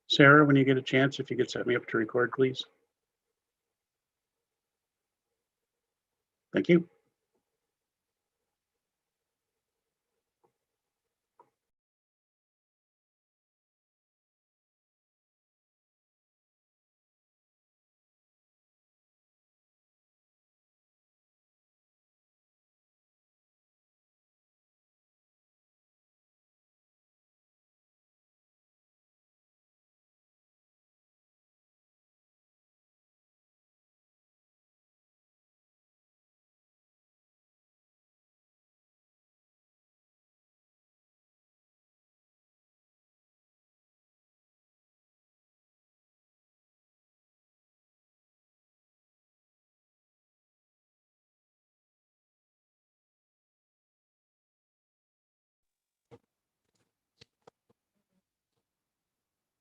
Sarah, when you get a chance, if you could set me up to record, please. Thank you.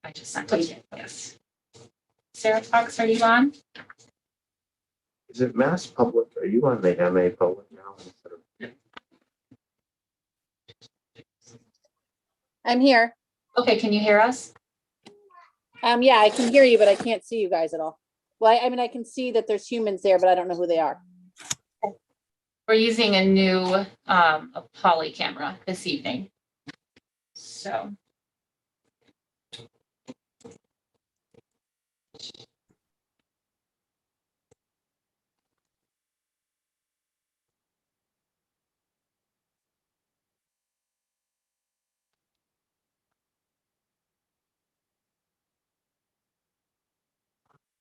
I just sent it to you. Yes. Sarah Fox, are you on? Is it Mass Public? Are you on the MA Public now? I'm here. Okay, can you hear us? Yeah, I can hear you, but I can't see you guys at all. Well, I mean, I can see that there's humans there, but I don't know who they are. We're using a new a poly camera this evening. So.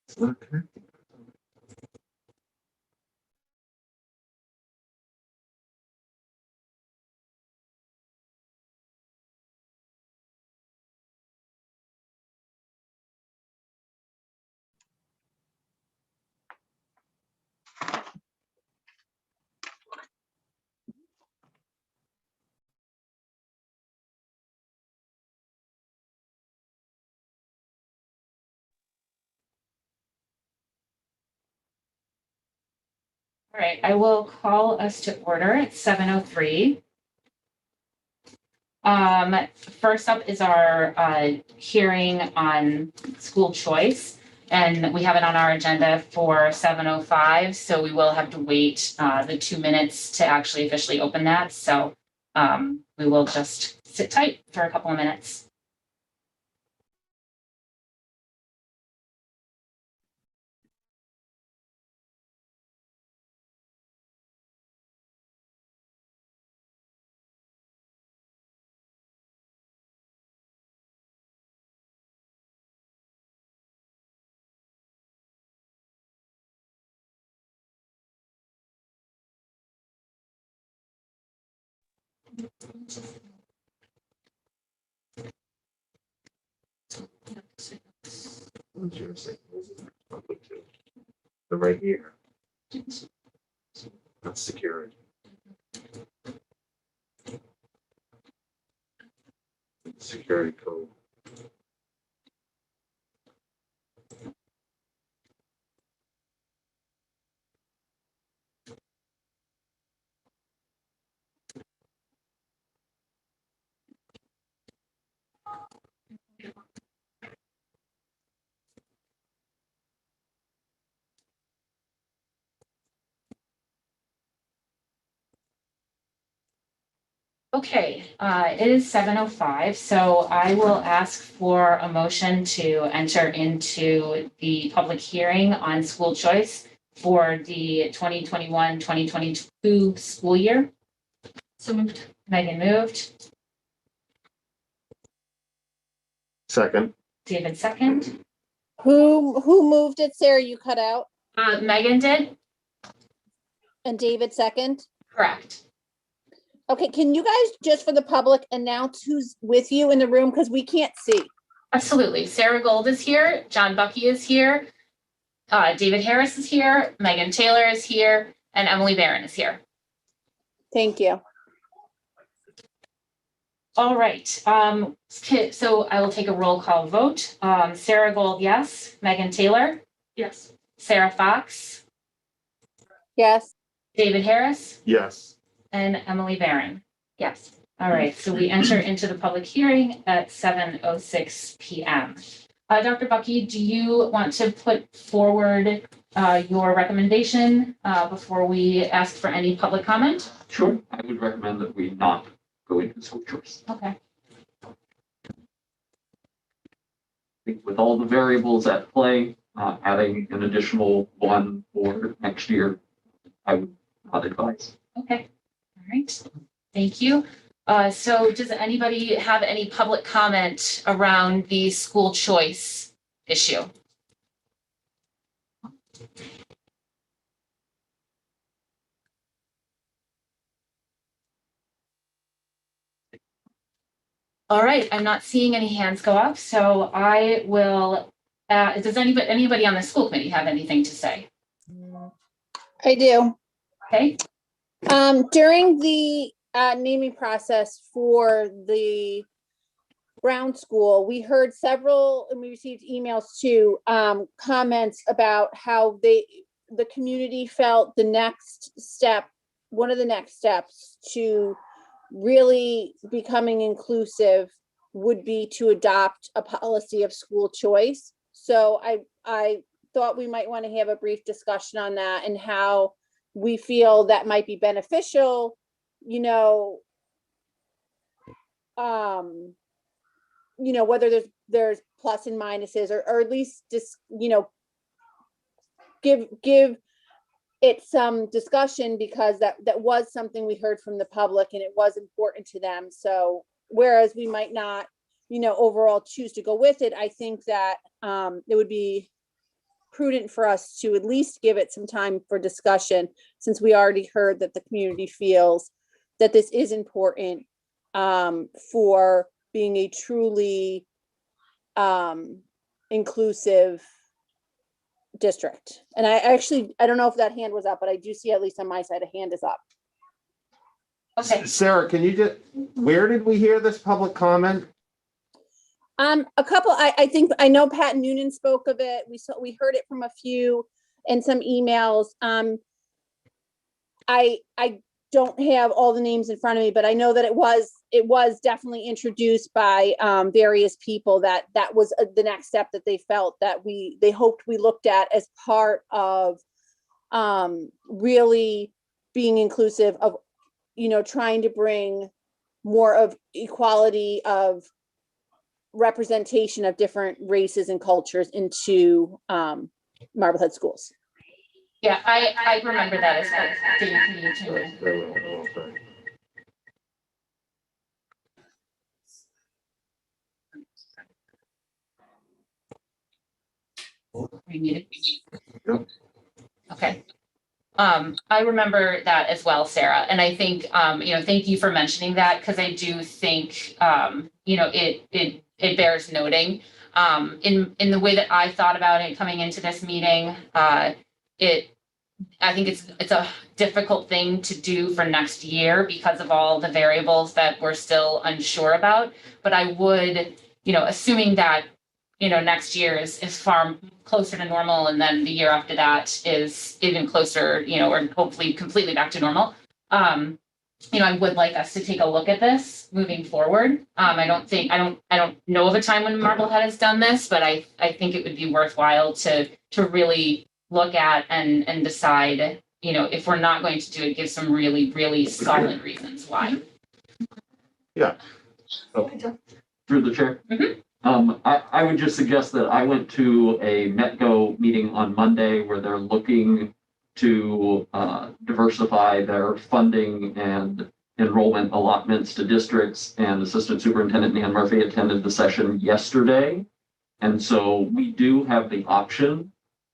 It's not connecting. All right, I will call us to order at 7:03. First up is our hearing on school choice, and we have it on our agenda for 7:05. So we will have to wait the 2 minutes to actually officially open that. So we will just sit tight for a couple of minutes. What's your signal? Public too. The right here. That's security. Security code. Okay, it is 7:05, so I will ask for a motion to enter into the public hearing on school choice for the 2021-2022 school year. So moved. Megan moved. Second. David second. Who moved it? Sarah, you cut out. Megan did? And David second. Correct. Okay, can you guys, just for the public, announce who's with you in the room? Because we can't see. Absolutely. Sarah Gold is here. John Bucky is here. David Harris is here. Megan Taylor is here. And Emily Barron is here. Thank you. All right. So I will take a roll call vote. Sarah Gold, yes. Megan Taylor? Yes. Sarah Fox? Yes. David Harris? Yes. And Emily Barron? Yes. All right. So we enter into the public hearing at 7:06 p.m. Dr. Bucky, do you want to put forward your recommendation before we ask for any public comment? Sure. I would recommend that we not go into school choice. Okay. I think with all the variables at play, adding an additional one for next year, I would not advise. Okay. All right. Thank you. So does anybody have any public comment around the school choice issue? All right, I'm not seeing any hands go up, so I will, does anybody on the school committee have anything to say? I do. Okay, During the naming process for the Brown School, we heard several, and we received emails too, comments about how the community felt the next step, one of the next steps to really becoming inclusive would be to adopt a policy of school choice. So I thought we might want to have a brief discussion on that and how we feel that might be beneficial, whether there's plus and minuses, or at least just, give it some discussion, because that was something we heard from the public and it was important to them. So whereas we might not, overall choose to go with it, I think that it would be prudent for us to at least give it some time for discussion, since we already heard that the community feels that this is important for being a truly inclusive district. And I don't know if that hand was up, but I do see, at least on my side, a hand is up. okay. Sarah, can you just, where did we hear this public comment? A couple, I think, I know Pat Noonan spoke of it. We heard it from a few and some emails. I don't have all the names in front of me, but I know that it was definitely introduced by various people, that was the next step that they felt that they hoped we looked at as part of really being inclusive of, trying to bring more of equality of representation of different races and cultures into Marblehead schools. Yeah, I remember that as well. Dave, can you too? Are you muted? Yep. Okay. I remember that as well, Sarah. And I think, thank you for mentioning that, because I do think, it bears noting. In the way that I thought about it coming into this meeting, I think it's a difficult thing to do for next year because of all the variables that we're still unsure about. But I would, assuming that, next year is far closer to normal, and then the year after that is even closer, or hopefully completely back to normal. I would like us to take a look at this moving forward. I don't know of a time when Marblehead has done this, but I think it would be worthwhile to really look at and decide, if we're not going to do it, give some really, really solid reasons why. Yeah. Through the chair. Mhm. I would just suggest that I went to a METCO meeting on Monday where they're looking to diversify their funding and enrollment allotments to districts, and Assistant Superintendent Nan Murphy attended the session yesterday. And so we do have the option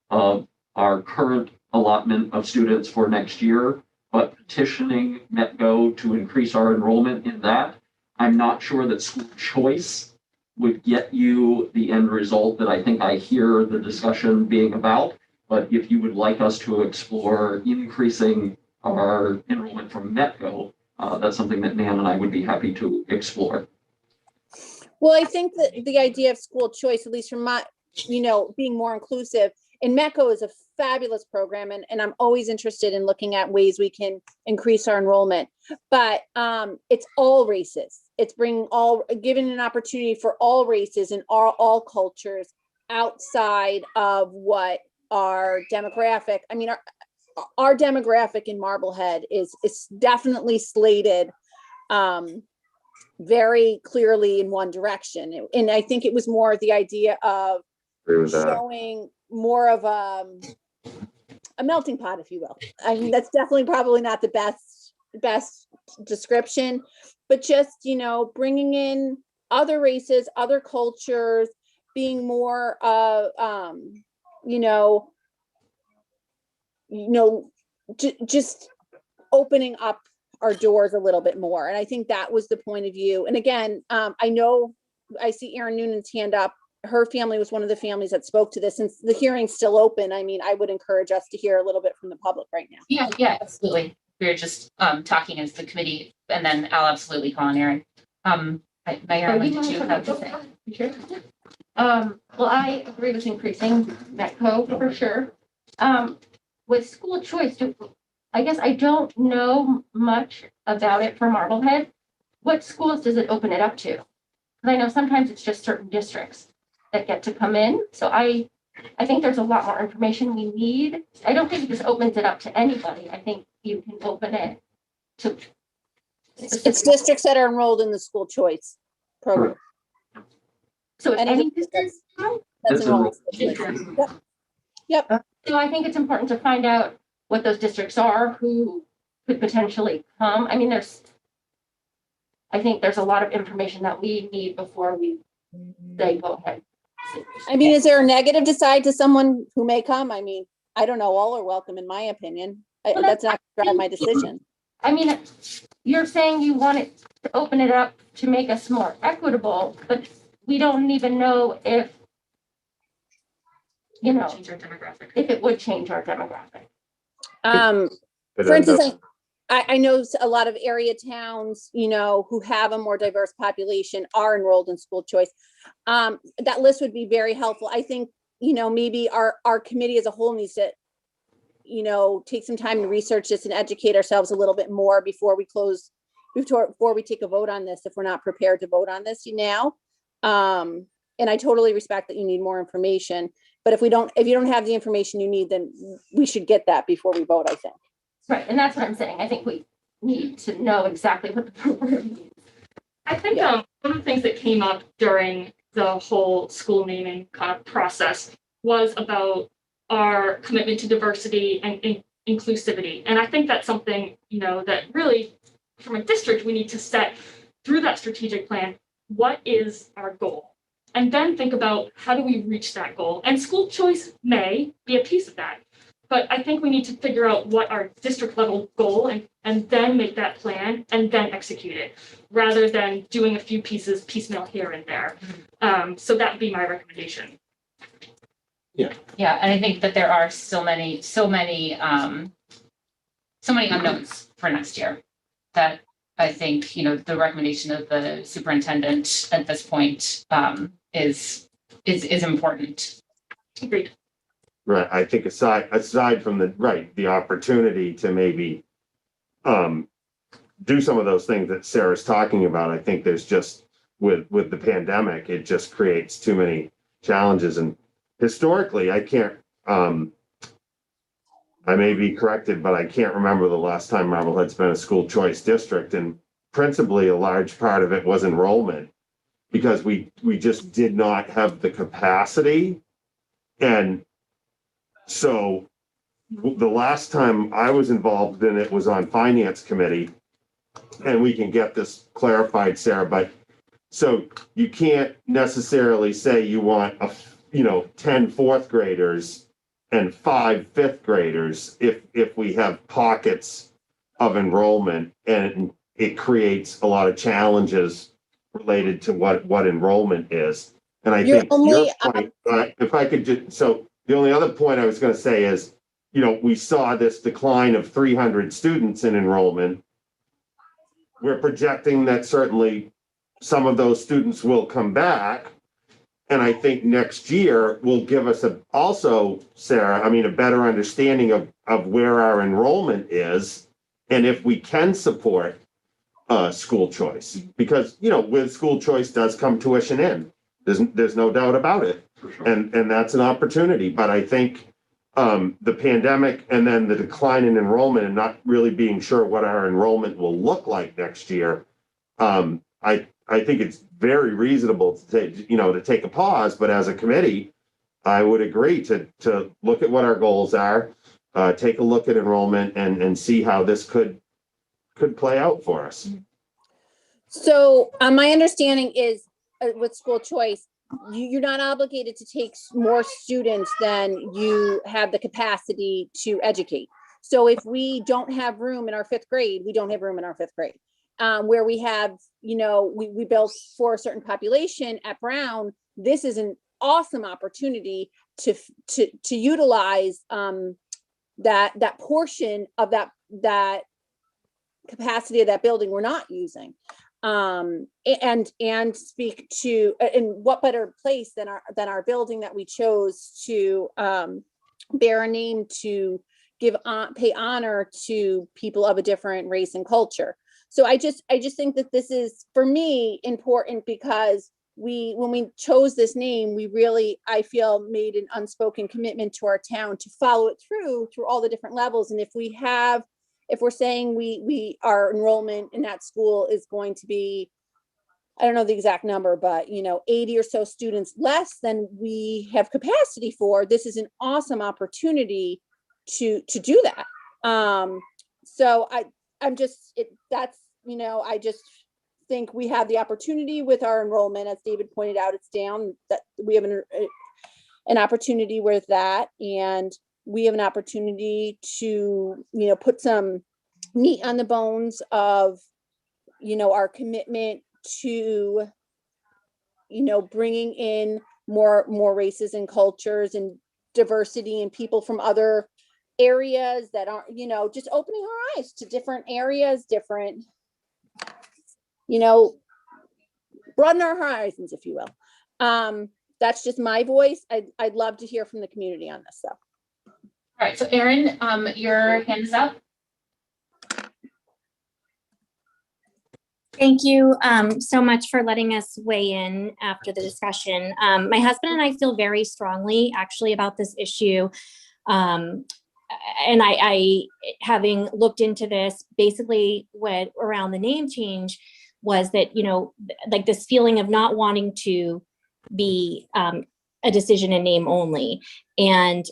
of our current allotment of students for next year, but petitioning METCO to increase our enrollment in that, I'm not sure that school choice would get you the end result that I think I hear the discussion being about. But if you would like us to explore increasing our enrollment from METCO, that's something that Nan and I would be happy to explore. Well, I think that the idea of school choice, at least from my, being more inclusive, and METCO is a fabulous program, and I'm always interested in looking at ways we can increase our enrollment. But it's all races. It's giving an opportunity for all races and all cultures outside of what our demographic, I mean, our demographic in Marblehead is definitely slated very clearly in one direction. And I think it was more the idea of Agree with that. showing more of a melting pot, if you will. I mean, that's definitely probably not the best description, but just, you know, bringing in other races, other cultures, being more just opening up our doors a little bit more. And I think that was the point of view. And again, I know I see Erin Noonan's hand up. Her family was one of the families that spoke to this. Since the hearing's still open, I mean, I would encourage us to hear a little bit from the public right now. Yeah, absolutely. We're just talking as the committee, and then I'll absolutely call on Erin. Mayor, did you have to say? Sure. Well, I agree with increasing Metco for sure. With school choice, I guess I don't know much about it for Marblehead. What schools does it open it up to? Because I know sometimes it's just certain districts that get to come in. So I think there's a lot more information we need. I don't think it just opens it up to anybody. I think you can open it to. It's districts that are enrolled in the school choice program. So it's And any district? That's It's enrolled. Yep. So I think it's important to find out what those districts are, who could potentially come. I mean, I think there's a lot of information that we need before we say go ahead. I mean, is there a negative side to someone who may come? I mean, I don't know. All are welcome, in my opinion. Well, That's not gonna drive my decision. I mean, you're saying you want it to open it up to make us more equitable, but we don't even know if, you know, Change our demographic. if it would change our demographic. For instance, I know a lot of area towns, you know, who have a more diverse population are enrolled in school choice. That list would be very helpful. I think, you know, maybe our committee as a whole needs to, you know, take some time to research this and educate ourselves a little bit more before we take a vote on this, if we're not prepared to vote on this now. And I totally respect that you need more information, but if you don't have the information you need, then we should get that before we vote, I think. Right, and that's what I'm saying. I think we need to know exactly what the program means. I think Yeah. one of the things that came up during the whole school naming kind of process was about our commitment to diversity and inclusivity. And I think that's something, you know, that really from a district, we need to set through that strategic plan, what is our goal? And then think about how do we reach that goal? And school choice may be a piece of that. But I think we need to figure out what our district level goal and then make that plan and then execute it rather than doing a few pieces piecemeal here and there. So that would be my recommendation. Yeah, and I think that there are so many unknowns for next year that I think, you know, the recommendation of the superintendent at this point is important. Agreed. Right, I think aside from the opportunity to maybe do some of those things that Sarah's talking about, I think there's just with the pandemic, it just creates too many challenges. And historically, I can't I may be corrected, but I can't remember the last time Marblehead's been a school choice district, and principally a large part of it was enrollment because we just did not have the capacity. And so the last time I was involved in it was on finance committee, and we can get this clarified, Sarah, but so you can't necessarily say you want 10 fourth graders and 5 fifth graders if we have pockets of enrollment, and it creates a lot of challenges related to what enrollment is. And I think your point, if I could just, so the only other point I was going to say is, we saw this decline of 300 students in enrollment. We're projecting that certainly some of those students will come back. And I think next year will give us Sarah, a better understanding of where our enrollment is and if we can support school choice. Because, with school choice does come tuition in. There's no doubt about it. For sure. and that's an opportunity. But I think the pandemic and then the decline in enrollment and not really being sure what our enrollment will look like next year, I think it's very reasonable to take a pause. But as a committee, I would agree to look at what our goals are, take a look at enrollment and see how this could play out for us. So my understanding is with school choice, you're not obligated to take more students than you have the capacity to educate. So if we don't have room in our fifth grade, we don't have room in our fifth grade. Where we have, we built for a certain population at Brown, this is an awesome opportunity to utilize that portion of that capacity of that building we're not using. And speak to, in what better place than our building that we chose to bear a name to pay honor to people of a different race and culture. So I just think that this is, for me, important because when we chose this name, we really, I feel, made an unspoken commitment to our town to follow it through all the different levels. And if we're saying our enrollment in that school is going to be, I don't know the exact number, but 80 or so students less than we have capacity for, this is an awesome opportunity to do that. So I just think we have the opportunity with our enrollment, as David pointed out, it's down, that we have an opportunity with that. And we have an opportunity to, put some meat on the bones of, our commitment to, bringing in more races and cultures and diversity and people from other areas that aren't, just opening our eyes to different areas, broaden our horizons, if you will. That's just my voice. I'd love to hear from the community on this stuff. All right, so Erin, your hand is up. Thank you so much for letting us weigh in after the discussion. My husband and I feel very strongly actually about this issue. And I having looked into this, basically what around the name change was that, like this feeling of not wanting to be a decision in name only. And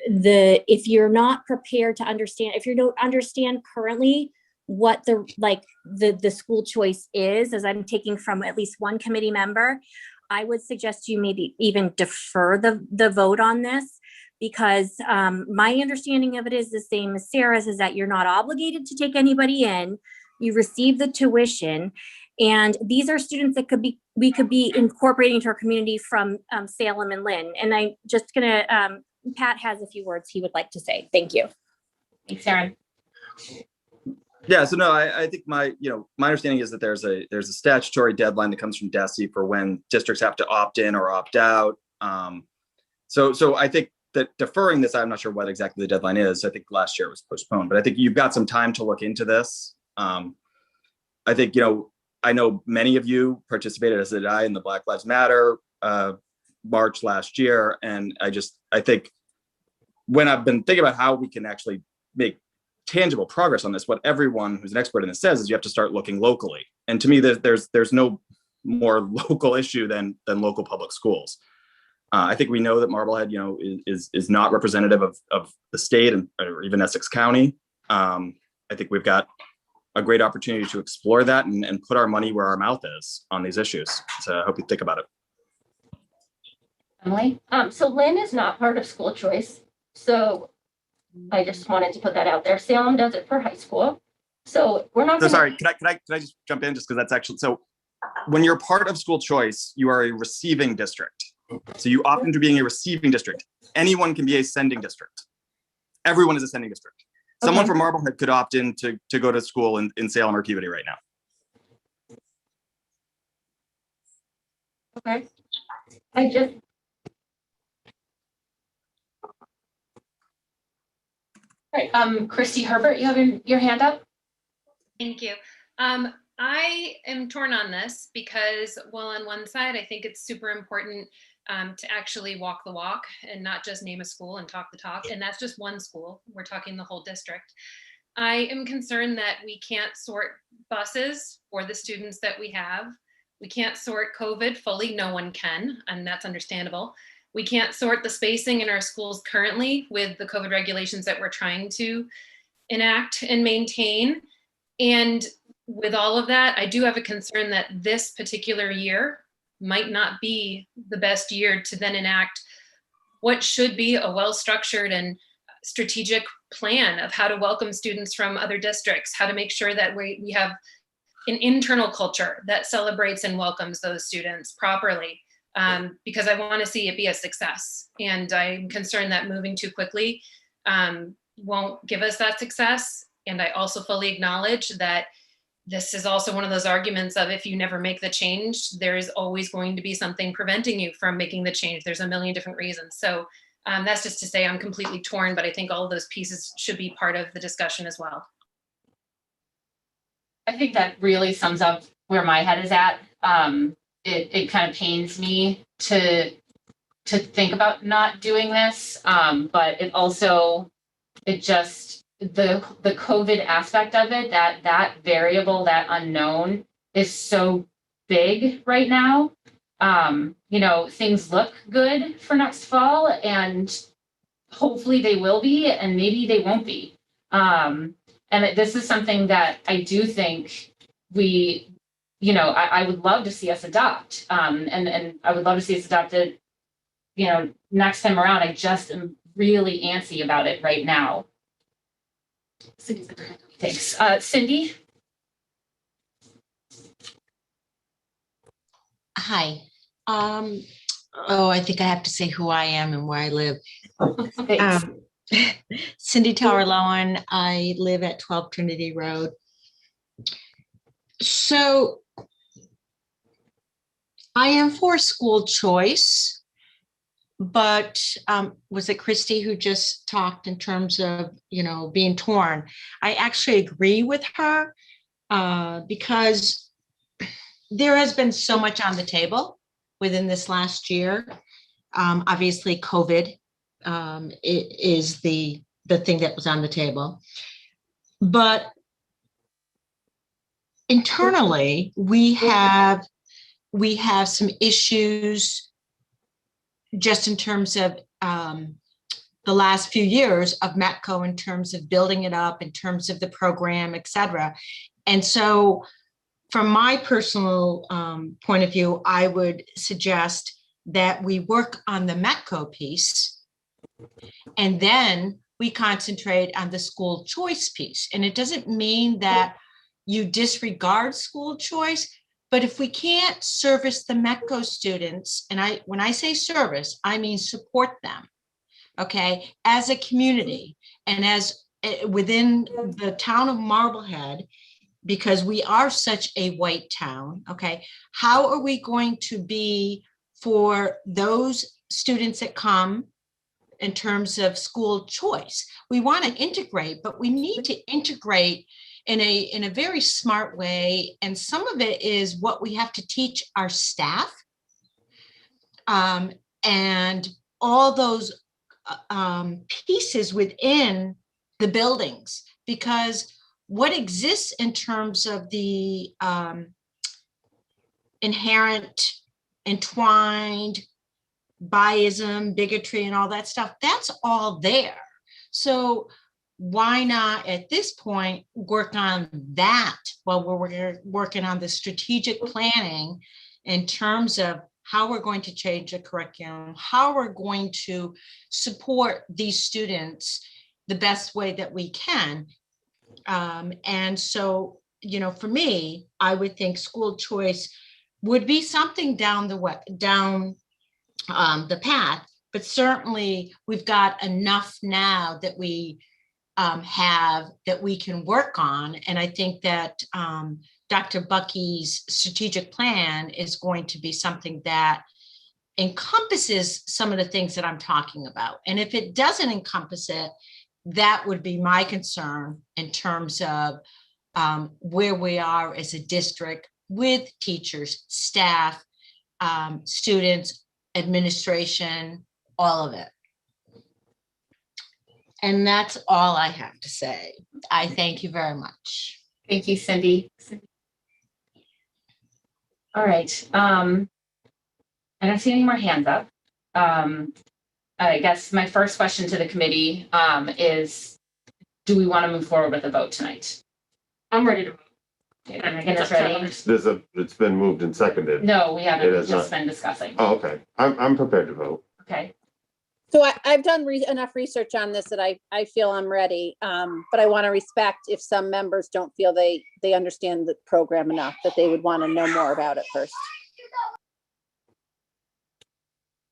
if you're not prepared to understand, if you don't understand currently what the school choice is, as I'm taking from at least one committee member, I would suggest you maybe even defer the vote on this, because my understanding of it is the same as Sarah's, is that you're not obligated to take anybody in. You receive the tuition, and these are students that we could be incorporating to our community from Salem and Lynn. And I'm just gonna, Pat has a few words he would like to say. Thank you. Thanks, Erin. Yeah, so no, I think my understanding is that there's a statutory deadline that comes from DESE for when districts have to opt in or opt out. So I think that deferring this, I'm not sure what exactly the deadline is. I think last year it was postponed, but I think you've got some time to look into this. I think, I know many of you participated, as did I, in the Black Lives Matter march last year. And I think when I've been thinking about how we can actually make tangible progress on this, what everyone who's an expert in this says is you have to start looking locally. And to me, there's no more local issue than local public schools. I think we know that Marblehead, is not representative of the state or even Essex County. I think we've got a great opportunity to explore that and put our money where our mouth is on these issues. So I hope you think about it. Emily? So Lynn is not part of school choice. So I just wanted to put that out there. Salem does it for high school. So we're not. So sorry, can I just jump in just because that's actually, so when you're part of school choice, you are a receiving district. So you opt into being a receiving district. Anyone can be a sending district. Everyone is a sending district. Someone from Marblehead could opt in to go to school in Salem or Peabody right now. Okay. All right, Christy Herbert, you have your hand up? Thank you. I am torn on this because while on one side, I think it's super important to actually walk the walk and not just name a school and talk the talk. And that's just one school. We're talking the whole district. I am concerned that we can't sort buses for the students that we have. We can't sort COVID fully. No one can, and that's understandable. We can't sort the spacing in our schools currently with the COVID regulations that we're trying to enact and maintain. And with all of that, I do have a concern that this particular year might not be the best year to then enact what should be a well-structured and strategic plan of how to welcome students from other districts, how to make sure that we have an internal culture that celebrates and welcomes those students properly, because I want to see it be a success. And I'm concerned that moving too quickly won't give us that success. And I also fully acknowledge that this is also one of those arguments of if you never make the change, there is always going to be something preventing you from making the change. There's a million different reasons. So that's just to say I'm completely torn, but I think all of those pieces should be part of the discussion as well. I think that really sums up where my head is at. It kind of pains me to think about not doing this, but it also, the COVID aspect of it, that variable, that unknown is so big right now. Things look good for next fall, and hopefully they will be, and maybe they won't be. And this is something that I do think I would love to see us adopt. And I would love to see us adopted, next time around. I just am really antsy about it right now. Thanks. Cindy? Hi. I think I have to say who I am and where I live. Thanks. Cindy Tower-Lowen. I live at 12 Trinity Road. So I am for school choice, but was it Christy who just talked in terms of, being torn? I actually agree with her because there has been so much on the table within this last year. Obviously, COVID it is the thing that was on the table. But internally, we have some issues just in terms of the last few years of METCO, in terms of building it up, in terms of the program, et cetera. And so from my personal point of view, I would suggest that we work on the METCO piece, and then we concentrate on the school choice piece. And it doesn't mean that you disregard school choice, but if we can't service the METCO students, and when I say service, I mean support them, okay, as a community and as within the town of Marblehead, because we are such a white town, okay, how are we going to be for those students that come in terms of school choice? We want to integrate, but we need to integrate in a very smart way. And some of it is what we have to teach our staff and all those pieces within the buildings, because what exists in terms of the inherent, entwined biasm, bigotry, and all that stuff, that's all there. So why not at this point work on that while we're working on the strategic planning in terms of how we're going to change the curriculum, how we're going to support these students the best way that we can. And so, for me, I would think school choice would be something down the path, but certainly we've got enough now that we have that we can work on. And I think that Dr. Bucky's strategic plan is going to be something that encompasses some of the things that I'm talking about. And if it doesn't encompass it, that would be my concern in terms of where we are as a district with teachers, staff, students, administration, all of it. And that's all I have to say. I thank you very much. Thank you, Cindy. All right. I don't see any more hands up. I guess my first question to the committee is, do we want to move forward with a vote tonight? I'm ready to vote. Okay, Megan is ready. It's been moved and seconded. No, we haven't. It We've is just not. been discussing. Oh, okay. I'm prepared to vote. Okay. So I've done enough research on this that I feel I'm ready. But I want to respect if some members don't feel they understand the program enough, that they would want to know more about it first.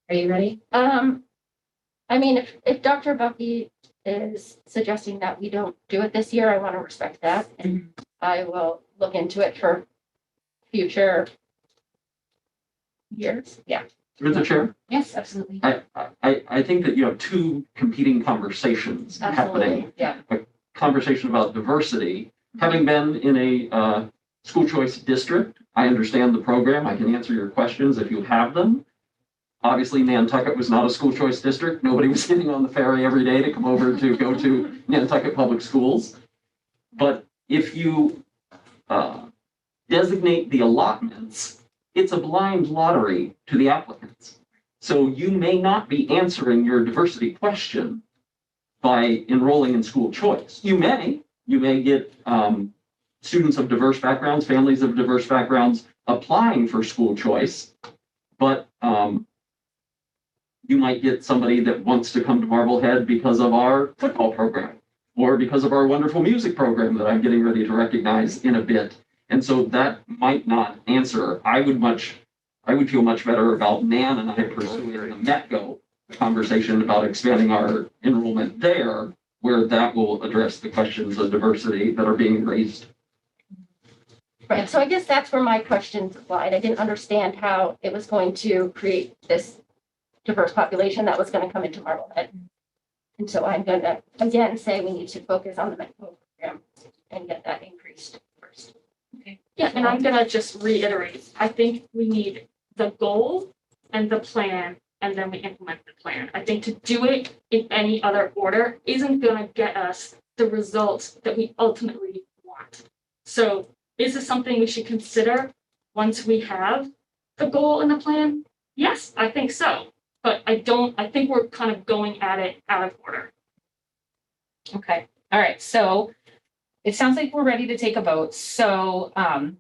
Are you ready? I mean, if Dr. Bucky is suggesting that we don't do it this year, I want to respect that. And I will look into it for future years. Yeah. Through the chair, Yes, absolutely. I think that you have two competing conversations happening. Absolutely. Yeah. A conversation about diversity. Having been in a school choice district, I understand the program. I can answer your questions if you have them. Obviously, Nantucket was not a school choice district. Nobody was getting on the ferry every day to come over to go to Nantucket Public Schools. But if you designate the allotments, it's a blind lottery to the applicants. So you may not be answering your diversity question by enrolling in school choice. You may get students of diverse backgrounds, families of diverse backgrounds applying for school choice, but you might get somebody that wants to come to Marblehead because of our football program or because of our wonderful music program that I'm getting ready to recognize in a bit. And so that might not answer. I would feel much better about Nan and I pursuing the METCO conversation about expanding our enrollment there, where that will address the questions of diversity that are being raised. Right, so I guess that's where my questions applied. I didn't understand how it was going to create this diverse population that was going to come into Marblehead. And so I'm going to again say we need to focus on the METCO program and get that increased first. Okay. Yeah, and I'm gonna just reiterate, I think we need the goal and the plan, and then we implement the plan. I think to do it in any other order isn't gonna get us the results that we ultimately want. So is this something we should consider once we have the goal and the plan? Yes, I think so. But I think we're kind of going at it out of order. Okay. All right. So it sounds like we're ready to take a vote. So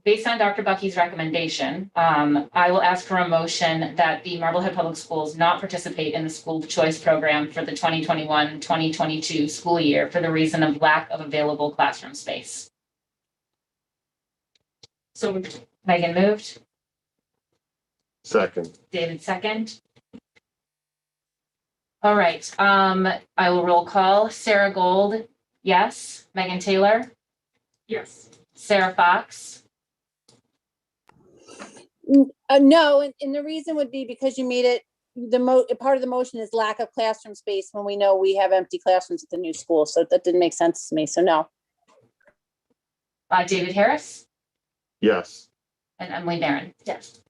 based on Dr. Bucky's recommendation, I will ask for a motion that the Marblehead Public Schools not participate in the school choice program for the 2021-2022 school year for the reason of lack of available classroom space. So Megan moved. Second. David second. All right. I will roll call. Sarah Gold, yes. Megan Taylor, yes. Sarah Fox, No, and the reason would be because you made it, part of the motion is lack of classroom space when we know we have empty classrooms at the new school. So that didn't make sense to me. So no. David Harris, Yes. and Emily Barron. Yes.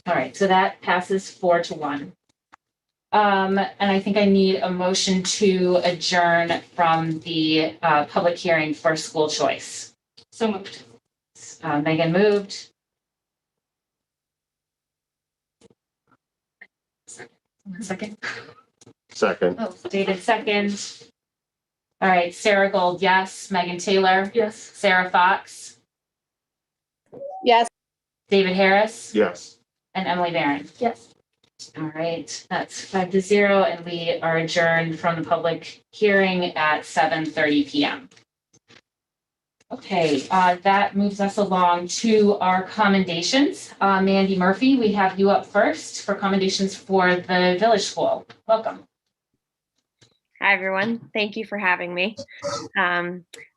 All right, so that passes 4-1. And I think I need a motion to adjourn from the public hearing for school choice. So moved. Megan moved. Second. Second. Oh, David second. All right, Sarah Gold, yes. Megan Taylor, Yes. Sarah Fox, Yes. David Harris, Yes. and Emily Barron. Yes. All right, that's 5-0, and we are adjourned from the public hearing at 7:30 p.m. Okay, that moves us along to our commendations. Mandy Murphy, we have you up first for commendations for the Village School. Welcome. Hi, everyone. Thank you for having me.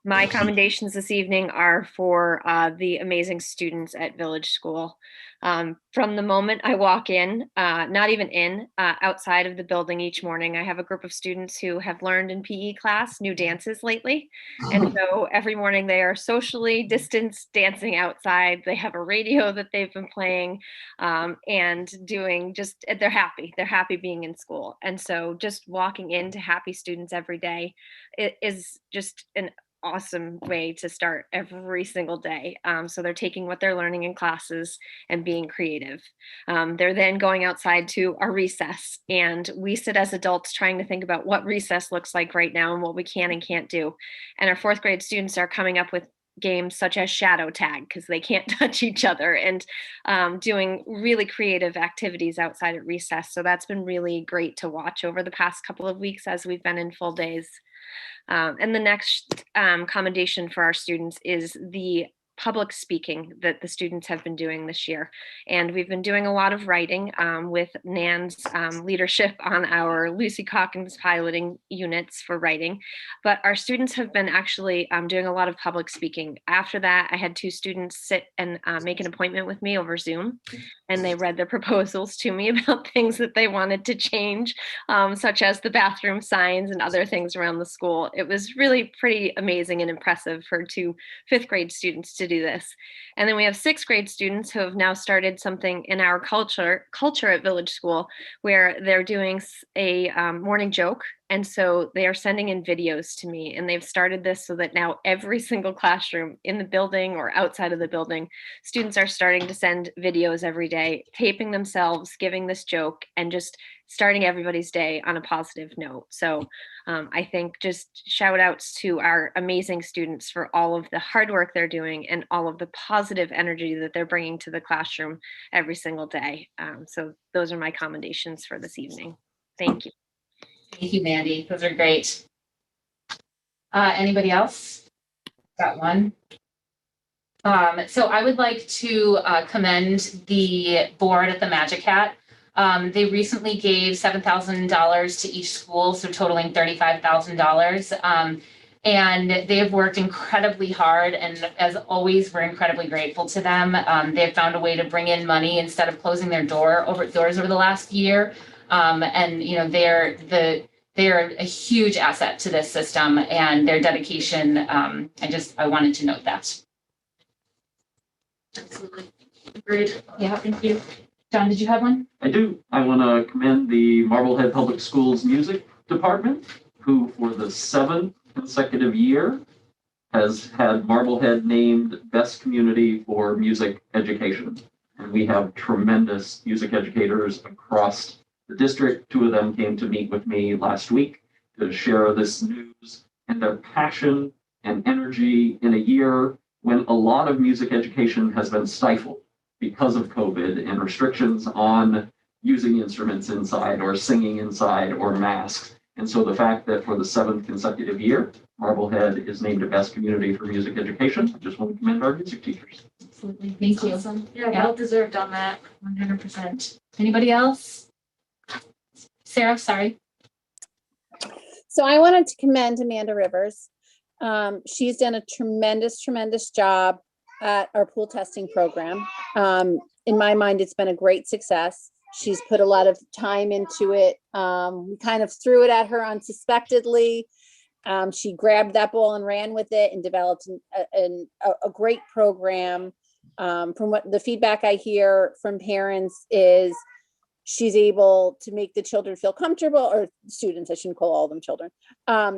My commendations this evening are for the amazing students at Village School. From the moment I walk in, not even in, outside of the building each morning, I have a group of students who have learned in PE class new dances lately. And so every morning they are socially distanced dancing outside. They have a radio that they've been playing and doing just, they're happy. They're happy being in school. And so just walking into happy students every day is just an awesome way to start every single day. So they're taking what they're learning in classes and being creative. They're then going outside to our recess, and we sit as adults trying to think about what recess looks like right now and what we can and can't do. And our fourth grade students are coming up with games such as shadow tag because they can't touch each other, and doing really creative activities outside at recess. So that's been really great to watch over the past couple of weeks as we've been in full days. And the next commendation for our students is the public speaking that the students have been doing this year. And we've been doing a lot of writing with Nan's leadership on our Lucy Calkins piloting units for writing. But our students have been actually doing a lot of public speaking. After that, I had 2 students sit and make an appointment with me over Zoom. And they read their proposals to me about things that they wanted to change, such as the bathroom signs and other things around the school. It was really pretty amazing and impressive for 2 5th grade students to do this. And then we have 6th grade students who have now started something in our culture at Village School, where they're doing a morning joke. And so they are sending in videos to me, and they've started this so that now every single classroom in the building or outside of the building, students are starting to send videos every day, taping themselves, giving this joke, and just starting everybody's day on a positive note. So I think just shout outs to our amazing students for all of the hard work they're doing and all of the positive energy that they're bringing to the classroom every single day. So those are my commendations for this evening. Thank you. Thank you, Mandy. Those are great. Anybody else? Got one. So I would like to commend the board at the Magic Hat. They recently gave $7,000 to each school, so totaling $35,000. And they have worked incredibly hard, and as always, we're incredibly grateful to them. They have found a way to bring in money instead of closing their doors over the last year. And you know, they're a huge asset to this system, and their dedication. I wanted to note that. Absolutely. Agreed. Yeah. Thank you. John, did you have one? I do. I want to commend the Marblehead Public Schools Music Department, who for the 7th consecutive year has had Marblehead named Best Community for Music Education. And we have tremendous music educators across the district. 2 of them came to meet with me last week to share this news, and their passion and energy in a year when a lot of music education has been stifled because of COVID and restrictions on using instruments inside or singing inside or masks. And so the fact that for the 7th consecutive year, Marblehead is named a Best Community for Music Education, I just want to commend our music teachers. Absolutely. Thank you. Awesome. Yeah, well deserved on that. 100%. Anybody else? Sarah, sorry. So I wanted to commend Amanda Rivers. She's done a tremendous job at our pool testing program. In my mind, it's been a great success. She's put a lot of time into it. We kind of threw it at her unsuspectedly. She grabbed that ball and ran with it and developed a great program. From what the feedback I hear from parents is she's able to make the children feel comfortable, or students, I shouldn't call all of them children,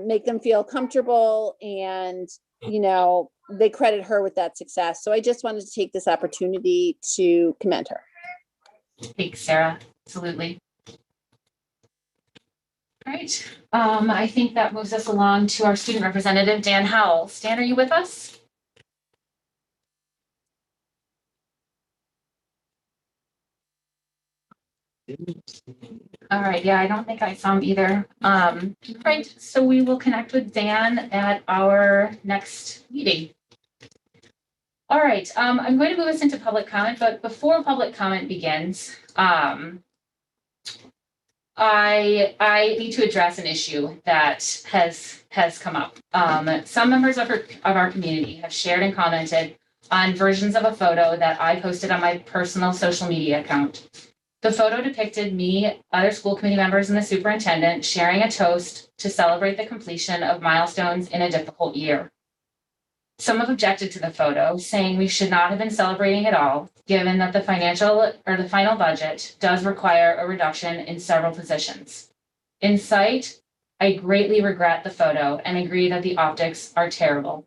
make them feel comfortable, and, you know, they credit her with that success. So I just wanted to take this opportunity to commend her. Thanks, Sarah. Absolutely. All right. I think that moves us along to our student representative, Dan Howell. Dan, are you with us? All right. Yeah, I don't think I saw him either. Right. So we will connect with Dan at our next meeting. All right. I'm going to move us into public comment, but before public comment begins, I need to address an issue that has come up. Some members of our community have shared and commented on versions of a photo that I posted on my personal social media account. The photo depicted me, other school committee members, and the superintendent sharing a toast to celebrate the completion of milestones in a difficult year. Some have objected to the photo, saying we should not have been celebrating at all, given that the final budget does require a reduction in several positions. In sight, I greatly regret the photo and agree that the optics are terrible.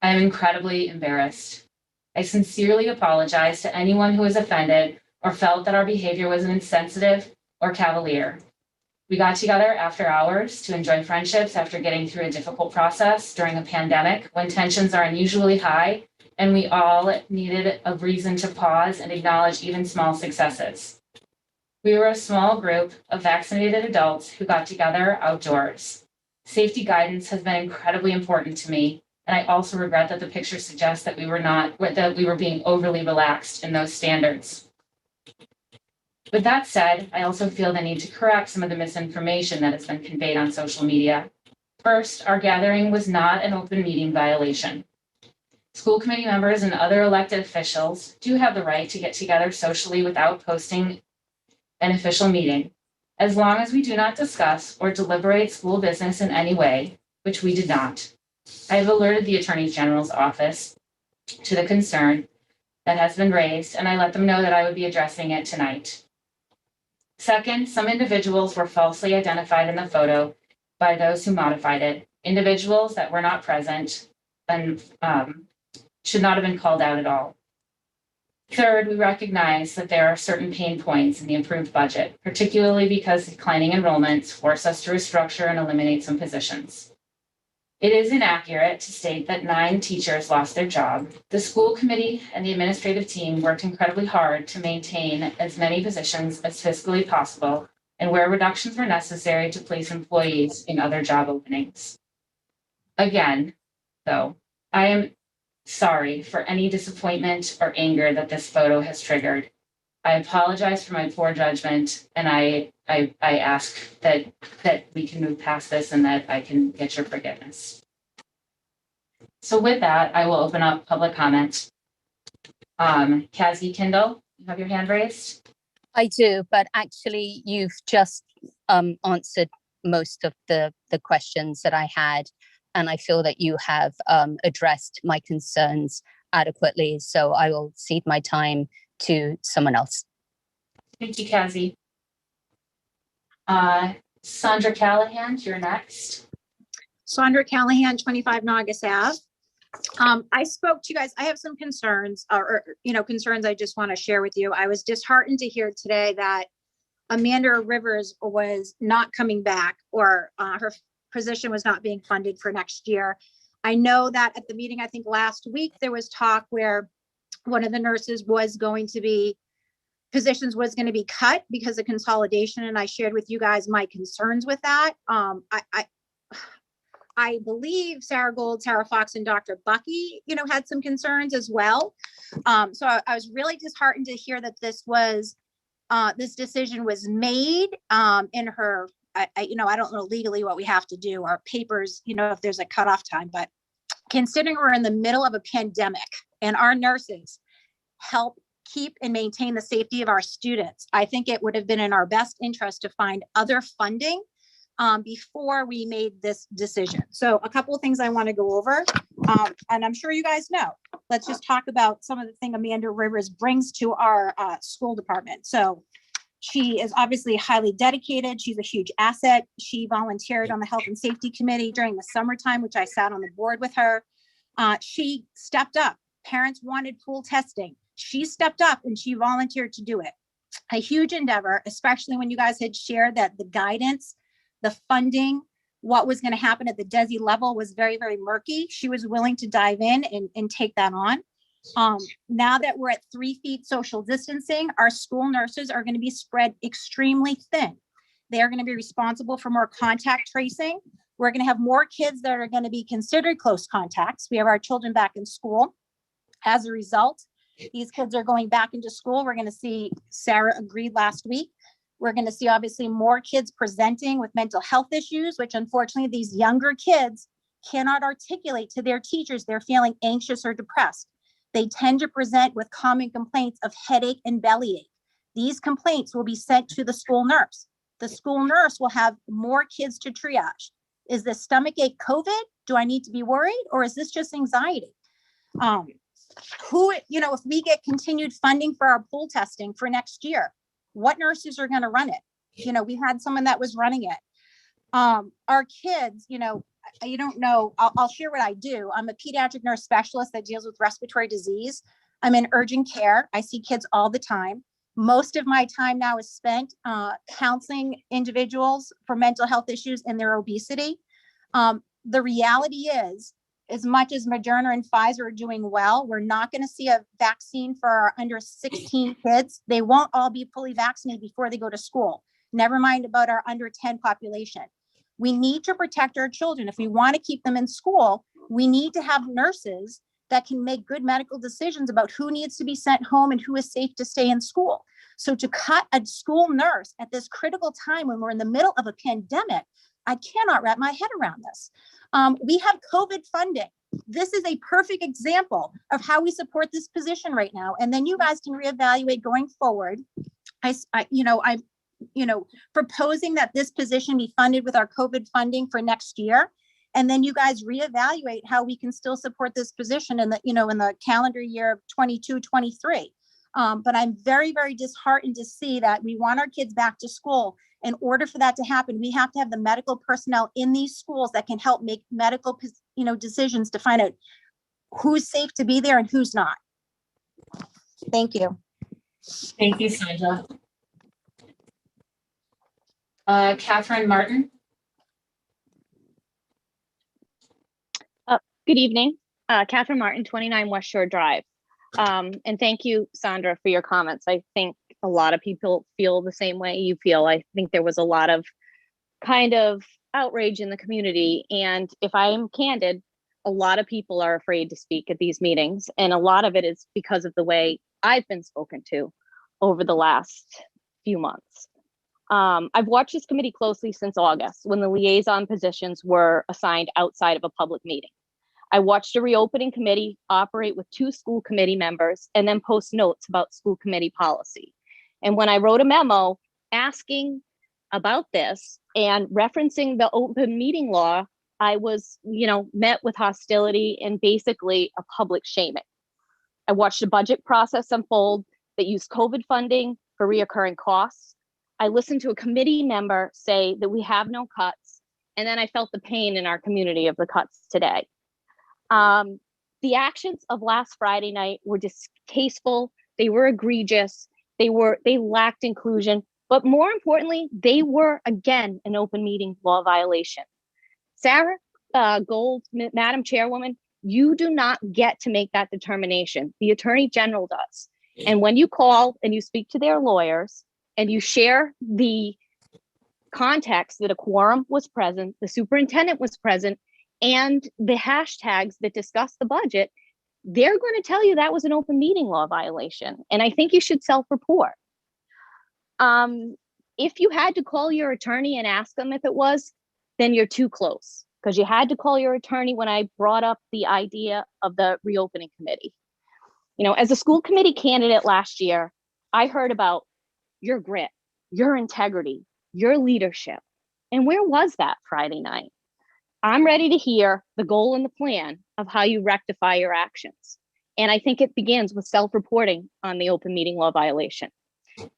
I am incredibly embarrassed. I sincerely apologize to anyone who was offended or felt that our behavior was insensitive or cavalier. We got together after hours to enjoy friendships after getting through a difficult process during a pandemic when tensions are unusually high, and we all needed a reason to pause and acknowledge even small successes. We were a small group of vaccinated adults who got together outdoors. Safety guidance has been incredibly important to me, and I also regret that the picture suggests that we were being overly relaxed in those standards. With that said, I also feel the need to correct some of the misinformation that has been conveyed on social media. First, our gathering was not an open meeting violation. School committee members and other elected officials do have the right to get together socially without posting an official meeting, as long as we do not discuss or deliberate school business in any way, which we did not. I have alerted the Attorney General's office to the concern that has been raised, and I let them know that I would be addressing it tonight. Second, some individuals were falsely identified in the photo by those who modified it, individuals that were not present and should not have been called out at all. Third, we recognize that there are certain pain points in the approved budget, particularly because declining enrollments force us to restructure and eliminate some positions. It is inaccurate to state that 9 teachers lost their job. The school committee and the administrative team worked incredibly hard to maintain as many positions as fiscally possible, and where reductions were necessary to place employees in other job openings. Again, though, I am sorry for any disappointment or anger that this photo has triggered. I apologize for my poor judgment, and I ask that we can move past this and that I can get your forgiveness. So with that, I will open up public comment. Cassie Kindle, you have your hand raised? I do, but actually you've just answered most of the questions that I had, and I feel that you have addressed my concerns adequately, so I will cede my time to someone else. Thank you, Cassie. Sandra Callahan, you're next. Sandra Callahan, 25 Naugus Ave. I spoke to you guys. I have some concerns concerns I just want to share with you. I was disheartened to hear today that Amanda Rivers was not coming back, or her position was not being funded for next year. I know that at the meeting, I think last week, there was talk where one of the nurses positions was going to be cut because of consolidation. And I shared with you guys my concerns with that. I believe Sarah Gold, Sarah Fox, and Dr. Bucky, had some concerns as well. So I was really disheartened to hear that this decision was made in her, I don't know legally what we have to do, our papers, if there's a cutoff time, but considering we're in the middle of a pandemic and our nurses help keep and maintain the safety of our students, I think it would have been in our best interest to find other funding before we made this decision. So a couple of things I want to go over, and I'm sure you guys know. Let's just talk about some of the things Amanda Rivers brings to our school department. So she is obviously highly dedicated. She's a huge asset. She volunteered on the Health and Safety Committee during the summertime, which I sat on the board with her. She stepped up. Parents wanted pool testing. She stepped up and she volunteered to do it. A huge endeavor, especially when you guys had shared that the guidance, the funding, what was going to happen at the DESI level was very, very murky. She was willing to dive in and take that on. Now that we're at 3 feet social distancing, our school nurses are going to be spread extremely thin. They are going to be responsible for more contact tracing. We're going to have more kids that are going to be considered close contacts. We have our children back in school. As a result, these kids are going back into school. We're going to see, Sarah agreed last week, We're going to see obviously more kids presenting with mental health issues, which unfortunately these younger kids cannot articulate to their teachers they're feeling anxious or depressed. They tend to present with common complaints of headache and bellyache. These complaints will be sent to the school nurse. The school nurse will have more kids to triage. Is this stomachache COVID? Do I need to be worried? Or is this just anxiety? If we get continued funding for our pool testing for next year, what nurses are going to run it? We had someone that was running it. Our kids, you don't know, I'll share what I do. I'm a pediatric nurse specialist that deals with respiratory disease. I'm in urgent care. I see kids all the time. Most of my time now is spent counseling individuals for mental health issues and their obesity. The reality is, as much as Moderna and Pfizer are doing well, we're not going to see a vaccine for our under 16 kids. They won't all be fully vaccinated before they go to school. Never mind about our under 10 population. We need to protect our children. If we want to keep them in school, we need to have nurses that can make good medical decisions about who needs to be sent home and who is safe to stay in school. So to cut a school nurse at this critical time when we're in the middle of a pandemic, I cannot wrap my head around this. We have COVID funding. This is a perfect example of how we support this position right now. And then you guys can reevaluate going forward. I'm proposing that this position be funded with our COVID funding for next year. And then you guys reevaluate how we can still support this position in the calendar year of 22, 23. But I'm very, very disheartened to see that we want our kids back to school. In order for that to happen, we have to have the medical personnel in these schools that can help make medical, decisions to find out who's safe to be there and who's not. Thank you. Thank you, Sandra. Catherine Martin. Good evening, Catherine Martin, 29 West Shore Drive. And thank you, Sandra, for your comments. I think a lot of people feel the same way you feel. I think there was a lot of kind of outrage in the community. And if I'm candid, a lot of people are afraid to speak at these meetings. And a lot of it is because of the way I've been spoken to over the last few months. I've watched this committee closely since August, when the liaison positions were assigned outside of a public meeting. I watched a reopening committee operate with 2 school committee members and then post notes about school committee policy. And when I wrote a memo asking about this and referencing the open meeting law, I was, met with hostility and basically a public shaming. I watched a budget process unfold that used COVID funding for reoccurring costs. I listened to a committee member say that we have no cuts. And then I felt the pain in our community of the cuts today. The actions of last Friday night were distasteful. They were egregious. They lacked inclusion, but more importantly, they were again an open meeting law violation. Sarah Gold, Madam Chairwoman, you do not get to make that determination. The Attorney General does. And when you call and you speak to their lawyers and you share the context that a quorum was present, the superintendent was present, and the hashtags that discuss the budget, they're going to tell you that was an open meeting law violation. And I think you should self-report. If you had to call your attorney and ask them if it was, then you're too close, because you had to call your attorney when I brought up the idea of the reopening committee. As a school committee candidate last year, I heard about your grit, your integrity, your leadership. And where was that Friday night? I'm ready to hear the goal and the plan of how you rectify your actions. And I think it begins with self-reporting on the open meeting law violation.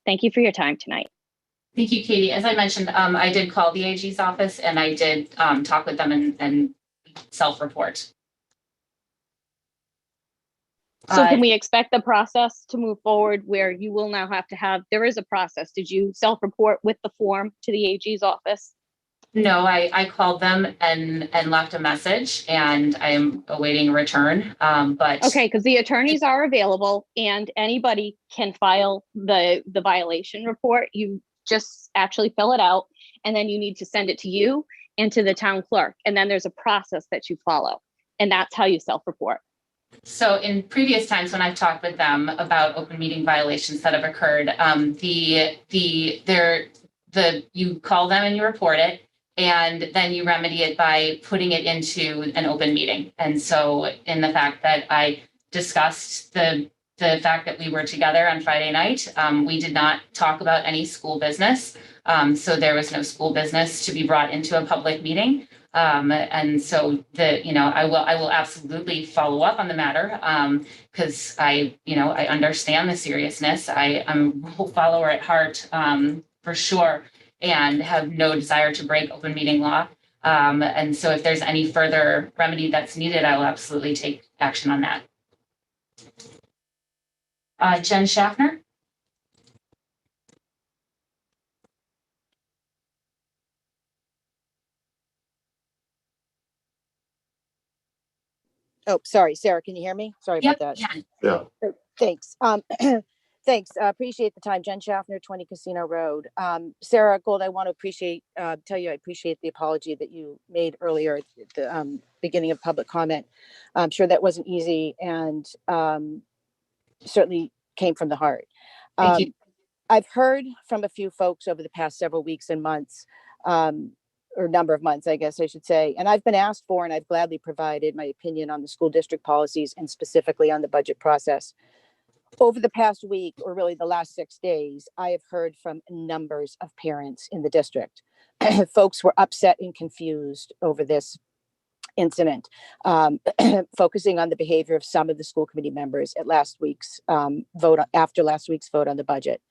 Thank you for your time tonight. Thank you, Katie. As I mentioned, I did call the AG's office and I did talk with them and self-report. So can we expect the process to move forward where you will now have to have, there is a process. Did you self-report with the form to the AG's office? No, I called them and left a message and I'm awaiting a return. But okay, because the attorneys are available and anybody can file the violation report. You just actually fill it out and then you need to send it to you and to the town clerk. And then there's a process that you follow. And that's how you self-report. So in previous times when I've talked with them about open meeting violations that have occurred, you call them and you report it, and then you remedy it by putting it into an open meeting. And so in the fact that I discussed the fact that we were together on Friday night, we did not talk about any school business. So there was no school business to be brought into a public meeting. And so I will absolutely follow up on the matter, because I understand the seriousness. I am a rule follower at heart, for sure, and have no desire to break open meeting law. And so if there's any further remedy that's needed, I will absolutely take action on that. Jen Schaffner? Oh, sorry, Sarah, can you hear me? Sorry about that. Yeah. Thanks. Thanks. Appreciate the time. Jen Schaffner, 20 Casino Road. Sarah Gold, I want to tell you I appreciate the apology that you made earlier at the beginning of public comment. I'm sure that wasn't easy and certainly came from the heart. Thank you. I've heard from a few folks over the past several weeks and months, or number of months, I guess I should say. And I've been asked for, and I've gladly provided my opinion on the school district policies and specifically on the budget process. Over the past week, or really the last 6 days, I have heard from numbers of parents in the district. Folks were upset and confused over this incident, focusing on the behavior of some of the school committee members at last week's after last week's vote on the budget.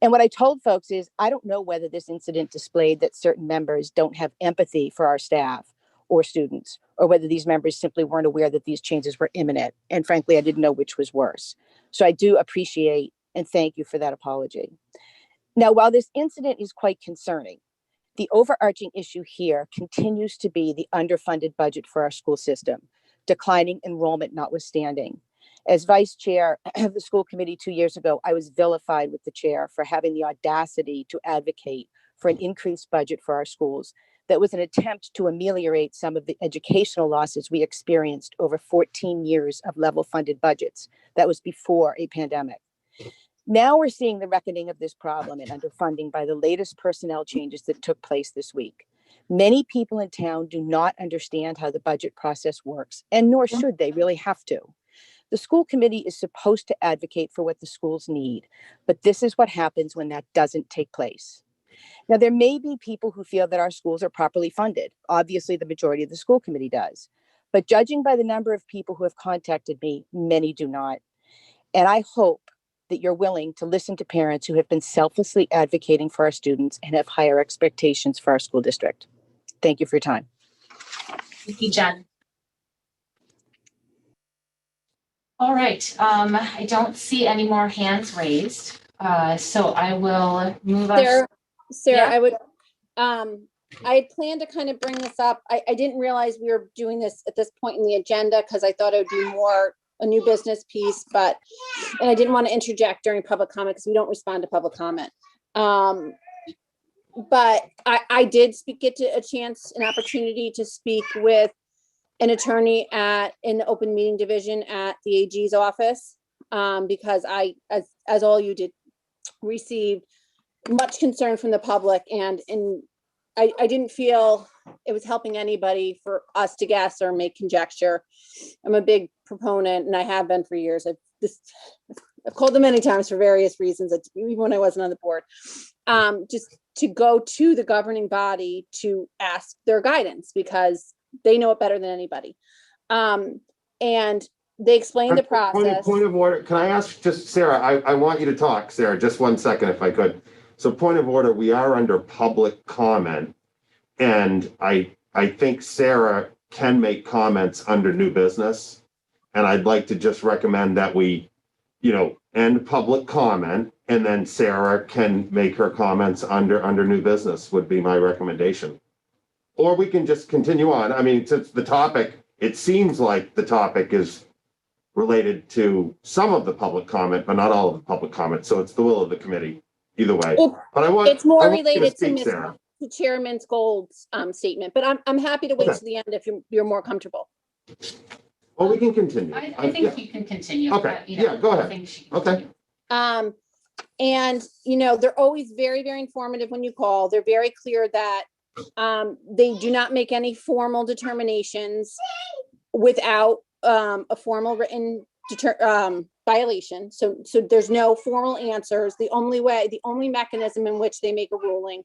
And what I told folks is, I don't know whether this incident displayed that certain members don't have empathy for our staff or students, or whether these members simply weren't aware that these changes were imminent. And frankly, I didn't know which was worse. So I do appreciate and thank you for that apology. Now, while this incident is quite concerning, the overarching issue here continues to be the underfunded budget for our school system, declining enrollment notwithstanding. As vice chair of the school committee 2 years ago, I was vilified with the chair for having the audacity to advocate for an increased budget for our schools that was an attempt to ameliorate some of the educational losses we experienced over 14 years of level funded budgets. That was before a pandemic. Now we're seeing the reckoning of this problem and underfunding by the latest personnel changes that took place this week. Many people in town do not understand how the budget process works, and nor should they really have to. The school committee is supposed to advocate for what the schools need, but this is what happens when that doesn't take place. Now, there may be people who feel that our schools are properly funded. Obviously, the majority of the school committee does. But judging by the number of people who have contacted me, many do not. And I hope that you're willing to listen to parents who have been selflessly advocating for our students and have higher expectations for our school district. Thank you for your time. Thank you, Jen. All right, I don't see any more hands raised. So I will move us. Sarah, Yeah. I had planned to kind of bring this up. I didn't realize we were doing this at this point in the agenda because I thought it would be more a new business piece, and I didn't want to interject during public comment because we don't respond to public comment. But I did get to an opportunity to speak with an attorney in the open meeting division at the AG's office, because I, as all you did, received much concern from the public, and I didn't feel it was helping anybody for us to guess or make conjecture. I'm a big proponent, and I have been for years. I've called them many times for various reasons, even when I wasn't on the board, just to go to the governing body to ask their guidance, because they know it better than anybody. And they explained the process. Point of order. Can I ask just Sarah, I want you to talk, Sarah, just 1 second, if I could. So point of order, we are under public comment. And I think Sarah can make comments under new business. And I'd like to just recommend that we, end public comment, and then Sarah can make her comments under new business would be my recommendation. Or we can just continue on. I mean, since the topic, it seems like the topic is related to some of the public comment, but not all of the public comment. So it's the will of the committee, either way. It's more related to Chairman Gold's statement, but I'm happy to wait to the end if you're more comfortable. Well, we can continue. I think you can continue. Okay, you know, yeah, go I ahead. think she can Okay. continue. And, you know, they're always very, very informative when you call. They're very clear that they do not make any formal determinations without a formal written violation. So there's no formal answers. The only mechanism in which they make a ruling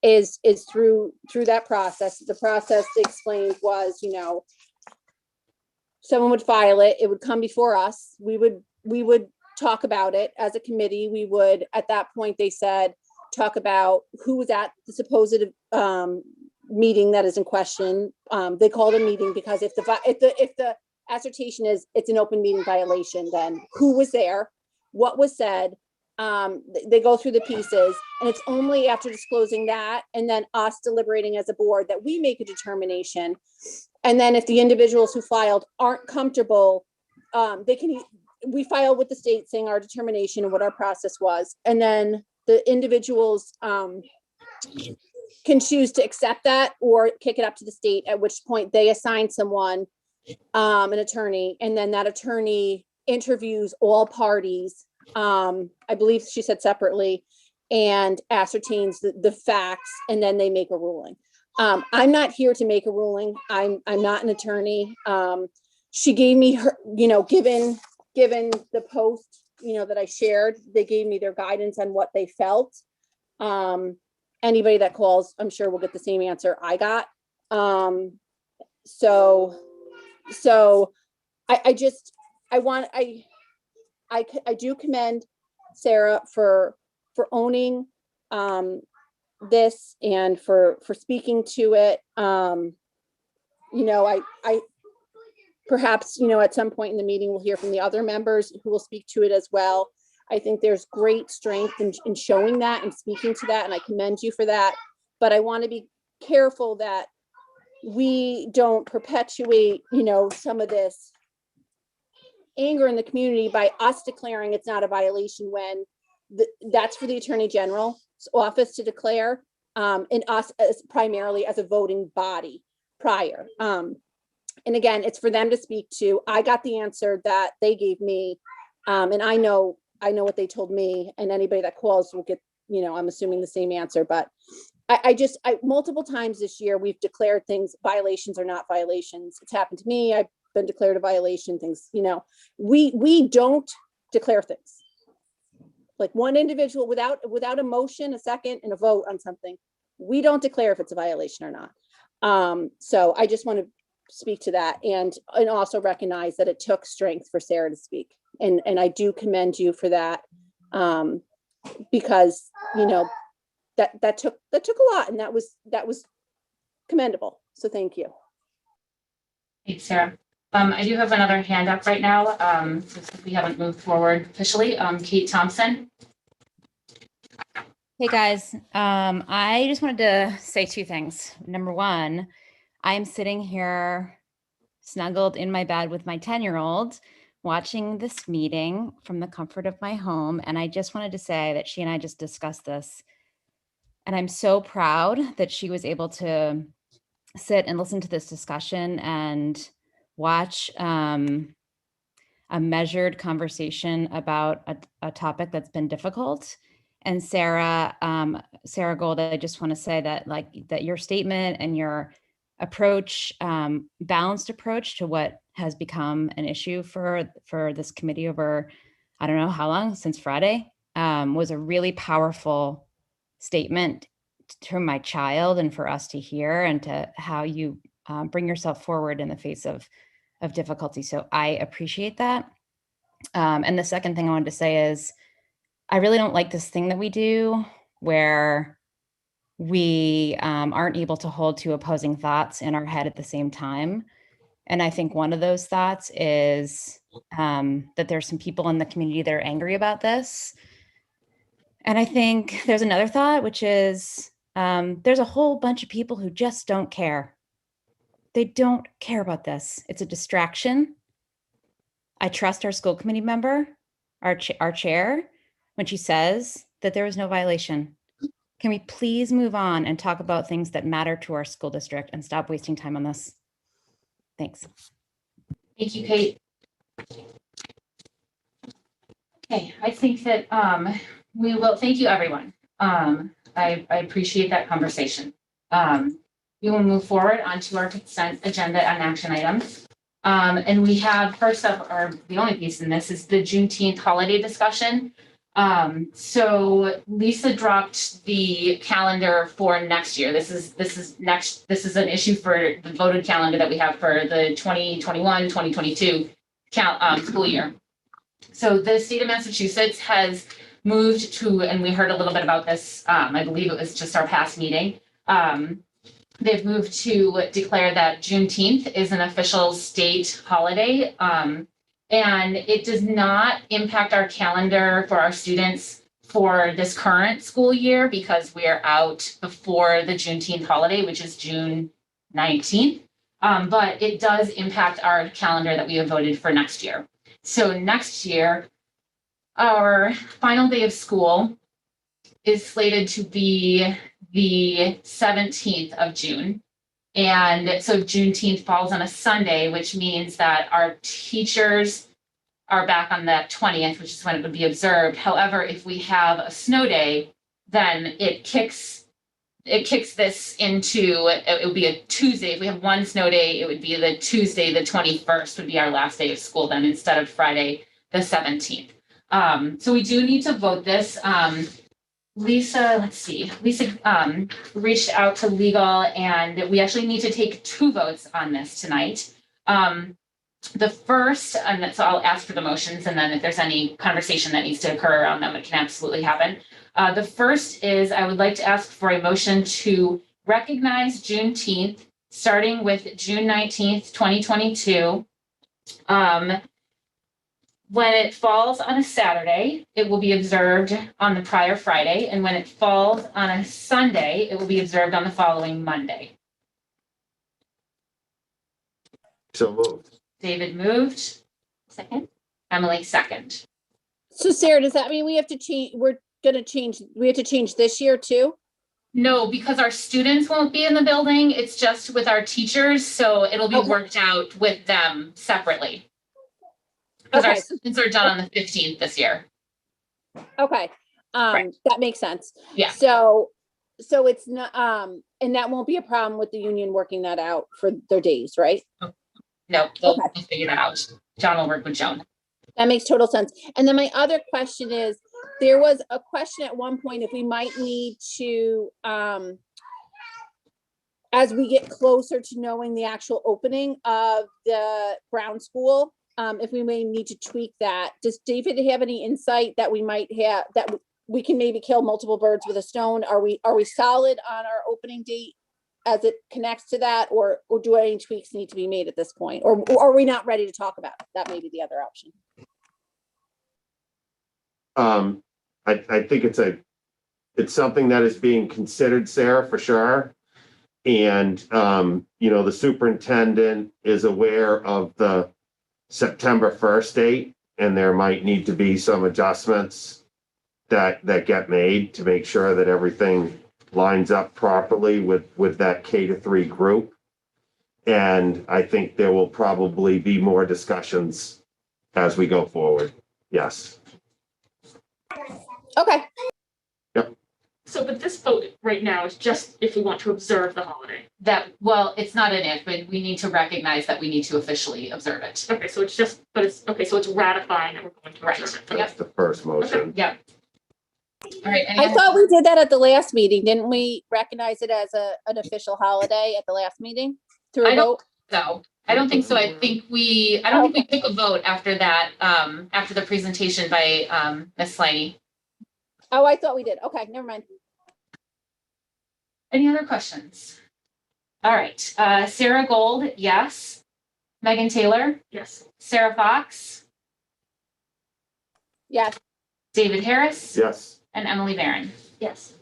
is through that process. The process they explained was, you know, someone would file it, it would come before us. We would talk about it as a committee. We would, at that point, they said, talk about who was at the supposed meeting that is in question. They called a meeting because if the assertion is it's an open meeting violation, then who was there, what was said. They go through the pieces, and it's only after disclosing that and then us deliberating as a board that we make a determination. And then if the individuals who filed aren't comfortable, we file with the state saying our determination and what our process was. And then the individuals can choose to accept that or kick it up to the state, at which point they assign someone, an attorney, and then that attorney interviews all parties. I believe she said separately, and ascertains the facts, and then they make a ruling. I'm not here to make a ruling. I'm not an attorney. She gave me her, you know, given the post, you know, that I shared, they gave me their guidance on what they felt. Anybody that calls, I'm sure will get the same answer I got. So I do commend Sarah for owning this and for speaking to it. You know, I perhaps, you know, at some point in the meeting, we'll hear from the other members who will speak to it as well. I think there's great strength in showing that and speaking to that, and I commend you for that. But I want to be careful that we don't perpetuate, you know, some of this anger in the community by us declaring it's not a violation when that's for the Attorney General's office to declare, and us as primarily as a voting body prior. And again, it's for them to speak to. I got the answer that they gave me, and I know what they told me, and anybody that calls will get, you know, I'm assuming the same answer. But I multiple times this year, we've declared things, violations or not violations. It's happened to me. I've been declared a violation, things, you know, we don't declare things. Like one individual without a motion, a second, and a vote on something, we don't declare if it's a violation or not. So I just want to speak to that and also recognize that it took strength for Sarah to speak. And I do commend you for that, because, you know, that took a lot, and that was commendable. So thank you. Thanks, Sarah. I do have another hand up right now. Since we haven't moved forward officially. Kate Thompson. Hey guys, I just wanted to say two things. Number one, I'm sitting here snuggled in my bed with my 10-year-old watching this meeting from the comfort of my home. And I just wanted to say that she and I just discussed this. And I'm so proud that she was able to sit and listen to this discussion and watch a measured conversation about a topic that's been difficult. And Sarah Gold, I just want to say that that your statement and your approach, balanced approach to what has become an issue for this committee over, I don't know how long, since Friday, was a really powerful statement to my child and for us to hear, and to how you bring yourself forward in the face of difficulty. So I appreciate that. And the second thing I wanted to say is, I really don't like this thing that we do where we aren't able to hold two opposing thoughts in our head at the same time. And I think one of those thoughts is that there's some people in the community that are angry about this. And I think there's another thought, which is there's a whole bunch of people who just don't care. They don't care about this. It's a distraction. I trust our school committee member, our chair, when she says that there was no violation. Can we please move on and talk about things that matter to our school district and stop wasting time on this? Thanks. Thank you, Kate. Okay, I think that we will, thank you, everyone. I appreciate that conversation. We will move forward onto our consent agenda and action items. And we have first up, or the only piece in this is the Juneteenth holiday discussion. So Lisa dropped the calendar for next year. This is an issue for the voted calendar that we have for the 2021-2022 school year. So the state of Massachusetts has moved to, and we heard a little bit about this, I believe it was just our past meeting. They've moved to declare that Juneteenth is an official state holiday. And it does not impact our calendar for our students for this current school year because we're out before the Juneteenth holiday, which is June 19th. But it does impact our calendar that we have voted for next year. So next year, our final day of school is slated to be the 17th of June. And so Juneteenth falls on a Sunday, which means that our teachers are back on the 20th, which is when it would be observed. However, if we have a snow day, then it kicks this into, it would be a Tuesday. If we have one snow day, it would be the Tuesday, the 21st would be our last day of school then instead of Friday, the 17th. So we do need to vote this. Lisa reached out to legal and we actually need to take 2 votes on this tonight. The first, and so I'll ask for the motions and then if there's any conversation that needs to occur around them, it can absolutely happen. The first is I would like to ask for a motion to recognize Juneteenth starting with June 19th, 2022. When it falls on a Saturday, it will be observed on the prior Friday. And when it falls on a Sunday, it will be observed on the following Monday. So moved. David moved. Second. Emily second. So Sarah, does that mean we have to change, we have to change this year too? No, because our students won't be in the building. It's just with our teachers. So it'll be worked out with them separately. Because our students are done on the 15th this year. Okay. That makes sense. Yeah. So it's not, and that won't be a problem with the union working that out for their days, right? No, they'll figure that out. John will work with Joan. That makes total sense. And then my other question is, there was a question at one point if we might need to, as we get closer to knowing the actual opening of the Brown School, if we may need to tweak that. Does David have any insight that we might have, that we can maybe kill multiple birds with a stone? Are we solid on our opening date as it connects to that, or do any tweaks need to be made at this point? Or are we not ready to talk about it? That may be the other option. I think it's something that is being considered, Sarah, for sure. And, the superintendent is aware of the September 1st date, and there might need to be some adjustments that get made to make sure that everything lines up properly with that K-3 group. And I think there will probably be more discussions as we go forward. Yes. Okay. Yep. So, but this vote right now is just if we want to observe the holiday. It's not an if, but we need to recognize that we need to officially observe it. Okay, so it's just, so it's ratifying that we're going to observe it. That's the first motion. Yep. All right. I thought we did that at the last meeting. Didn't we recognize it as an official holiday at the last meeting through a vote? I don't think so. I don't think we took a vote after that, after the presentation by Ms. Sliney. Oh, I thought we did. Okay, never mind. Any other questions? All right. Sarah Gold, yes. Megan Taylor? Yes. Sarah Fox? Yes. David Harris? Yes. And Emily Barron? Yes.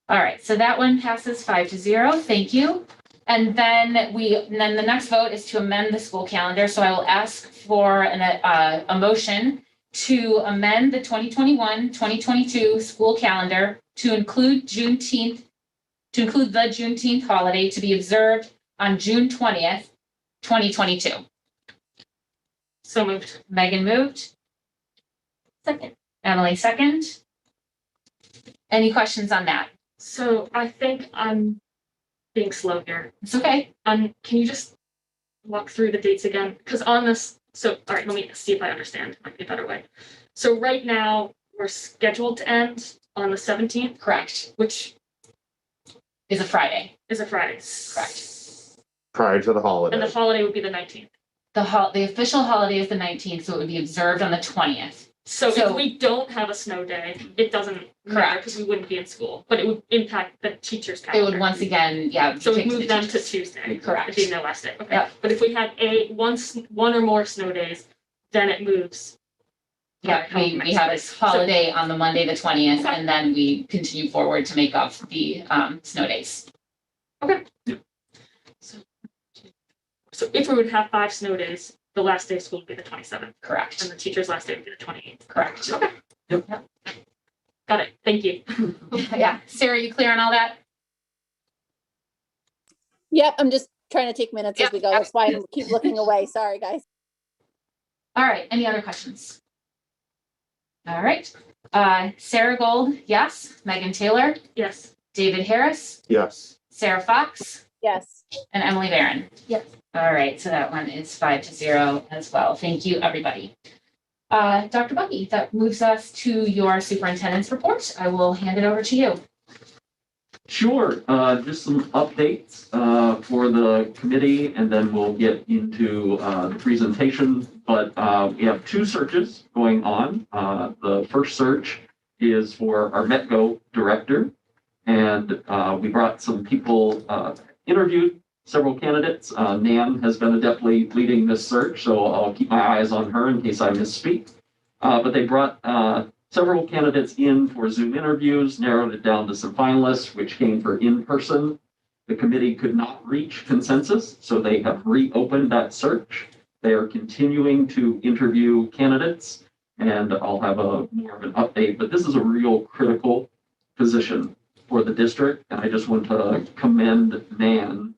All right. So that one passes 5-0. Thank you. And then the next vote is to amend the school calendar. So I will ask for a motion to amend the 2021-2022 school calendar to include the Juneteenth holiday to be observed on June 20th, 2022. So moved. Megan moved. Second. Emily second. Any questions on that? So I think I'm being slow here. It's okay. Can you just walk through the dates again? Because on this, so, all right, let me see if I understand. Might be a better way. So right now, we're scheduled to end on the 17th. Correct. Which is a Friday. Is a Friday. Correct. Prior to the holiday. And the holiday would be the 19th. The official holiday is the 19th, so it would be observed on the 20th. So if we don't have a snow day, it doesn't matter because we wouldn't be in school, but it would impact the teachers' It calendar. would once again, yeah. So we kick move the them to teachers. Tuesday. Correct. It'd be no last day. Okay. Yep. But if we had one or more snow days, then it moves. Yeah, we have this holiday on the Monday, the 20th, Okay. and then we continue forward to make up the snow days. Okay. So if we would have 5 snow days, the last day of school would be the 27th. Correct. And the teacher's last day would be the 28th. Correct. Okay. Yep. Got it. Thank you. Yeah. Sarah, you clear on all that? Yep, I'm just trying to take minutes as Yep, we go. That's why I keep looking away. Sorry, guys. All right. Any other questions? All right. Sarah Gold, yes. Megan Taylor, Yes. David Harris, Yes. Sarah Fox, Yes. and Emily Barron. Yes. All right. So that one is 5-0 as well. Thank you, everybody. Dr. Bucky, that moves us to your superintendent's report. I will hand it over to you. Sure, just some updates for the committee, and then we'll get into the presentation. But we have 2 searches going on. The first search is for our METCO director, and we brought some people, interviewed several candidates. Nan has been adeptly leading this search, so I'll keep my eyes on her in case I misspeak. But they brought several candidates in for Zoom interviews, narrowed it down to some finalists, which came for in-person. The committee could not reach consensus, so they have reopened that search. They are continuing to interview candidates, and I'll have more of an update, but this is a real critical position for the district, and I just want to commend Nan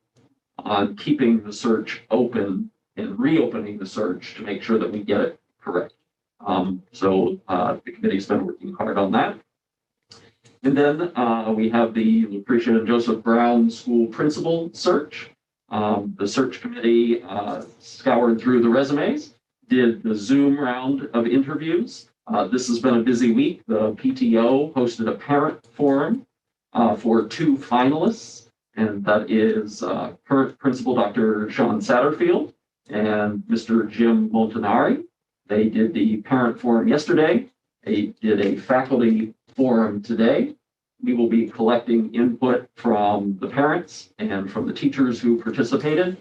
on keeping the search open and reopening the search to make sure that we get it correct. So the committee's been working hard on that. And then we have the Lucretia and Joseph Brown School Principal search. The search committee scoured through the resumes, did the Zoom round of interviews. This has been a busy week. The PTO hosted a parent forum for 2 finalists, and that is current principal Dr. Sean Satterfield and Mr. Jim Montanari. They did the parent forum yesterday. They did a faculty forum today. We will be collecting input from the parents and from the teachers who participated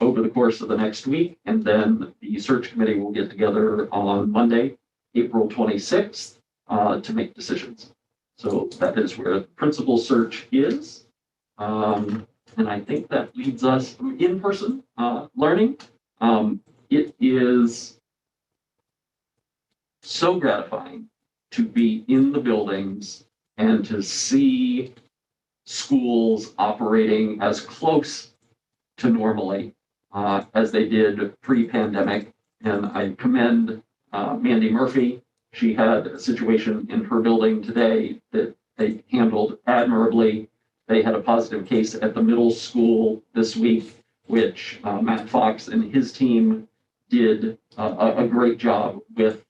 over the course of the next week. And then the search committee will get together on Monday, April 26th, to make decisions. So that is where the principal search is. And I think that leads us in-person learning. It is so gratifying to be in the buildings and to see schools operating as close to normally as they did pre-pandemic. And I commend Mandy Murphy. She had a situation in her building today that they handled admirably. They had a positive case at the middle school this week, which Matt Fox and his team did a great job with.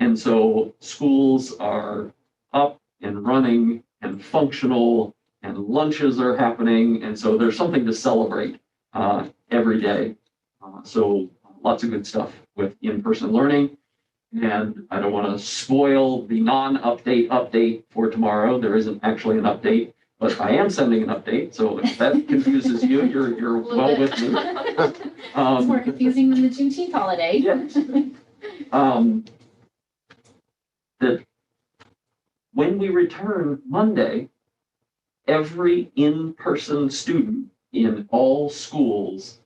And so schools are up and running and functional, and lunches are happening. And so there's something to celebrate every day. So lots of good stuff with in-person learning. And I don't want to spoil the non-update update for tomorrow. There isn't actually an update, but I am sending an update. So if that confuses you, you're well with me. It's more confusing than the Juneteenth holiday. Yes. That when we return Monday, every in-person student in all schools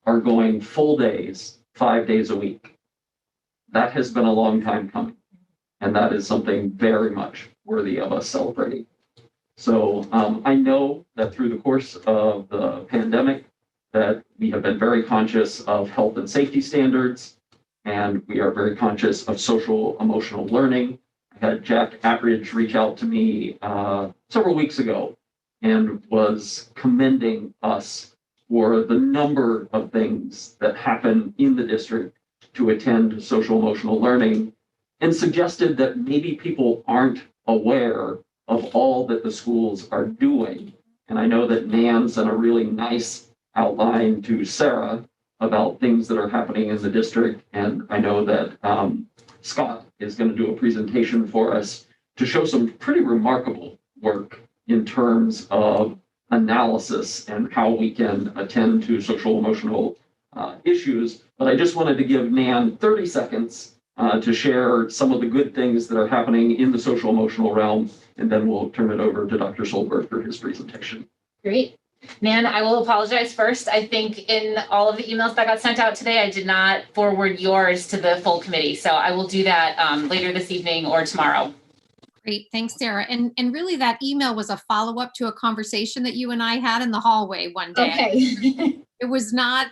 are going full days, 5 days a week. That has been a long time coming, and that is something very much worthy of us celebrating. So I know that through the course of the pandemic, that we have been very conscious of health and safety standards, and we are very conscious of social emotional learning. I had Jack Attridge reach out to me several weeks ago and was commending us for the number of things that happen in the district to attend social emotional learning, and suggested that maybe people aren't aware of all that the schools are doing. And I know that Nan sent a really nice outline to Sarah about things that are happening in the district. And I know that Scott is going to do a presentation for us to show some pretty remarkable work in terms of analysis and how we can attend to social emotional issues. But I just wanted to give Nan 30 seconds to share some of the good things that are happening in the social emotional realm, and then we'll turn it over to Dr. Solberg for his presentation. Great. Nan, I will apologize first. I think in all of the emails that got sent out today, I did not forward yours to the full committee. So I will do that later this evening or tomorrow. Great, thanks, Sarah. And really that email was a follow-up to a conversation that you and I had in the hallway one day. Okay. It was not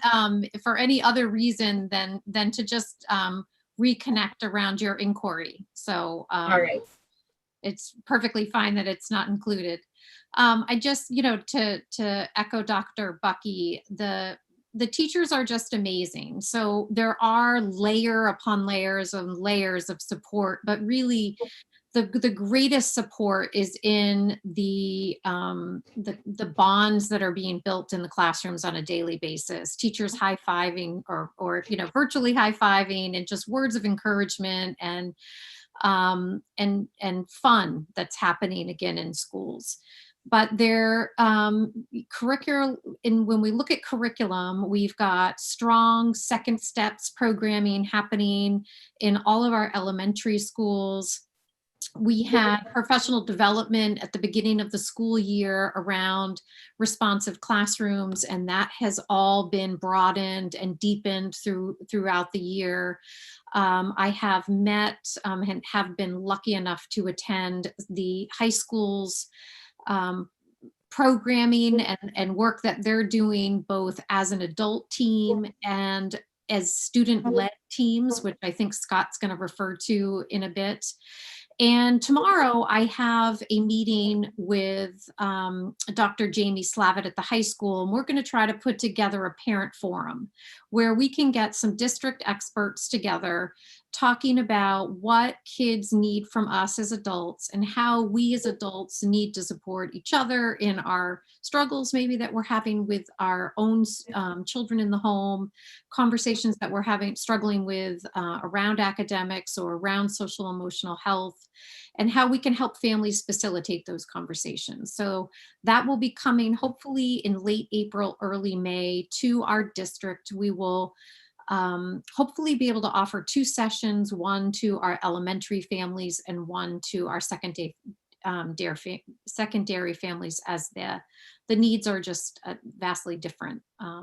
for any other reason than to just reconnect around your inquiry. So all right. It's perfectly fine that it's not included. I just, to echo Dr. Bucky, the teachers are just amazing. So there are layer upon layers and layers of support, but really the greatest support is in the bonds that are being built in the classrooms on a daily basis. Teachers high-fiving or virtually high-fiving, and just words of encouragement and fun that's happening again in schools. But their curriculum, and when we look at curriculum, we've got strong second steps programming happening in all of our elementary schools. We had professional development at the beginning of the school year around responsive classrooms, and that has all been broadened and deepened throughout the year. I have met and have been lucky enough to attend the high schools programming and work that they're doing both as an adult team and as student-led teams, which I think Scott's going to refer to in a bit. And tomorrow I have a meeting with Dr. Jamie Slavitt at the high school, and we're going to try to put together a parent forum where we can get some district experts together talking about what kids need from us as adults and how we as adults need to support each other in our struggles maybe that we're having with our own children in the home, conversations that we're struggling with around academics or around social emotional health, and how we can help families facilitate those conversations. So that will be coming hopefully in late April, early May to our district. We will hopefully be able to offer 2 sessions, one to our elementary families and one to our secondary families, as the needs are just vastly different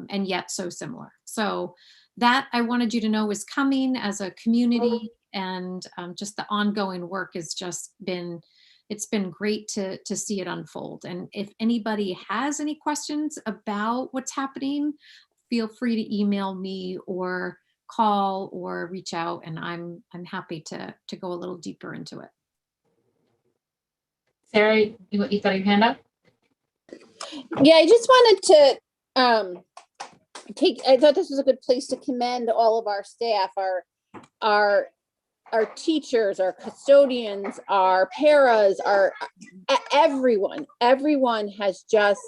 and yet so similar. So that I wanted you to know is coming as a community, and just the ongoing work has just been, it's been great to see it unfold. And if anybody has any questions about what's happening, feel free to email me or call or reach out, and I'm happy to go a little deeper into it. Sarah, you thought your hand up? Yeah, I just wanted to I thought this was a good place to commend all of our staff, our teachers, our custodians, our paras, everyone has just,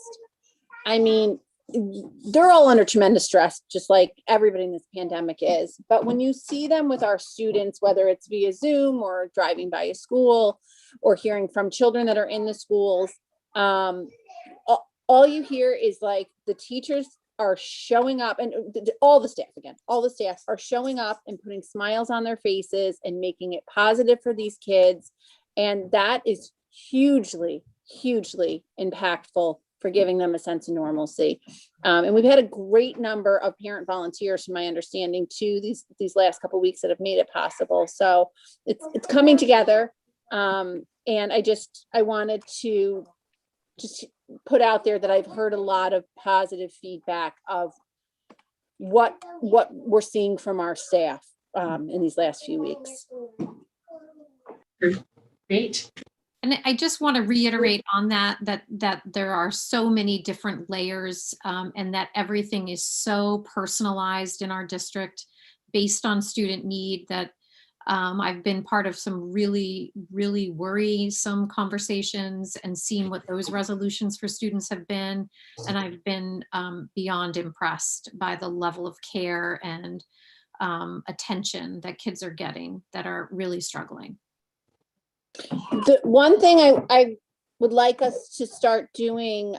I mean, they're all under tremendous stress, just like everybody in this pandemic is. But when you see them with our students, whether it's via Zoom or driving by a school or hearing from children that are in the schools, all you hear is like the teachers are showing up, and all the staff are showing up and putting smiles on their faces and making it positive for these kids. And that is hugely, hugely impactful for giving them a sense of normalcy. And we've had a great number of parent volunteers, from my understanding, too, these last couple of weeks that have made it possible. So it's coming together. And I wanted to just put out there that I've heard a lot of positive feedback of what we're seeing from our staff in these last few weeks. Great. And I just want to reiterate on that there are so many different layers and that everything is so personalized in our district based on student need that I've been part of some really, really worrisome conversations and seen what those resolutions for students have been. And I've been beyond impressed by the level of care and attention that kids are getting that are really struggling. The one thing I would like us to start doing,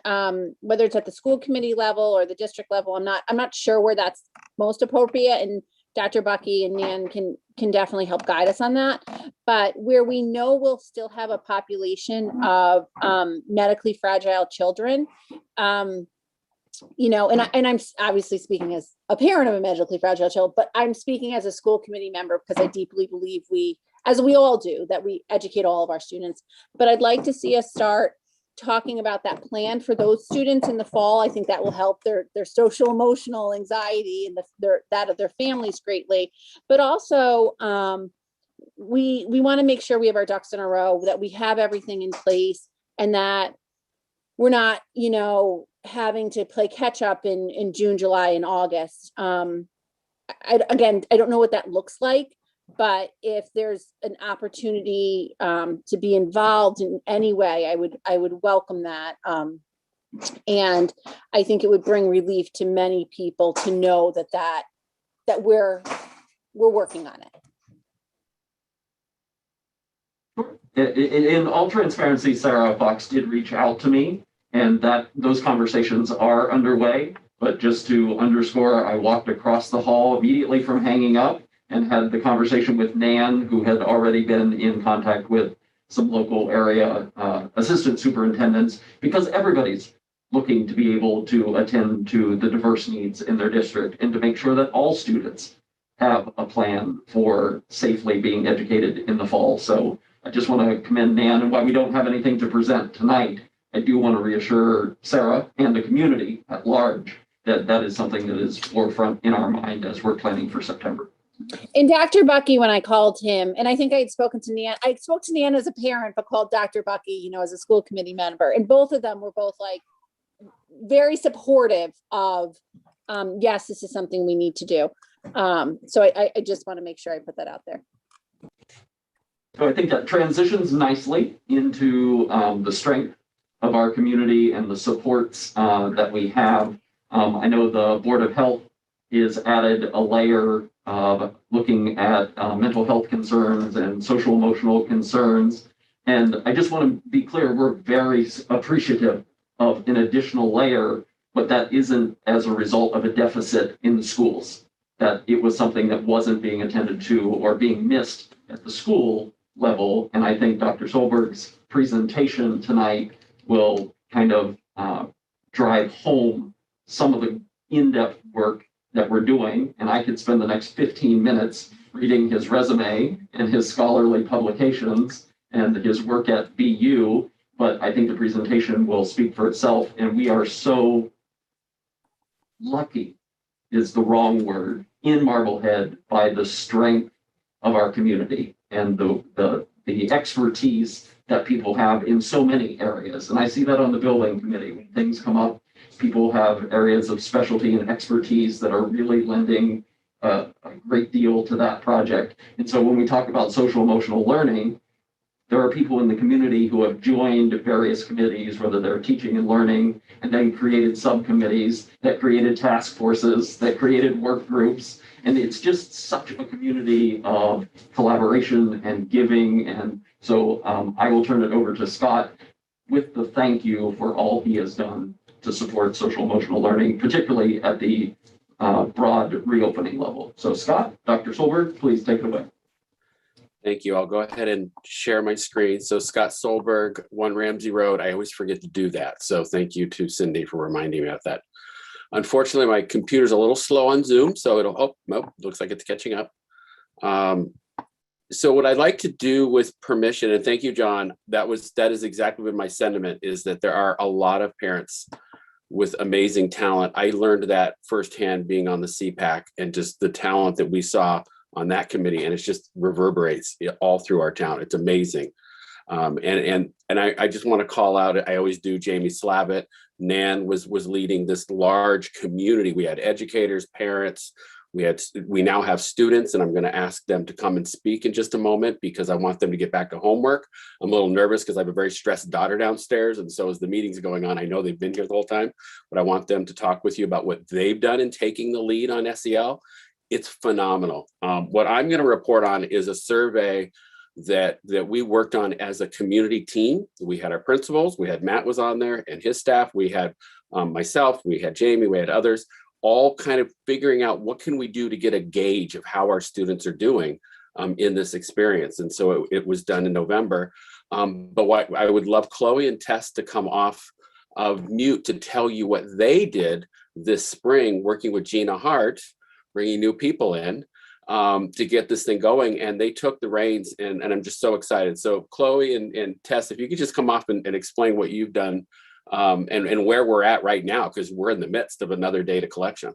whether it's at the school committee level or the district level, I'm not sure where that's most appropriate, and Dr. Bucky and Nan can definitely help guide us on that. But where we know we'll still have a population of medically fragile children, you know, and I'm obviously speaking as a parent of a medically fragile child, but I'm speaking as a school committee member because I deeply believe as we all do, that we educate all of our students. But I'd like to see us start talking about that plan for those students in the fall. I think that will help their social emotional anxiety and that of their families greatly. But also, we want to make sure we have our ducks in a row, that we have everything in place, and that we're not, you know, having to play catch up in June, July, and August. Again, I don't know what that looks like. But if there's an opportunity to be involved in any way, I would welcome that. And I think it would bring relief to many people to know that we're working on it. In all transparency, Sarah Fox did reach out to me, and that those conversations are underway. But just to underscore, I walked across the hall immediately from hanging up and had the conversation with Nan, who had already been in contact with some local area assistant superintendents, because everybody's looking to be able to attend to the diverse needs in their district and to make sure that all students have a plan for safely being educated in the fall. So I just want to commend Nan, and while we don't have anything to present tonight, I do want to reassure Sarah and the community at large that that is something that is forefront in our mind as we're planning for September. And Dr. Bucky, when I called him, and I think I had spoken to Nan, I spoke to Nan as a parent, but called Dr. Bucky, you know, as a school committee member. And both of them were both like very supportive of, yes, this is something we need to do. So I just want to make sure I put that out there. So I think that transitions nicely into the strength of our community and the supports that we have. I know the Board of Health is added a layer of looking at mental health concerns and social emotional concerns. And I just want to be clear, we're very appreciative of an additional layer, but that isn't as a result of a deficit in the schools, that it was something that wasn't being attended to or being missed at the school level. And I think Dr. Solberg's presentation tonight will kind of drive home some of the in-depth work that we're doing. And I could spend the next 15 minutes reading his resume and his scholarly publications and his work at BU, but I think the presentation will speak for itself. And we are so lucky, is the wrong word, in Marblehead by the strength of our community and the expertise that people have in so many areas. And I see that on the building committee. When things come up, people have areas of specialty and expertise that are really lending a great deal to that project. And so when we talk about social emotional learning, there are people in the community who have joined various committees, whether they're teaching and learning, and then created subcommittees that created task forces, that created work groups. And it's just such a community of collaboration and giving. And so I will turn it over to Scott with the thank you for all he has done to support social emotional learning, particularly at the broad reopening level. So Scott, Dr. Solberg, please take it away. Thank you. I'll go ahead and share my screen. So Scott Solberg, 1 Ramsey Road. I always forget to do that. So thank you to Cindy for reminding me of that. Unfortunately, my computer's a little slow on Zoom, so it'll, oh, nope, looks like it's catching up. So what I'd like to do with permission, and thank you, John, that is exactly what my sentiment is, that there are a lot of parents with amazing talent. I learned that firsthand being on the CPAC and just the talent that we saw on that committee, and it just reverberates all through our town. It's amazing. And I just want to call out, I always do, Jamie Slavitt. Nan was leading this large community. We had educators, parents, we now have students, and I'm going to ask them to come and speak in just a moment because I want them to get back to homework. I'm a little nervous because I have a very stressed daughter downstairs, and so as the meeting's going on, I know they've been here the whole time, but I want them to talk with you about what they've done in taking the lead on SEL. It's phenomenal. What I'm going to report on is a survey that we worked on as a community team. We had our principals, we had Matt was on there and his staff, we had myself, we had Jamie, we had others, all kind of figuring out what can we do to get a gauge of how our students are doing in this experience. And so it was done in November. But what I would love Chloe and Tess to come off of mute to tell you what they did this spring, working with Gina Hart, bringing new people in to get this thing going. And they took the reins, and I'm just so excited. So Chloe and Tess, if you could just come off and explain what you've done and where we're at right now, because we're in the midst of another data collection.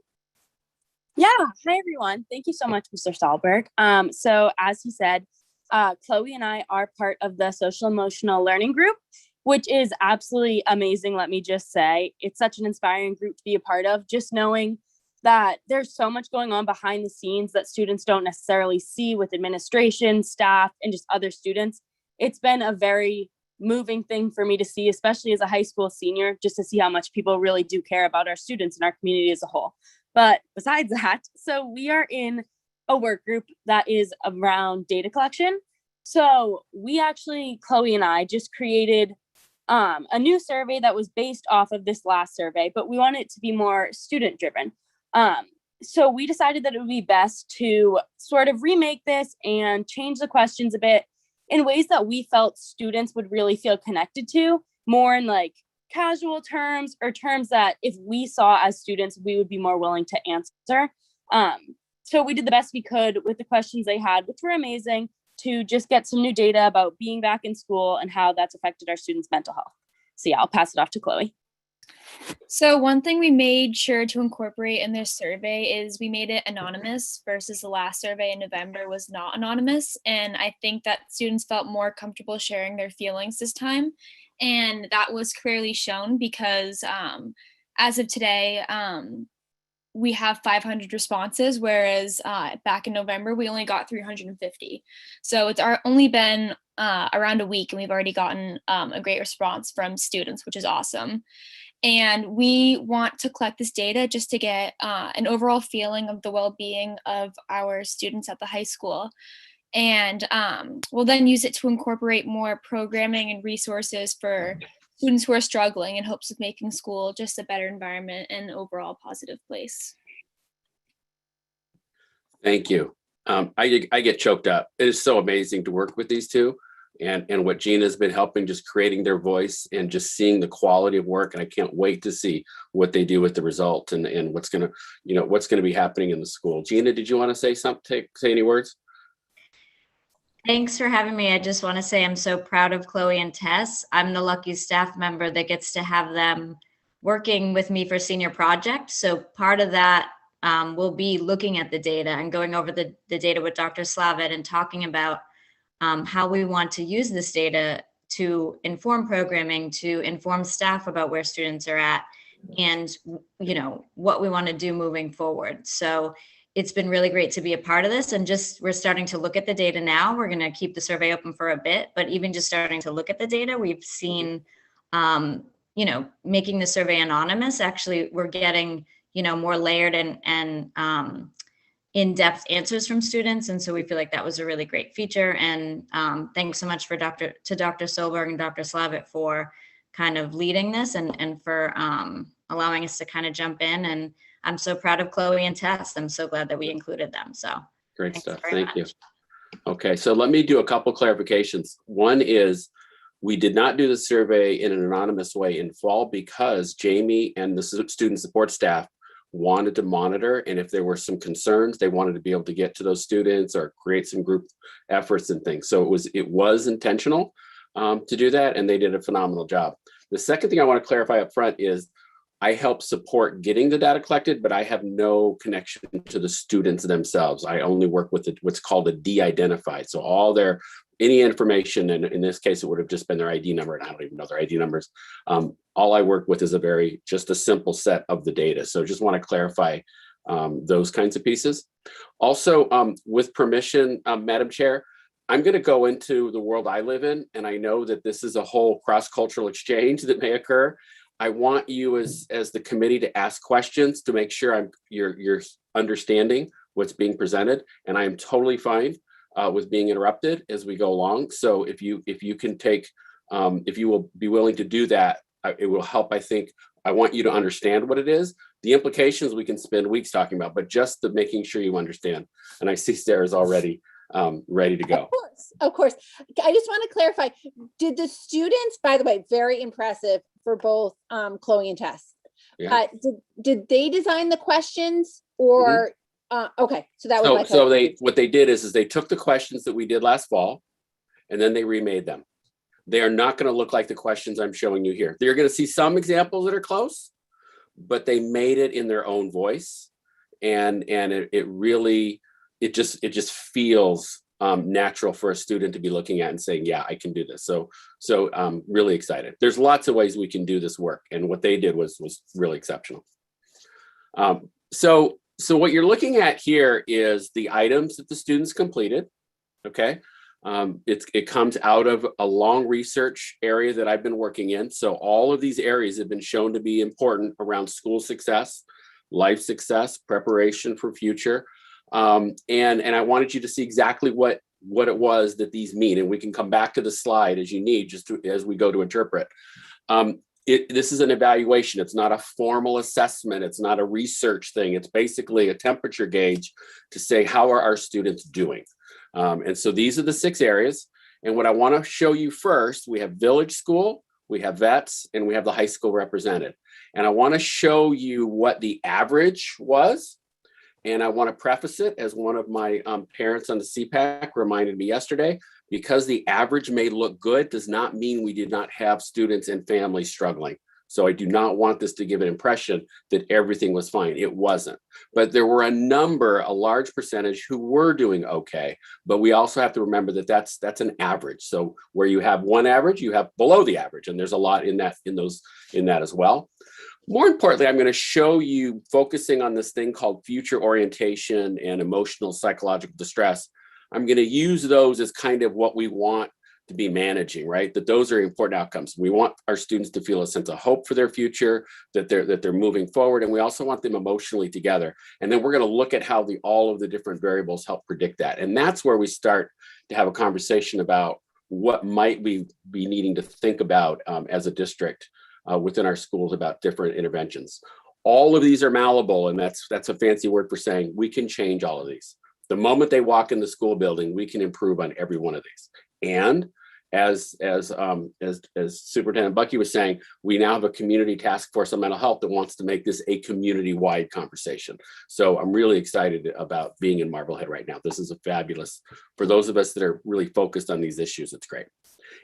Yeah. Hi, everyone. Thank you so much, Mr. Stahlberg. So as he said, Chloe and I are part of the social emotional learning group, which is absolutely amazing. Let me just say, it's such an inspiring group to be a part of, just knowing that there's so much going on behind the scenes that students don't necessarily see with administration, staff, and just other students. It's been a very moving thing for me to see, especially as a high school senior, just to see how much people really do care about our students and our community as a whole. But besides that, so we are in a work group that is around data collection. So we actually, Chloe and I, just created a new survey that was based off of this last survey, but we want it to be more student driven. So we decided that it would be best to sort of remake this and change the questions a bit in ways that we felt students would really feel connected to, more in like casual terms or terms that if we saw as students, we would be more willing to answer. So we did the best we could with the questions they had, which were amazing, to just get some new data about being back in school and how that's affected our students' mental health. So yeah, I'll pass it off to Chloe. So one thing we made sure to incorporate in this survey is we made it anonymous versus the last survey in November was not anonymous. And I think that students felt more comfortable sharing their feelings this time. And that was clearly shown because as of today, we have 500 responses, whereas back in November, we only got 350. So it's only been around a week and we've already gotten a great response from students, which is awesome. And we want to collect this data just to get an overall feeling of the well-being of our students at the high school. And we'll then use it to incorporate more programming and resources for students who are struggling in hopes of making school just a better environment and overall positive place. Thank you. I get choked up. It is so amazing to work with these two. And what Gina's been helping, just creating their voice and just seeing the quality of work. And I can't wait to see what they do with the result and what's gonna be happening in the school. Gina, did you want to say something? Say any words? Thanks for having me. I just want to say I'm so proud of Chloe and Tess. I'm the lucky staff member that gets to have them working with me for senior project. So part of that will be looking at the data and going over the data with Dr. Slavitt and talking about how we want to use this data to inform programming, to inform staff about where students are at, and what we want to do moving forward. So it's been really great to be a part of this, and we're starting to look at the data now. We're going to keep the survey open for a bit, but even just starting to look at the data, we've seen, making the survey anonymous, actually we're getting, more layered and in-depth answers from students. And so we feel like that was a really great feature. And thanks so much to Dr. Solberg and Dr. Slavitt for kind of leading this and for allowing us to kind of jump in. And I'm so proud of Chloe and Tess. I'm so glad that we included them. So great stuff. Thank you. Okay, so let me do a couple clarifications. One is we did not do the survey in an anonymous way in fall because Jamie and the student support staff wanted to monitor. And if there were some concerns, they wanted to be able to get to those students or create some group efforts and things. So it was intentional to do that, and they did a phenomenal job. The second thing I want to clarify up front is I help support getting the data collected, but I have no connection to the students themselves. I only work with what's called a de-identified. So any information, and in this case, it would have just been their ID number, and I don't even know their ID numbers. All I work with is just a simple set of the data. So just want to clarify those kinds of pieces. Also, with permission, Madam Chair, I'm going to go into the world I live in, and I know that this is a whole cross-cultural exchange that may occur. I want you as the committee to ask questions to make sure you're understanding what's being presented, and I am totally fine with being interrupted as we go along. So if you will be willing to do that, it will help. I want you to understand what it is. The implications we can spend weeks talking about, but just making sure you understand. And I see Sarah's already ready to go. Of course. I just want to clarify, did the students, by the way, very impressive for both Chloe and Tess. Yeah. Did they design the questions or, okay, so that was what they did is they took the questions that we did last fall and then they remade them. They are not going to look like the questions I'm showing you here. You're going to see some examples that are close, but they made it in their own voice. And it just feels natural for a student to be looking at and saying, yeah, I can do this. So I'm really excited. There's lots of ways we can do this work. And what they did was really exceptional. So what you're looking at here is the items that the students completed. Okay. It comes out of a long research area that I've been working in. So all of these areas have been shown to be important around school success, life success, preparation for future. And I wanted you to see exactly what it was that these mean. And we can come back to the slide as you need, as we go to interpret. This is an evaluation. It's not a formal assessment. It's not a research thing. It's basically a temperature gauge to say, how are our students doing? And so these are the 6 areas. And what I want to show you first, we have village school, we have vets, and we have the high school represented. And I want to show you what the average was. And I want to preface it, as one of my parents on the CPAC reminded me yesterday, because the average may look good does not mean we did not have students and families struggling. So I do not want this to give an impression that everything was fine. It wasn't. But there were a large percentage who were doing okay. But we also have to remember that that's an average. So where you have one average, you have below the average. And there's a lot in that as well. More importantly, I'm going to show you, focusing on this thing called future orientation and emotional psychological distress. I'm going to use those as kind of what we want to be managing, right? That those are important outcomes. We want our students to feel a sense of hope for their future, that they're moving forward, and we also want them emotionally together. And then we're going to look at how all of the different variables help predict that. And that's where we start to have a conversation about what might we be needing to think about as a district within our schools about different interventions. All of these are malleable, and that's a fancy word for saying we can change all of these. The moment they walk in the school building, we can improve on every one of these. And as Superintendent Bucky was saying, we now have a community task force on mental health that wants to make this a community-wide conversation. So I'm really excited about being in Marblehead right now. This is a fabulous, for those of us that are really focused on these issues, it's great.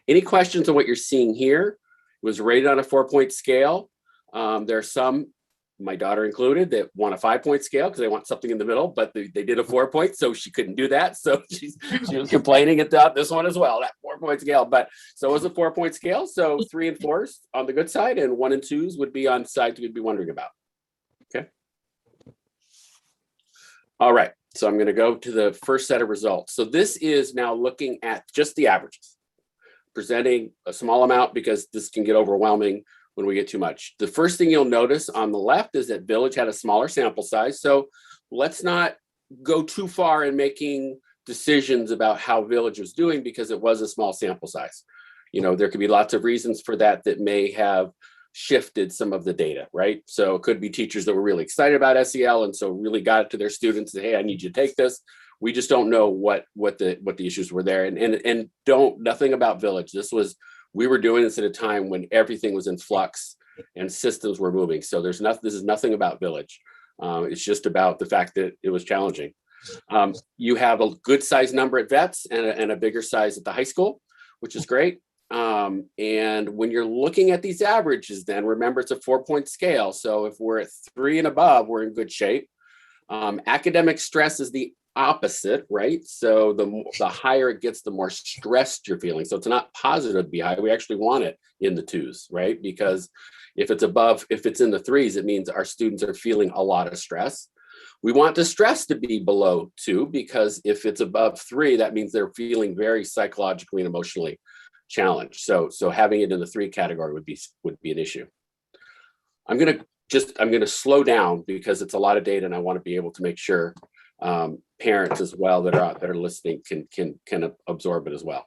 Any questions on what you're seeing here? It was rated on a 4-point scale. There are some, my daughter included, that want a 5-point scale because they want something in the middle, but they did a 4-point, so she couldn't do that. So she was complaining about this one as well, that 4-point scale. But so it was a 4-point scale. So 3 and 4s on the good side, and 1 and 2s would be on sides we'd be wondering about. Okay. All right. So I'm going to go to the first set of results. So this is now looking at just the averages, presenting a small amount because this can get overwhelming when we get too much. The first thing you'll notice on the left is that Village had a smaller sample size. So let's not go too far in making decisions about how Village was doing because it was a small sample size. There could be lots of reasons for that may have shifted some of the data, right? So it could be teachers that were really excited about SEL and so really got it to their students and, hey, I need you to take this. We just don't know what the issues were there. And nothing about Village. We were doing this at a time when everything was in flux and systems were moving. So this is nothing about Village. It's just about the fact that it was challenging. You have a good size number at vets and a bigger size at the high school, which is great. And when you're looking at these averages, then remember it's a 4-point scale. So if we're at 3 and above, we're in good shape. Academic stress is the opposite, right? So the higher it gets, the more stressed you're feeling. So it's not positive to be high. We actually want it in the 2s, right? Because if it's in the 3s, it means our students are feeling a lot of stress. We want the stress to be below 2, because if it's above 3, that means they're feeling very psychologically and emotionally challenged. So having it in the 3 category would be an issue. I'm gonna slow down because it's a lot of data, and I want to be able to make sure parents as well that are listening can absorb it as well.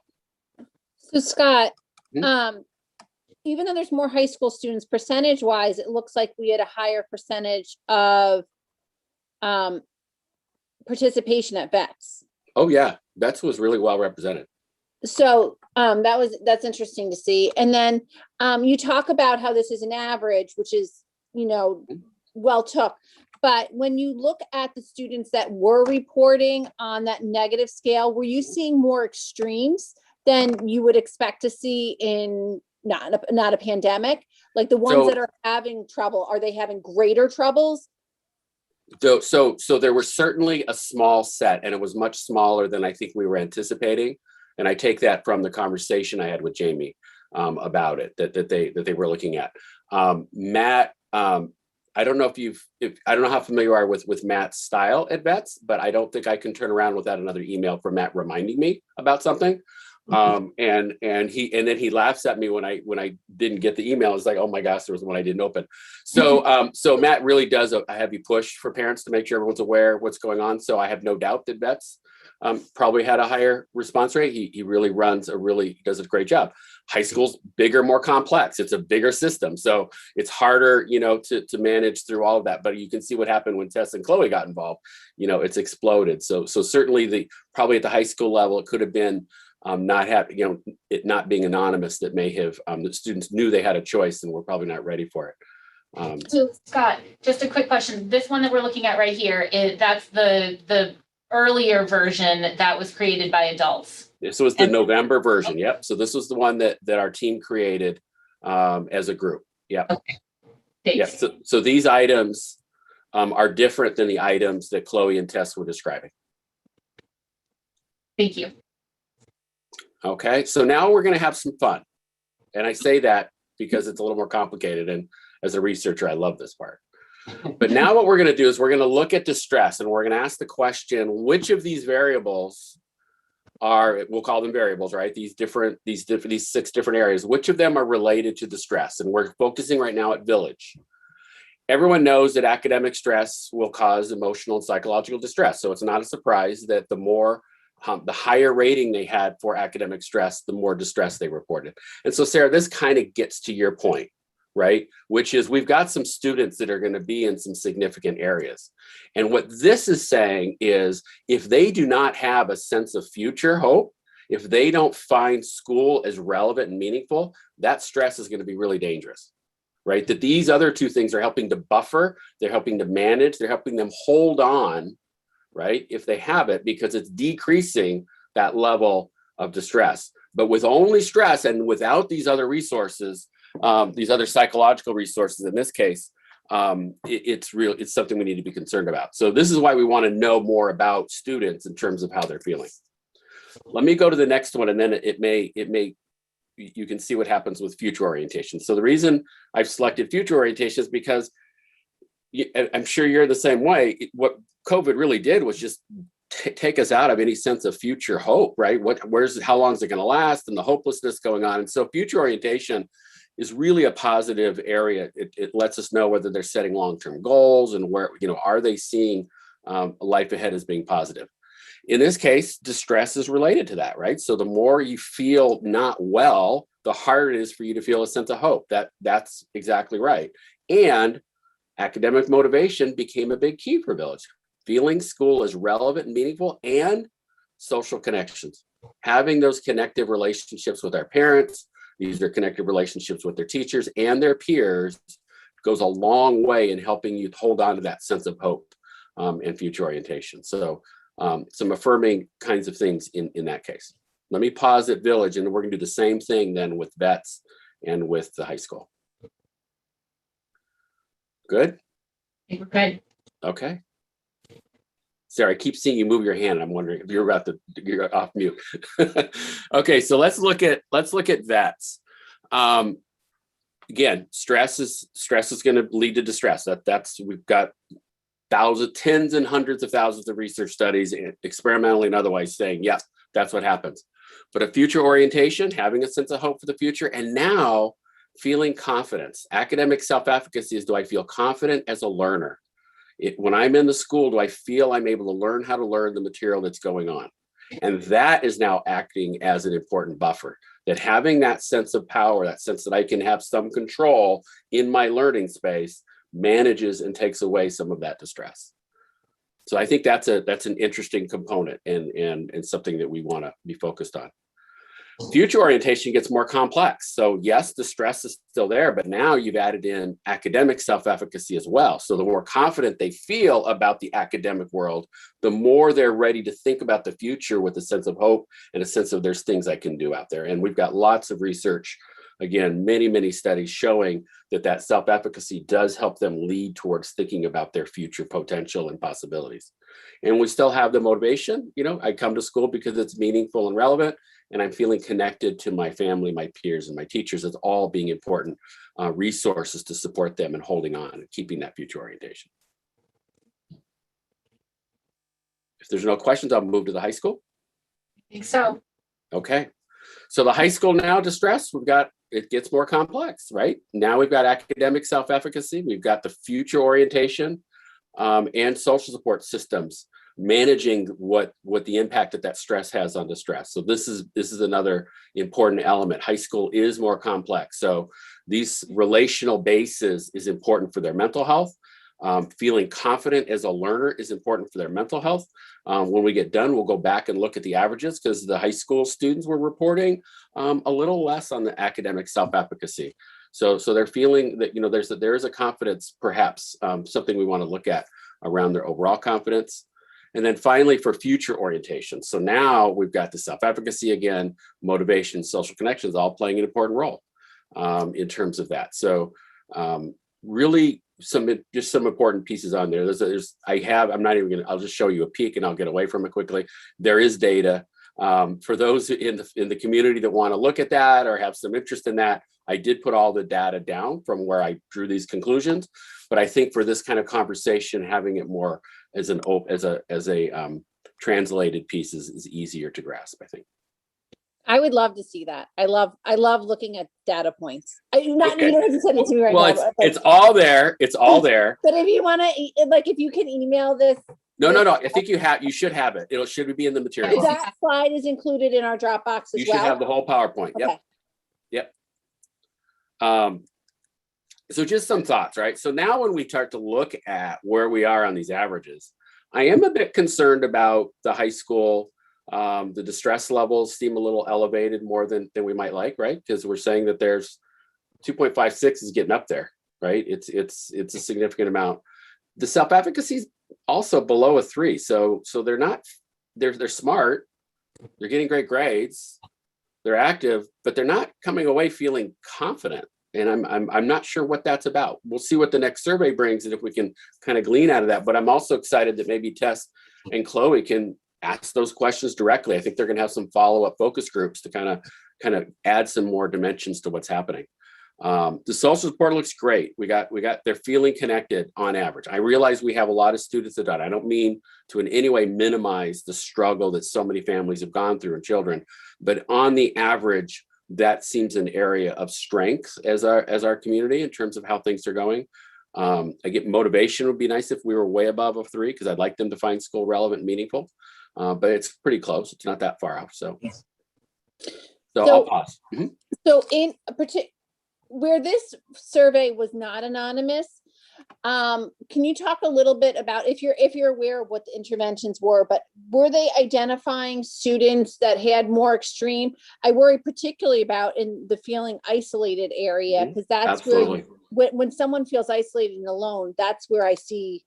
So Scott, even though there's more high school students, percentage wise, it looks like we had a higher percentage of participation at vets. Oh yeah, vets was really well represented. So that's interesting to see. And then you talk about how this is an average, which is, well took. But when you look at the students that were reporting on that negative scale, were you seeing more extremes than you would expect to see in not a pandemic? Like the ones that are having trouble, are they having greater troubles? So there was certainly a small set, and it was much smaller than I think we were anticipating. And I take that from the conversation I had with Jamie about it, that they were looking at. Matt, I don't know I don't know how familiar you are with Matt's style at vets, but I don't think I can turn around without another email from Matt reminding me about something. And then he laughs at me when I didn't get the email. It's like, oh my gosh, there was one I didn't open. So so Matt really does a heavy push for parents to make sure everyone's aware of what's going on. So I have no doubt that vets probably had a higher response rate. He really does a great job. High school's bigger, more complex. It's a bigger system. So it's harder, to manage through all of that. But you can see what happened when Tess and Chloe got involved. It's exploded. So certainly probably at the high school level, it could have been it not being anonymous that may have the students knew they had a choice and were probably not ready for it. So Scott, just a quick question. This one that we're looking at right here, that's the earlier version that was created by adults. This was the November version. Yep. So this was the one that our team created as a group. Yep. Okay. Thanks. Yep. So these items are different than the items that Chloe and Tess were describing. Thank you. Okay. So now we're going to have some fun. And I say that because it's a little more complicated. And as a researcher, I love this part. But now what we're going to do is we're going to look at distress, and we're going to ask the question, which of these variables we'll call them variables, right? These 6 different areas, which of them are related to distress? And we're focusing right now at Village. Everyone knows that academic stress will cause emotional and psychological distress. So it's not a surprise that the higher rating they had for academic stress, the more distress they reported. And so Sarah, this kind of gets to your point, right? Which is we've got some students that are going to be in some significant areas. And what this is saying is if they do not have a sense of future hope, if they don't find school as relevant and meaningful, that stress is going to be really dangerous, right? That these other 2 things are helping to buffer, they're helping to manage, they're helping them hold on, right? If they have it, because it's decreasing that level of distress. But with only stress and without these other resources, these other psychological resources in this case, it's something we need to be concerned about. So this is why we want to know more about students in terms of how they're feeling. Let me go to the next one, and then you can see what happens with future orientation. So the reason I've selected future orientation is because I'm sure you're the same way. What COVID really did was just take us out of any sense of future hope, right? How long is it going to last, and the hopelessness going on. And so future orientation is really a positive area. It lets us know whether they're setting long-term goals and where, are they seeing life ahead as being positive. In this case, distress is related to that, right? So the more you feel not well, the harder it is for you to feel a sense of hope. That's exactly right. And academic motivation became a big key for Village. Feeling school is relevant and meaningful, and social connections. Having those connective relationships with our parents, these are connective relationships with their teachers and their peers, goes a long way in helping you hold on to that sense of hope and future orientation. So some affirming kinds of things in that case. Let me pause at Village, and we're going to do the same thing then with vets and with the high school. Good? I think we're good. Okay. Sarah, I keep seeing you move your hand. I'm wondering if you're off mute. Okay, so let's look at vets. Again, stress is going to lead to distress. We've got tens and hundreds of thousands of research studies, experimentally and otherwise, saying yes, that's what happens. But a future orientation, having a sense of hope for the future, and now feeling confidence. Academic self-efficacy is, do I feel confident as a learner? When I'm in the school, do I feel I'm able to learn how to learn the material that's going on? And that is now acting as an important buffer, that having that sense of power, that sense that I can have some control in my learning space, manages and takes away some of that distress. So I think that's an interesting component and something that we want to be focused on. Future orientation gets more complex. So yes, the stress is still there, but now you've added in academic self-efficacy as well. So the more confident they feel about the academic world, the more they're ready to think about the future with a sense of hope and a sense of there's things I can do out there. And we've got lots of research, again, many studies showing that self-efficacy does help them lead towards thinking about their future potential and possibilities. And we still have the motivation. I come to school because it's meaningful and relevant, and I'm feeling connected to my family, my peers, and my teachers as all being important resources to support them and holding on and keeping that future orientation. If there's no questions, I'll move to the high school. I think so. Okay. So the high school now distress, it gets more complex, right? Now we've got academic self-efficacy, we've got the future orientation and social support systems managing what the impact that stress has on distress. So this is another important element. High school is more complex. So these relational bases is important for their mental health. Feeling confident as a learner is important for their mental health. When we get done, we'll go back and look at the averages because the high school students were reporting a little less on the academic self-efficacy. So they're feeling that there is a confidence, perhaps something we want to look at around their overall confidence. And then finally, for future orientation. So now we've got the self-efficacy again, motivation, social connections, all playing an important role in terms of that. So really some important pieces on there. I'll just show you a peek and I'll get away from it quickly. There is data for those in the community that want to look at that or have some interest in that. I did put all the data down from where I drew these conclusions, but I think for this kind of conversation, having it more as a translated piece is easier to grasp, I think. I would love to see that. I love looking at data points. You don't have to send it to me right now. It's all there. It's all there. But if you want to, if you can email this. No. I think you should have it. It should be in the materials. That slide is included in our Dropbox as well. You should have the whole PowerPoint. Okay. Yep. So just some thoughts, right? So now when we start to look at where we are on these averages, I am a bit concerned about the high school. The distress levels seem a little elevated more than we might like, right? Because we're saying that there's 2.56 is getting up there, right? It's a significant amount. The self-efficacy is also below a 3. So they're smart, they're getting great grades, they're active, but they're not coming away feeling confident. And I'm not sure what that's about. We'll see what the next survey brings and if we can kind of glean out of that. But I'm also excited that maybe Tess and Chloe can ask those questions directly. I think they're going to have some follow-up focus groups to kind of add some more dimensions to what's happening. The social support looks great. They're feeling connected on average. I realize we have a lot of students that don't. I don't mean to in any way minimize the struggle that so many families have gone through and children, but on the average, that seems an area of strength as our community in terms of how things are going. I get motivation would be nice if we were way above a 3 because I'd like them to find school relevant and meaningful, but it's pretty close. It's not that far off. So I'll pause. Mm-hmm. So where this survey was not anonymous, Can you talk a little bit about, if you're aware of what the interventions were, but were they identifying students that had more extreme? I worry particularly about in the feeling isolated area, because that's Absolutely. where, when someone feels isolated and alone, that's where I see,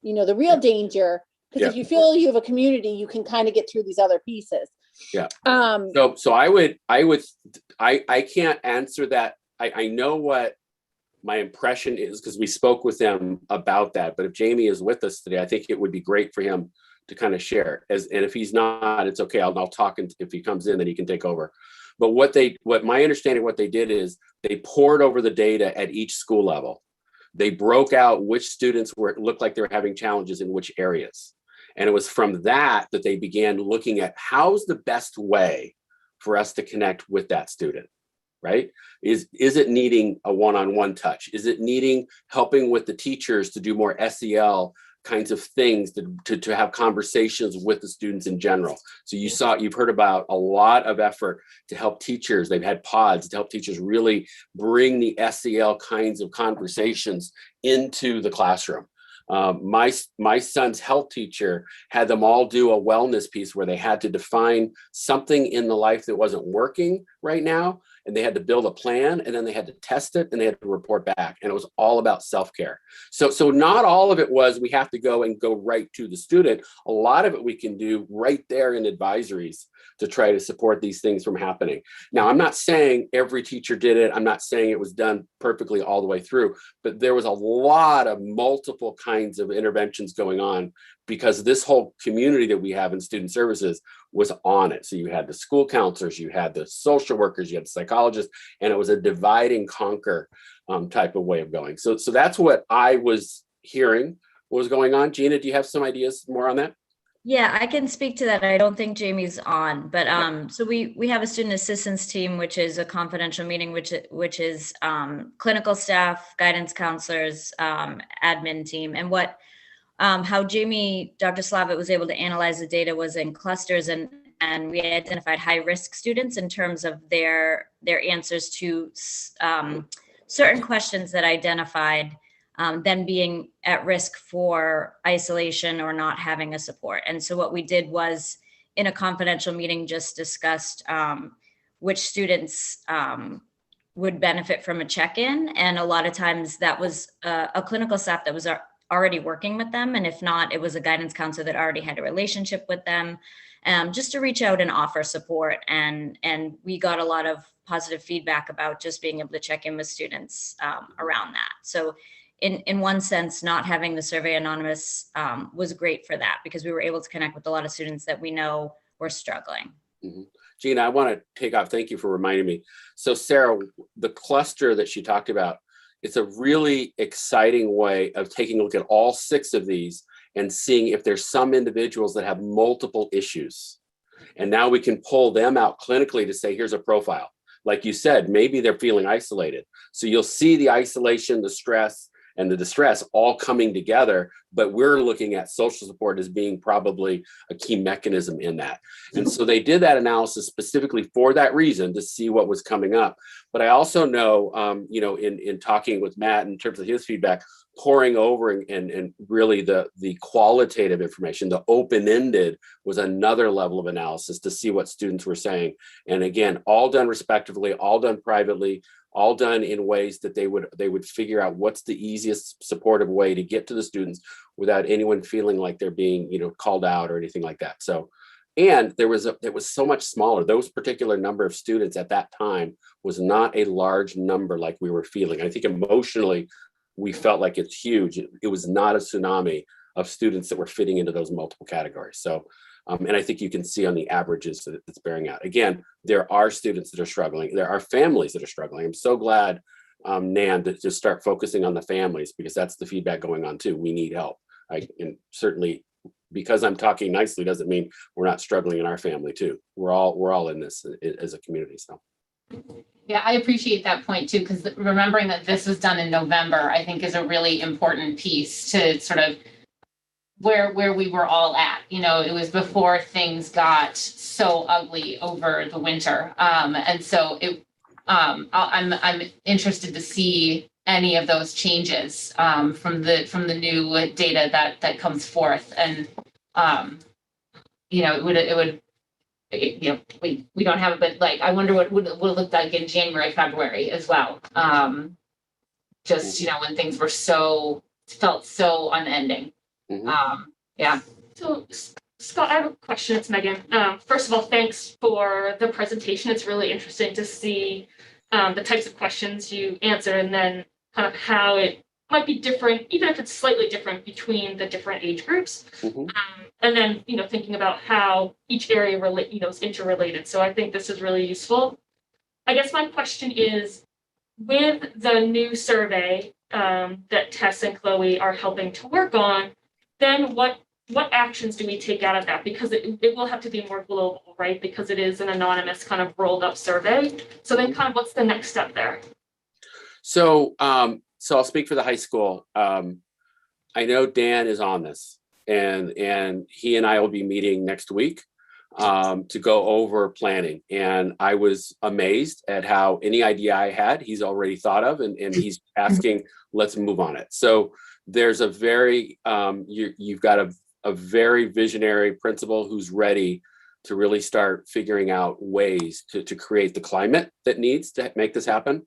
the real danger. Because if you feel you have a community, you can kind of get through these other pieces. Yeah. So I can't answer that. I know what my impression is because we spoke with them about that. But if Jamie is with us today, I think it would be great for him to kind of share. And if he's not, it's okay. I'll talk, and if he comes in, then he can take over. But what my understanding, what they did is they poured over the data at each school level. They broke out which students looked like they were having challenges in which areas. And it was from that they began looking at how's the best way for us to connect with that student, right? Is it needing a one-on-one touch? Is it needing helping with the teachers to do more SEL kinds of things to have conversations with the students in general? So you've heard about a lot of effort to help teachers. They've had pods to help teachers really bring the SEL kinds of conversations into the classroom. My son's health teacher had them all do a wellness piece where they had to define something in the life that wasn't working right now, and they had to build a plan, and then they had to test it, and they had to report back, and it was all about self-care. So not all of it was we have to go right to the student. A lot of it we can do right there in advisories to try to support these things from happening. Now, I'm not saying every teacher did it. I'm not saying it was done perfectly all the way through, but there was a lot of multiple kinds of interventions going on because this whole community that we have in student services was on it. So you had the school counselors, you had the social workers, you had the psychologists, and it was a divide and conquer type of way of going. So that's what I was hearing was going on. Gina, do you have some ideas more on that? Yeah, I can speak to that. I don't think Jamie's on, but so we have a student assistance team, which is a confidential meeting, which is clinical staff, guidance counselors, admin team, and how Dr. Slavitt was able to analyze the data was in clusters, and we identified high risk students in terms of their answers to certain questions that identified them being at risk for isolation or not having a support. And so what we did was in a confidential meeting, just discussed which students would benefit from a check-in. And a lot of times that was a clinical staff that was already working with them. And if not, it was a guidance counselor that already had a relationship with them, just to reach out and offer support. And we got a lot of positive feedback about just being able to check in with students around that. So in one sense, not having the Survey Anonymous was great for that because we were able to connect with a lot of students that we know were struggling. Mm-hmm. Gina, I want to take off. Thank you for reminding me. So Sarah, the cluster that she talked about, it's a really exciting way of taking a look at all 6 of these and seeing if there's some individuals that have multiple issues. And now we can pull them out clinically to say, here's a profile. Like you said, maybe they're feeling isolated. So you'll see the isolation, the stress, and the distress all coming together, but we're looking at social support as being probably a key mechanism in that. And so they did that analysis specifically for that reason, to see what was coming up. But I also know, in talking with Matt in terms of his feedback, pouring over and really the qualitative information, the open-ended was another level of analysis to see what students were saying. And again, all done respectively, all done privately, all done in ways that they would figure out what's the easiest supportive way to get to the students without anyone feeling like they're being, called out or anything like that. So, and there was so much smaller. Those particular number of students at that time was not a large number like we were feeling. I think emotionally, we felt like it's huge. It was not a tsunami of students that were fitting into those multiple categories. So, and I think you can see on the averages that it's bearing out. Again, there are students that are struggling. There are families that are struggling. I'm so glad, Nan, to just start focusing on the families because that's the feedback going on too. We need help. And certainly because I'm talking nicely doesn't mean we're not struggling in our family too. We're all in this as a community. So. Yeah, I appreciate that point too, because remembering that this was done in November, I think is a really important piece to sort of where we were all at. It was before things got so ugly over the winter. And so I'm interested to see any of those changes from the new data that comes forth. And we don't have it, but like, I wonder what would it look like in January, February as well. Just, when things were felt so unending. Yeah. So Scott, I have a question. It's Megan. First of all, thanks for the presentation. It's really interesting to see the types of questions you answer, and then kind of how it might be different, even if it's slightly different between the different age groups. And then, thinking about how each area is interrelated. So I think this is really useful. I guess my question is, with the new survey that Tess and Chloe are helping to work on, then what actions do we take out of that? Because it will have to be more global, right? Because it is an anonymous kind of rolled up survey. So then kind of what's the next step there? So I'll speak for the high school. I know Dan is on this, and he and I will be meeting next week to go over planning. And I was amazed at how any idea I had, he's already thought of, and he's asking, let's move on it. So there's a very, you've got a very visionary principal who's ready to really start figuring out ways to create the climate that needs to make this happen.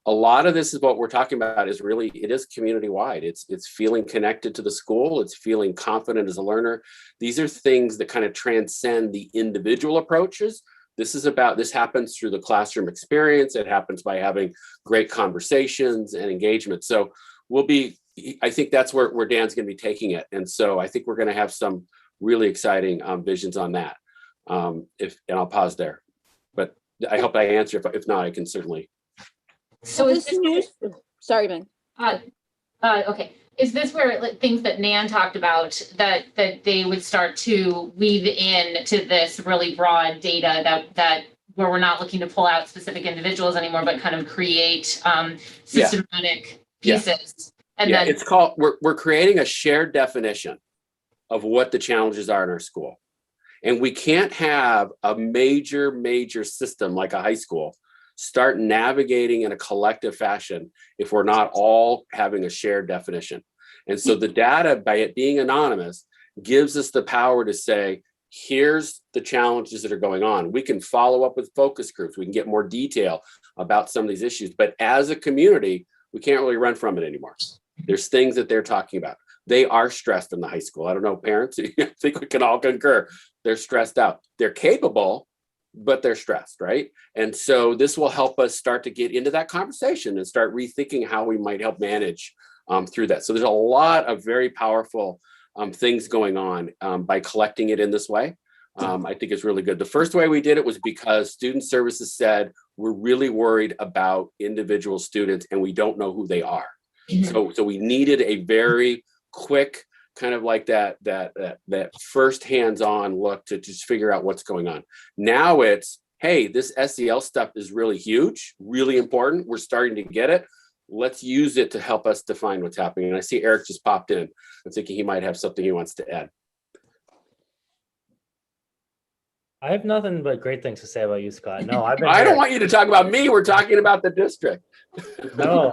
A lot of this is what we're talking about is really, it is community wide. It's feeling connected to the school. It's feeling confident as a learner. These are things that kind of transcend the individual approaches. This happens through the classroom experience. It happens by having great conversations and engagement. So I think that's where Dan's going to be taking it. And so I think we're going to have some really exciting visions on that. And I'll pause there, but I hope I answer. If not, I can certainly. So is this news? Sorry, Ben. Okay. Is this where things that Nan talked about that they would start to weave in to this really broad data that where we're not looking to pull out specific individuals anymore, but kind of create systematic pieces? And then it's called, we're creating a shared definition of what the challenges are in our school. And we can't have a major system like a high school start navigating in a collective fashion if we're not all having a shared definition. And so the data, by it being anonymous, gives us the power to say, here's the challenges that are going on. We can follow up with focus groups. We can get more detail about some of these issues. But as a community, we can't really run from it anymore. There's things that they're talking about. They are stressed in the high school. I don't know, parents, I think we can all concur. They're stressed out. They're capable, but they're stressed, right? And so this will help us start to get into that conversation and start rethinking how we might help manage through that. So there's a lot of very powerful things going on by collecting it in this way. I think it's really good. The first way we did it was because student services said, we're really worried about individual students and we don't know who they are. So we needed a very quick kind of like that first hands-on look to just figure out what's going on. Now it's, hey, this SEL stuff is really huge, really important. We're starting to get it. Let's use it to help us define what's happening. And I see Eric just popped in. I'm thinking he might have something he wants to add. I have nothing but great things to say about you, Scott. No, I don't want you to talk about me. We're talking about the district. No,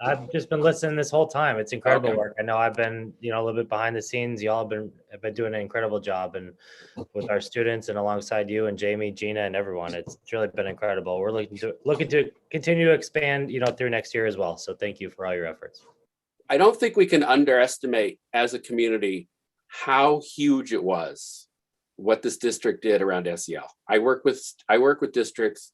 I've just been listening this whole time. It's incredible work. I know I've been, a little bit behind the scenes. Y'all have been doing an incredible job, and with our students and alongside you and Jamie, Gina, and everyone, it's really been incredible. We're looking to continue to expand, through next year as well. So thank you for all your efforts. I don't think we can underestimate as a community how huge it was what this district did around SEL. I work with districts,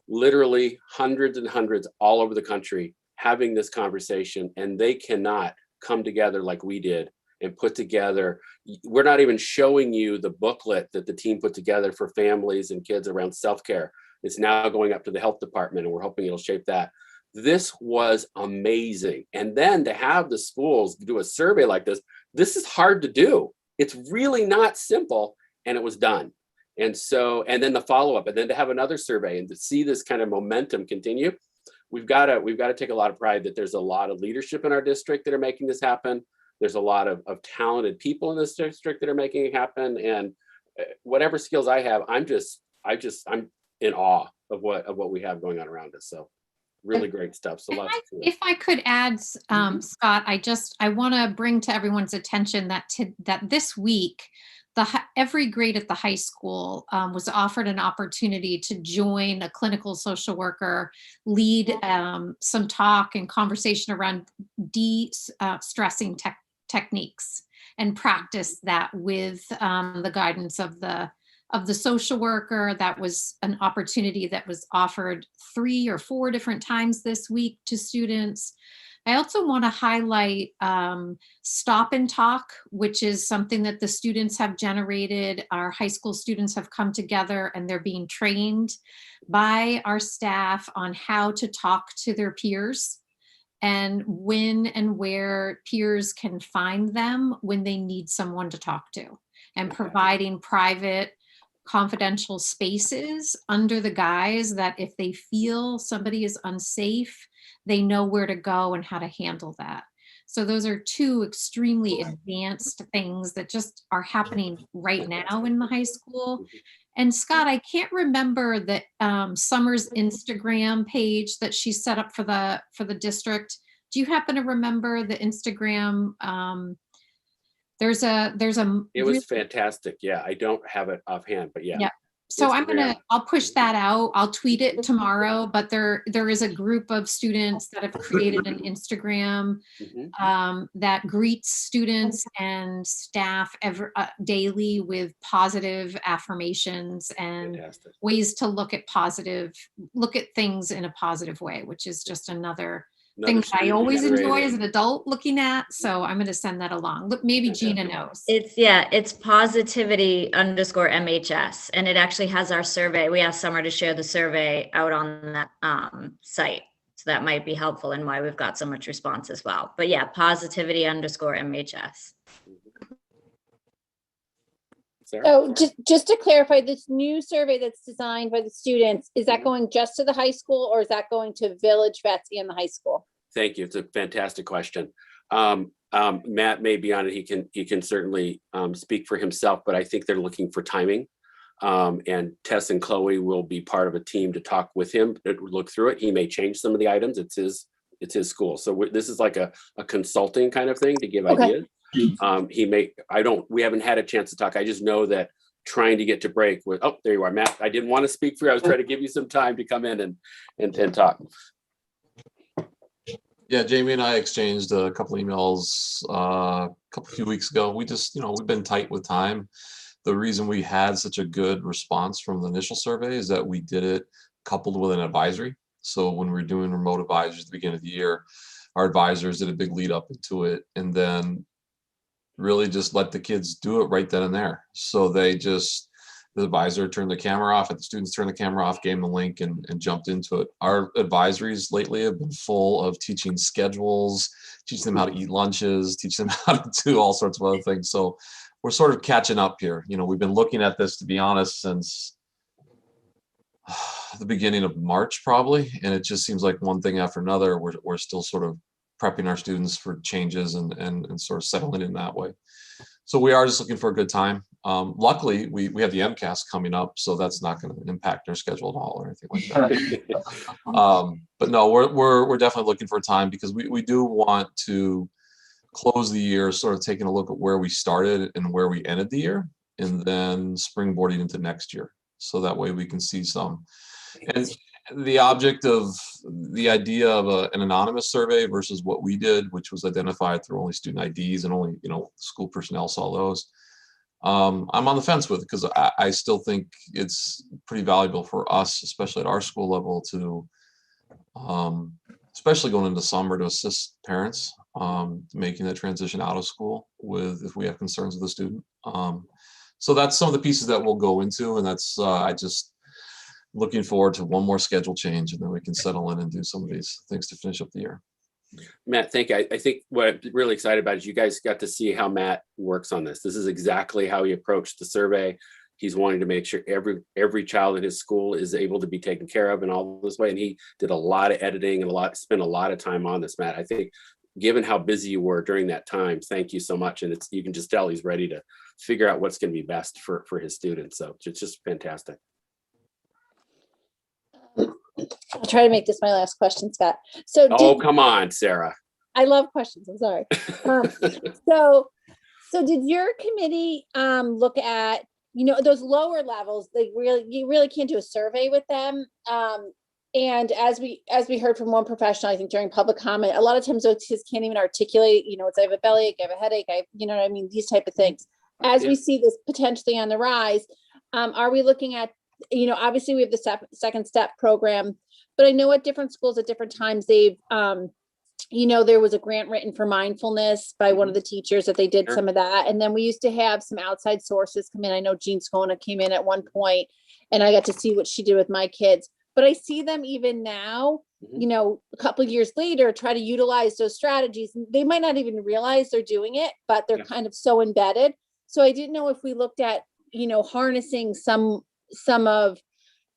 literally hundreds and hundreds all over the country, having this conversation, and they cannot come together like we did and put together. We're not even showing you the booklet that the team put together for families and kids around self-care. It's now going up to the health department, and we're hoping it'll shape that. This was amazing. And then to have the schools do a survey like this is hard to do. It's really not simple, and it was done. And then the follow-up, and then to have another survey and to see this kind of momentum continue. We've got to take a lot of pride that there's a lot of leadership in our district that are making this happen. There's a lot of talented people in this district that are making it happen. And whatever skills I have, I'm in awe of what we have going on around us. So really great stuff. So lots of If I could add, Scott, I want to bring to everyone's attention that that this week, every grade at the high school was offered an opportunity to join a clinical social worker, lead some talk and conversation around de-stressing techniques, and practice that with the guidance of the social worker. That was an opportunity that was offered 3 or 4 different times this week to students. I also want to highlight Stop and Talk, which is something that the students have generated. Our high school students have come together and they're being trained by our staff on how to talk to their peers and when and where peers can find them when they need someone to talk to, and providing private, confidential spaces under the guise that if they feel somebody is unsafe, they know where to go and how to handle that. So those are 2 extremely advanced things that just are happening right now in the high school. And Scott, I can't remember that Summer's Instagram page that she set up for the district. Do you happen to remember the Instagram? There's a. It was fantastic. Yeah, I don't have it offhand, but yeah. Yeah. So Instagram. I'll push that out. I'll tweet it tomorrow, but there is a group of students that have created an Instagram that greets students and staff daily with positive affirmations and ways to look at things in a positive way, which is just another thing that I always enjoy as an adult looking at. So I'm going to send that along. Look, maybe Gina knows. It's positivity_MHS, and it actually has our survey. We asked Summer to share the survey out on that site. So that might be helpful in why we've got so much response as well. But yeah, positivity_MHS. So just to clarify, this new survey that's designed by the students, is that going just to the high school, or is that going to Village, Vets, and the high school? Thank you. It's a fantastic question. Matt may be on it. He can certainly speak for himself, but I think they're looking for timing. And Tess and Chloe will be part of a team to talk with him, to look through it. He may change some of the items. It's his school. So this is like a consulting kind of thing to give ideas. We haven't had a chance to talk. I just know that trying to get to break with, oh, there you are, Matt. I didn't want to speak for you. I was trying to give you some time to come in and talk. Yeah, Jamie and I exchanged a couple emails a few weeks ago. We just, we've been tight with time. The reason we had such a good response from the initial survey is that we did it coupled with an advisory. So when we were doing remote advisories at the beginning of the year, our advisors did a big lead up into it, and then really just let the kids do it right then and there. So the advisor turned the camera off, and the students turned the camera off, gave them the link, and jumped into it. Our advisories lately have been full of teaching schedules, teaching them how to eat lunches, teach them how to do all sorts of other things. So we're sort of catching up here. We've been looking at this, to be honest, since the beginning of March, probably. And it just seems like one thing after another, we're still sort of prepping our students for changes and sort of settling in that way. So we are just looking for a good time. Luckily, we have the MCAS coming up, so that's not going to impact our schedule at all or anything like that. But no, we're definitely looking for a time, because we do want to close the year sort of taking a look at where we started and where we ended the year, and then springboarding into next year. So that way we can see some. And the object of the idea of an anonymous survey versus what we did, which was identified through only student IDs and only, school personnel saw those. I'm on the fence with it, because I still think it's pretty valuable for us, especially at our school level, to, especially going into summer, to assist parents making that transition out of school if we have concerns with the student. So that's some of the pieces that we'll go into, and that's I just looking forward to one more schedule change, and then we can settle in and do some of these things to finish up the year. Matt, thank you. I think what I'm really excited about is you guys got to see how Matt works on this. This is exactly how he approached the survey. He's wanting to make sure every child in his school is able to be taken care of in all this way. And he did a lot of editing and spent a lot of time on this, Matt. I think given how busy you were during that time, thank you so much. And you can just tell he's ready to figure out what's going to be best for his students. So it's just fantastic. I'll try to make this my last question, Scott. So Oh, come on, Sarah. I love questions. I'm sorry. So did your committee look at, those lower levels? You really can't do a survey with them. And as we heard from one professional, I think during public comment, a lot of times those kids can't even articulate, it's I have a bellyache, I have a headache, what I mean, these type of things. As we see this potentially on the rise, are we looking at, obviously we have the second step program, but I know at different schools at different times they've, there was a grant written for mindfulness by one of the teachers that they did some of that. And then we used to have some outside sources come in. I know Jean Scona came in at one point and I got to see what she did with my kids. But I see them even now, a couple of years later, try to utilize those strategies. They might not even realize they're doing it, but they're kind of so embedded. So I didn't know if we looked at, harnessing some of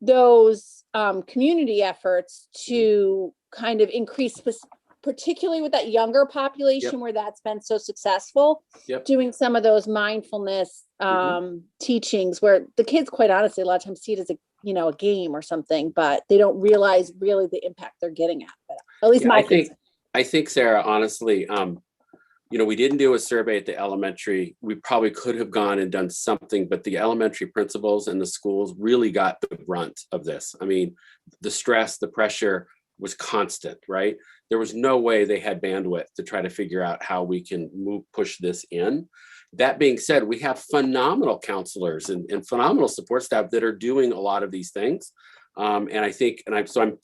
those community efforts to kind of increase, particularly with that younger population where that's been so successful, doing some of those mindfulness teachings where the kids, quite honestly, a lot of times see it as a game or something, but they don't realize really the impact they're getting at. But at least I think, Sarah, honestly, we didn't do a survey at the elementary. We probably could have gone and done something, but the elementary principals and the schools really got the brunt of this. I mean, the stress, the pressure was constant, right? There was no way they had bandwidth to try to figure out how we can push this in. That being said, we have phenomenal counselors and phenomenal support staff that are doing a lot of these things. I'm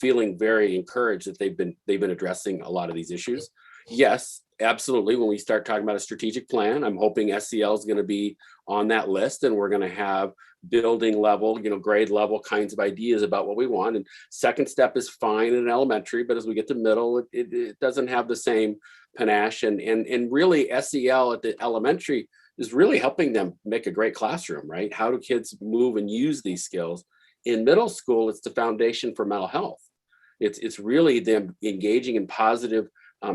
feeling very encouraged that they've been addressing a lot of these issues. Yes, absolutely. When we start talking about a strategic plan, I'm hoping SEL is going to be on that list, and we're going to have building level, grade level kinds of ideas about what we want. And second step is fine in elementary, but as we get to middle, it doesn't have the same panache. And really SEL at the elementary is really helping them make a great classroom, right? How do kids move and use these skills? In middle school, it's the foundation for mental health. It's really them engaging in positive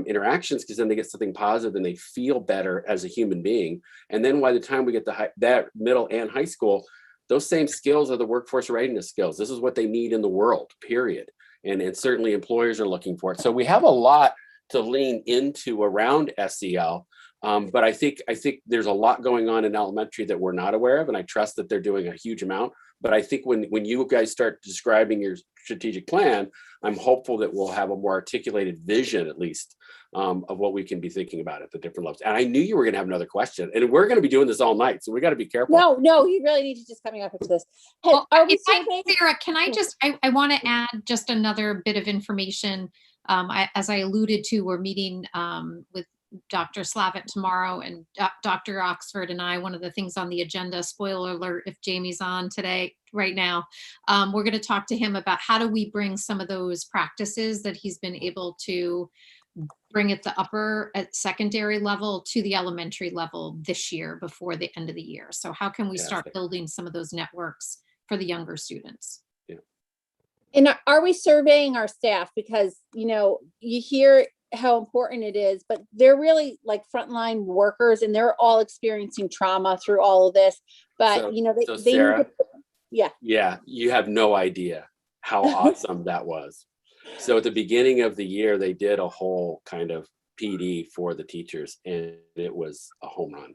interactions, because then they get something positive and they feel better as a human being. And then by the time we get to that middle and high school, those same skills are the workforce readiness skills. This is what they need in the world, period. And certainly employers are looking for it. So we have a lot to lean into around SEL. But I think there's a lot going on in elementary that we're not aware of, and I trust that they're doing a huge amount. But I think when you guys start describing your strategic plan, I'm hopeful that we'll have a more articulated vision, at least, of what we can be thinking about at the different levels. And I knew you were going to have another question, and we're going to be doing this all night, so we got to be careful. No, you really need to just coming up with this. Hey, Sarah, can I want to add just another bit of information. As I alluded to, we're meeting with Dr. Slavitt tomorrow, and Dr. Oxford and I, one of the things on the agenda, spoiler alert, if Jamie's on right now, we're going to talk to him about how do we bring some of those practices that he's been able to bring at secondary level to the elementary level this year before the end of the year. So how can we start building some of those networks for the younger students? And are we surveying our staff? Because, you hear how important it is, but they're really like frontline workers, and they're all experiencing trauma through all of this. But they Sarah, need to, you have no idea how awesome that was. So at the beginning of the year, they did a whole kind of PD for the teachers, and it was a home run.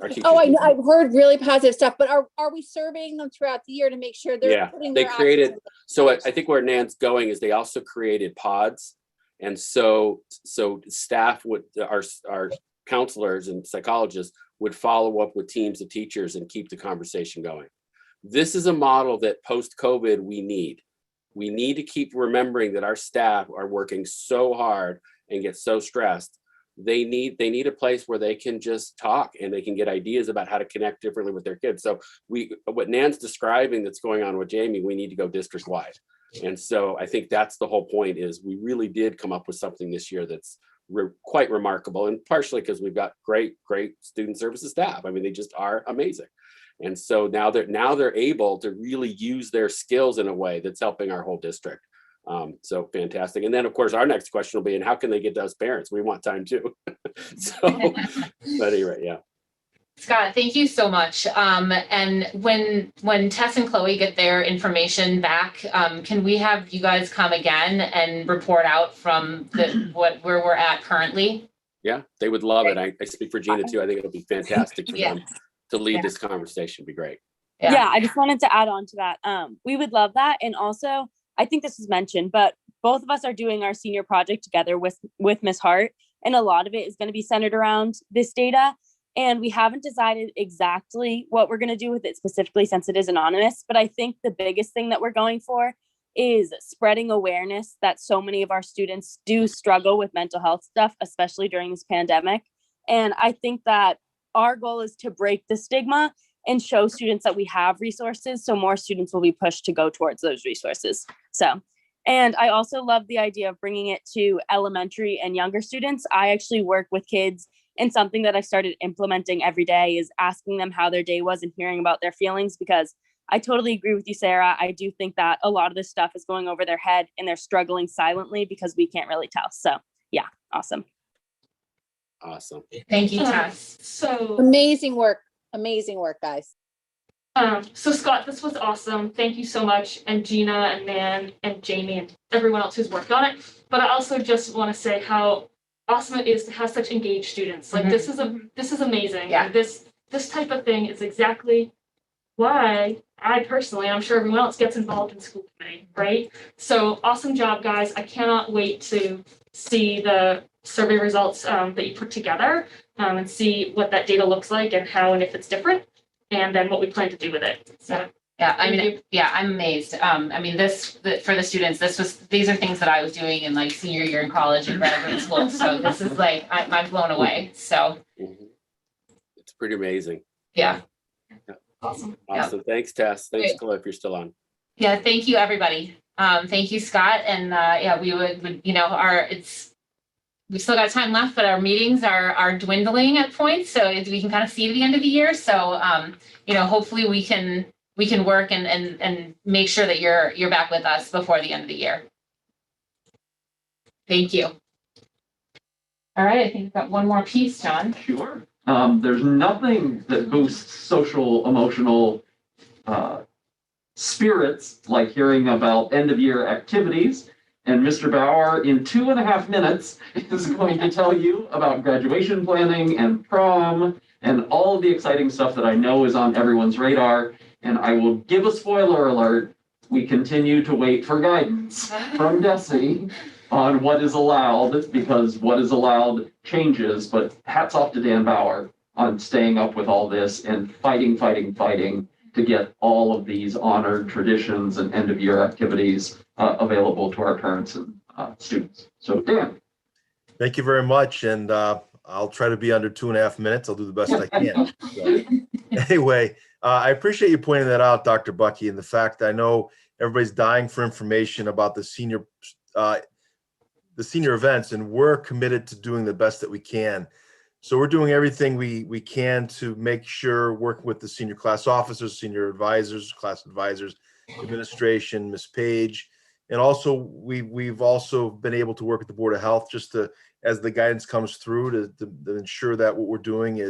I know, I've heard really positive stuff, but are we surveying them throughout the year to make sure they're putting their created? So I think where Nan's going is they also created pods. And so staff our counselors and psychologists would follow up with teams of teachers and keep the conversation going. This is a model that post-COVID we need. We need to keep remembering that our staff are working so hard and get so stressed. They need a place where they can just talk and they can get ideas about how to connect differently with their kids. So what Nan's describing that's going on with Jamie, we need to go district wide. And so I think that's the whole point, is we really did come up with something this year that's quite remarkable, and partially because we've got great student services staff. I mean, they just are amazing. And so now they're able to really use their skills in a way that's helping our whole district. So fantastic. And then of course our next question will be, and how can they get to us parents? We want time too. But anyway, Scott, thank you so much. And when Tess and Chloe get their information back, can we have you guys come again and report out from where we're at currently? Yeah, they would love it. I speak for Gina too. I think it'll be fantastic for Yeah. them to lead Yeah. this conversation. Be great. Yeah, I just wanted to add on to that. We would love that. And also, I think this was mentioned, but both of us are doing our senior project together with Ms. Hart. And a lot of it is going to be centered around this data. And we haven't decided exactly what we're going to do with it specifically since it is anonymous. But I think the biggest thing that we're going for is spreading awareness that so many of our students do struggle with mental health stuff, especially during this pandemic. And I think that our goal is to break the stigma and show students that we have resources, so more students will be pushed to go towards those resources. So, and I also love the idea of bringing it to elementary and younger students. I actually work with kids, and something that I started implementing every day is asking them how their day was and hearing about their feelings, because I totally agree with you, Sarah. I do think that a lot of this stuff is going over their head and they're struggling silently because we can't really tell. So yeah, awesome. Awesome. Thank you, Tess. So Amazing work, guys. So Scott, this was awesome. Thank you so much. And Gina and Man and Jamie and everyone else who's worked on it. But I also just want to say how awesome it is to have such engaged students. Like this is amazing. Yeah. And this type of thing is exactly why I personally, I'm sure everyone else gets involved in school committee, right? So awesome job, guys. I cannot wait to see the survey results that you put together and see what that data looks like and how and if it's different, and then what we plan to do with it. So Yeah, I mean, yeah, I'm amazed. I mean, for the students, these are things that I was doing in like senior year in college and graduate school. So this is like, I'm blown away. So It's pretty amazing. yeah. Awesome. Awesome. Thanks, Tess. Thanks, Great. Chloe, if you're still on. Yeah, thank you, everybody. Thank you, Scott. And yeah, we would, you know, we still got time left, but our meetings are dwindling at points. So we can kind of see to the end of the year. So, you know, hopefully we can work and make sure that you're back with us before the end of the year. Thank you. All right, I think we've got one more piece, John. Sure. There's nothing that boosts social, emotional spirits like hearing about end of year activities. And Mr. Bauer, in 2.5 minutes, is going to tell you about graduation planning and prom and all of the exciting stuff that I know is on everyone's radar. And I will give a spoiler alert. We continue to wait for guidance from Desi on what is allowed, because what is allowed changes. But hats off to Dan Bauer on staying up with all this and fighting to get all of these honored traditions and end of year activities available to our parents and students. So Dan. Thank you very much. And I'll try to be under 2.5 minutes. I'll do the best I can. So, anyway, I appreciate you pointing that out, Dr. Bucky, and the fact that I know everybody's dying for information about the senior events, and we're committed to doing the best that we can. So we're doing everything we can to make sure, working with the senior class officers, senior advisors, class advisors, administration, Ms. Page, and also we've also been able to work with the Board of Health just to, as the guidance comes through, to ensure that what we're doing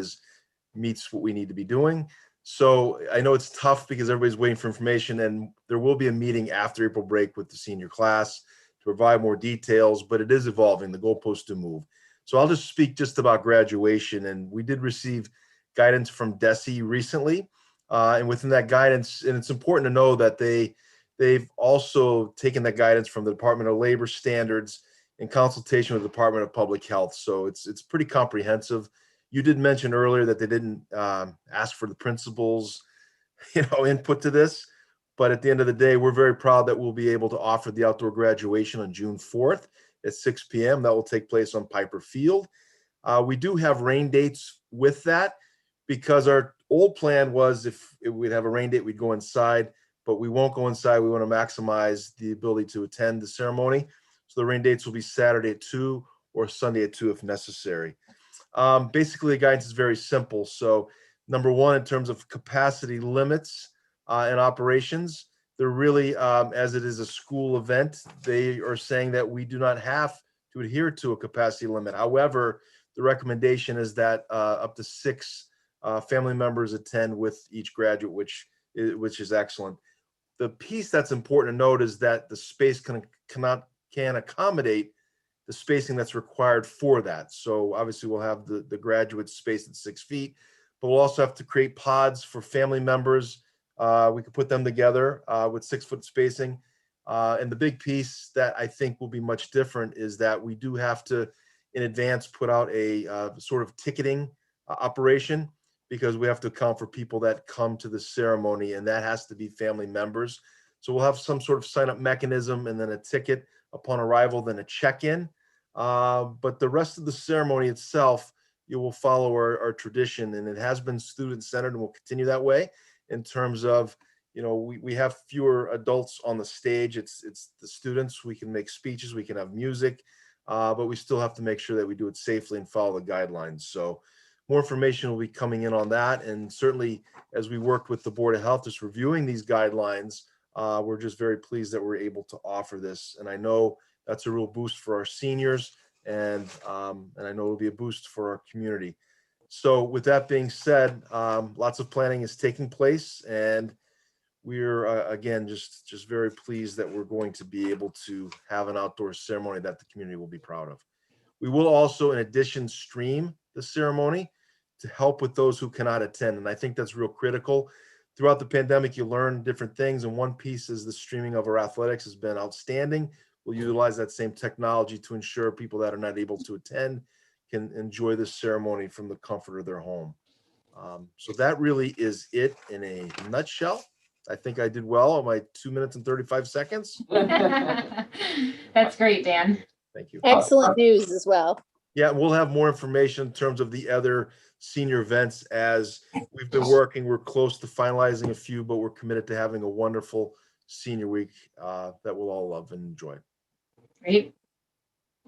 meets what we need to be doing. So I know it's tough because everybody's waiting for information, and there will be a meeting after April break with the senior class to provide more details, but it is evolving. The goalposts do move. So I'll just speak just about graduation. And we did receive guidance from DESE recently. And within that guidance, and it's important to know that they've also taken that guidance from the Department of Labor standards in consultation with the Department of Public Health. So it's pretty comprehensive. You did mention earlier that they didn't ask for the principal's input to this. But at the end of the day, we're very proud that we'll be able to offer the outdoor graduation on June 4th at 6 p.m. That will take place on Piper Field. We do have rain dates with that, because our old plan was if we'd have a rain date, we'd go inside, but we won't go inside. We want to maximize the ability to attend the ceremony. So the rain dates will be Saturday at 2 or Sunday at 2 if necessary. Basically, the guidance is very simple. So number one, in terms of capacity limits and operations, they're really, as it is a school event, they are saying that we do not have to adhere to a capacity limit. However, the recommendation is that up to 6 family members attend with each graduate, which is excellent. The piece that's important to note is that the space can accommodate the spacing that's required for that. So obviously we'll have the graduate space at 6 feet, but we'll also have to create pods for family members. We could put them together with 6 foot spacing. And the big piece that I think will be much different is that we do have to, in advance, put out a sort of ticketing operation, because we have to account for people that come to the ceremony, and that has to be family members. So we'll have some sort of sign-up mechanism, and then a ticket upon arrival, then a check-in. But the rest of the ceremony itself, you will follow our tradition, and it has been student-centered and will continue that way in terms of, we have fewer adults on the stage. It's the students. We can make speeches, we can have music, but we still have to make sure that we do it safely and follow the guidelines. So more information will be coming in on that. And certainly as we worked with the Board of Health, just reviewing these guidelines, we're just very pleased that we're able to offer this. And I know that's a real boost for our seniors, and I know it'll be a boost for our community. So with that being said, lots of planning is taking place, and we're again just very pleased that we're going to be able to have an outdoor ceremony that the community will be proud of. We will also, in addition, stream the ceremony to help with those who cannot attend, and I think that's real critical. Throughout the pandemic, you learn different things, and one piece is the streaming of our athletics has been outstanding. We'll utilize that same technology to ensure people that are not able to attend can enjoy this ceremony from the comfort of their home. So that really is it in a nutshell. I think I did well on my 2 minutes and 35 seconds. That's great, Dan. Thank you. Excellent news as well. Yeah, we'll have more information in terms of the other senior events as we've been working. We're close to finalizing a few, but we're committed to having a wonderful senior week that we'll all love and enjoy. Great.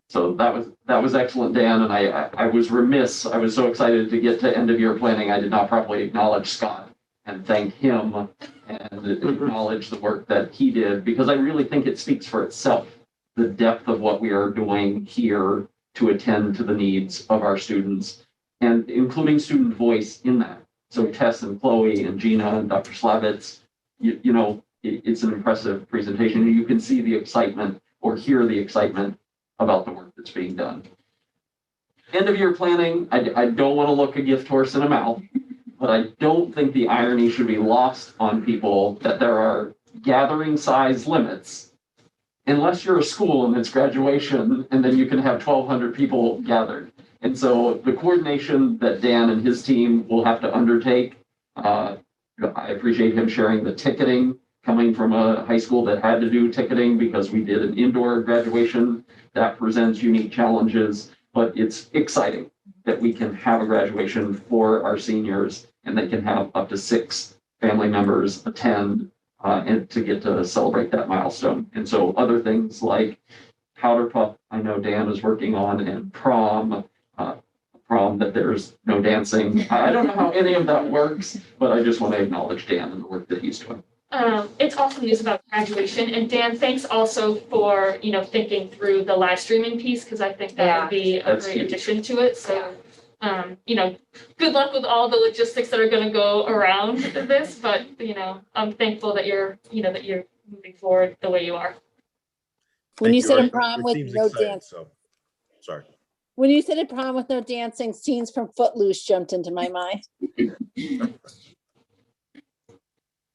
So that was excellent, Dan. And I was remiss. I was so excited to get to end of year planning. I did not properly acknowledge Scott and thank him and acknowledge the work that he did, because I really think it speaks for itself, the depth of what we are doing here to attend to the needs of our students, and including student voice in that. So Tess and Chloe and Gina and Dr. Slavitz, it's an impressive presentation. You can see the excitement or hear the excitement about the work that's being done. End of year planning, I don't want to look a gift horse in a mouth, but I don't think the irony should be lost on people that there are gathering size limits, unless you're a school and it's graduation, and then you can have 1,200 people gathered. And so the coordination that Dan and his team will have to undertake, I appreciate him sharing the ticketing, coming from a high school that had to do ticketing because we did an indoor graduation. That presents unique challenges, but it's exciting that we can have a graduation for our seniors, and they can have up to 6 family members attend and to get to celebrate that milestone. And so other things like Powder Puff, I know Dan is working on, and prom that there's no dancing. I don't know how any of that works, but I just want to acknowledge Dan and the work that he's doing. It's awesome news about graduation. And Dan, thanks also for, thinking through the live streaming piece, because I think that would be a great addition to it. So, good luck with all the logistics that are going to go around this, but, I'm thankful that you're moving forward the way you are. When you said a prom with no dance, so sorry. When you said a prom with no dancing, scenes from Footloose jumped into my mind.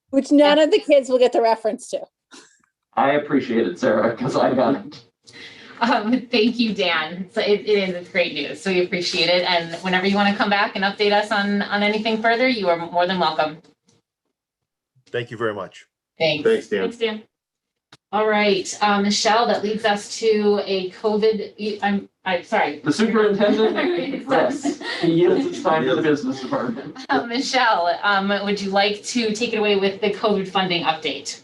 Which none of the kids will get the reference to. I appreciate it, Sarah, because I got it. Thank you, Dan. So it's great news. So we appreciate it. And whenever you want to come back and update us on anything further, you are more than welcome. Thank you very much. Thanks. Thanks, Dan. Thanks, Dan. All right, Michelle, that leads us to a COVID, I'm sorry. The superintendent, yes, he yields his time to the business department. Michelle, would you like to take it away with the COVID funding update?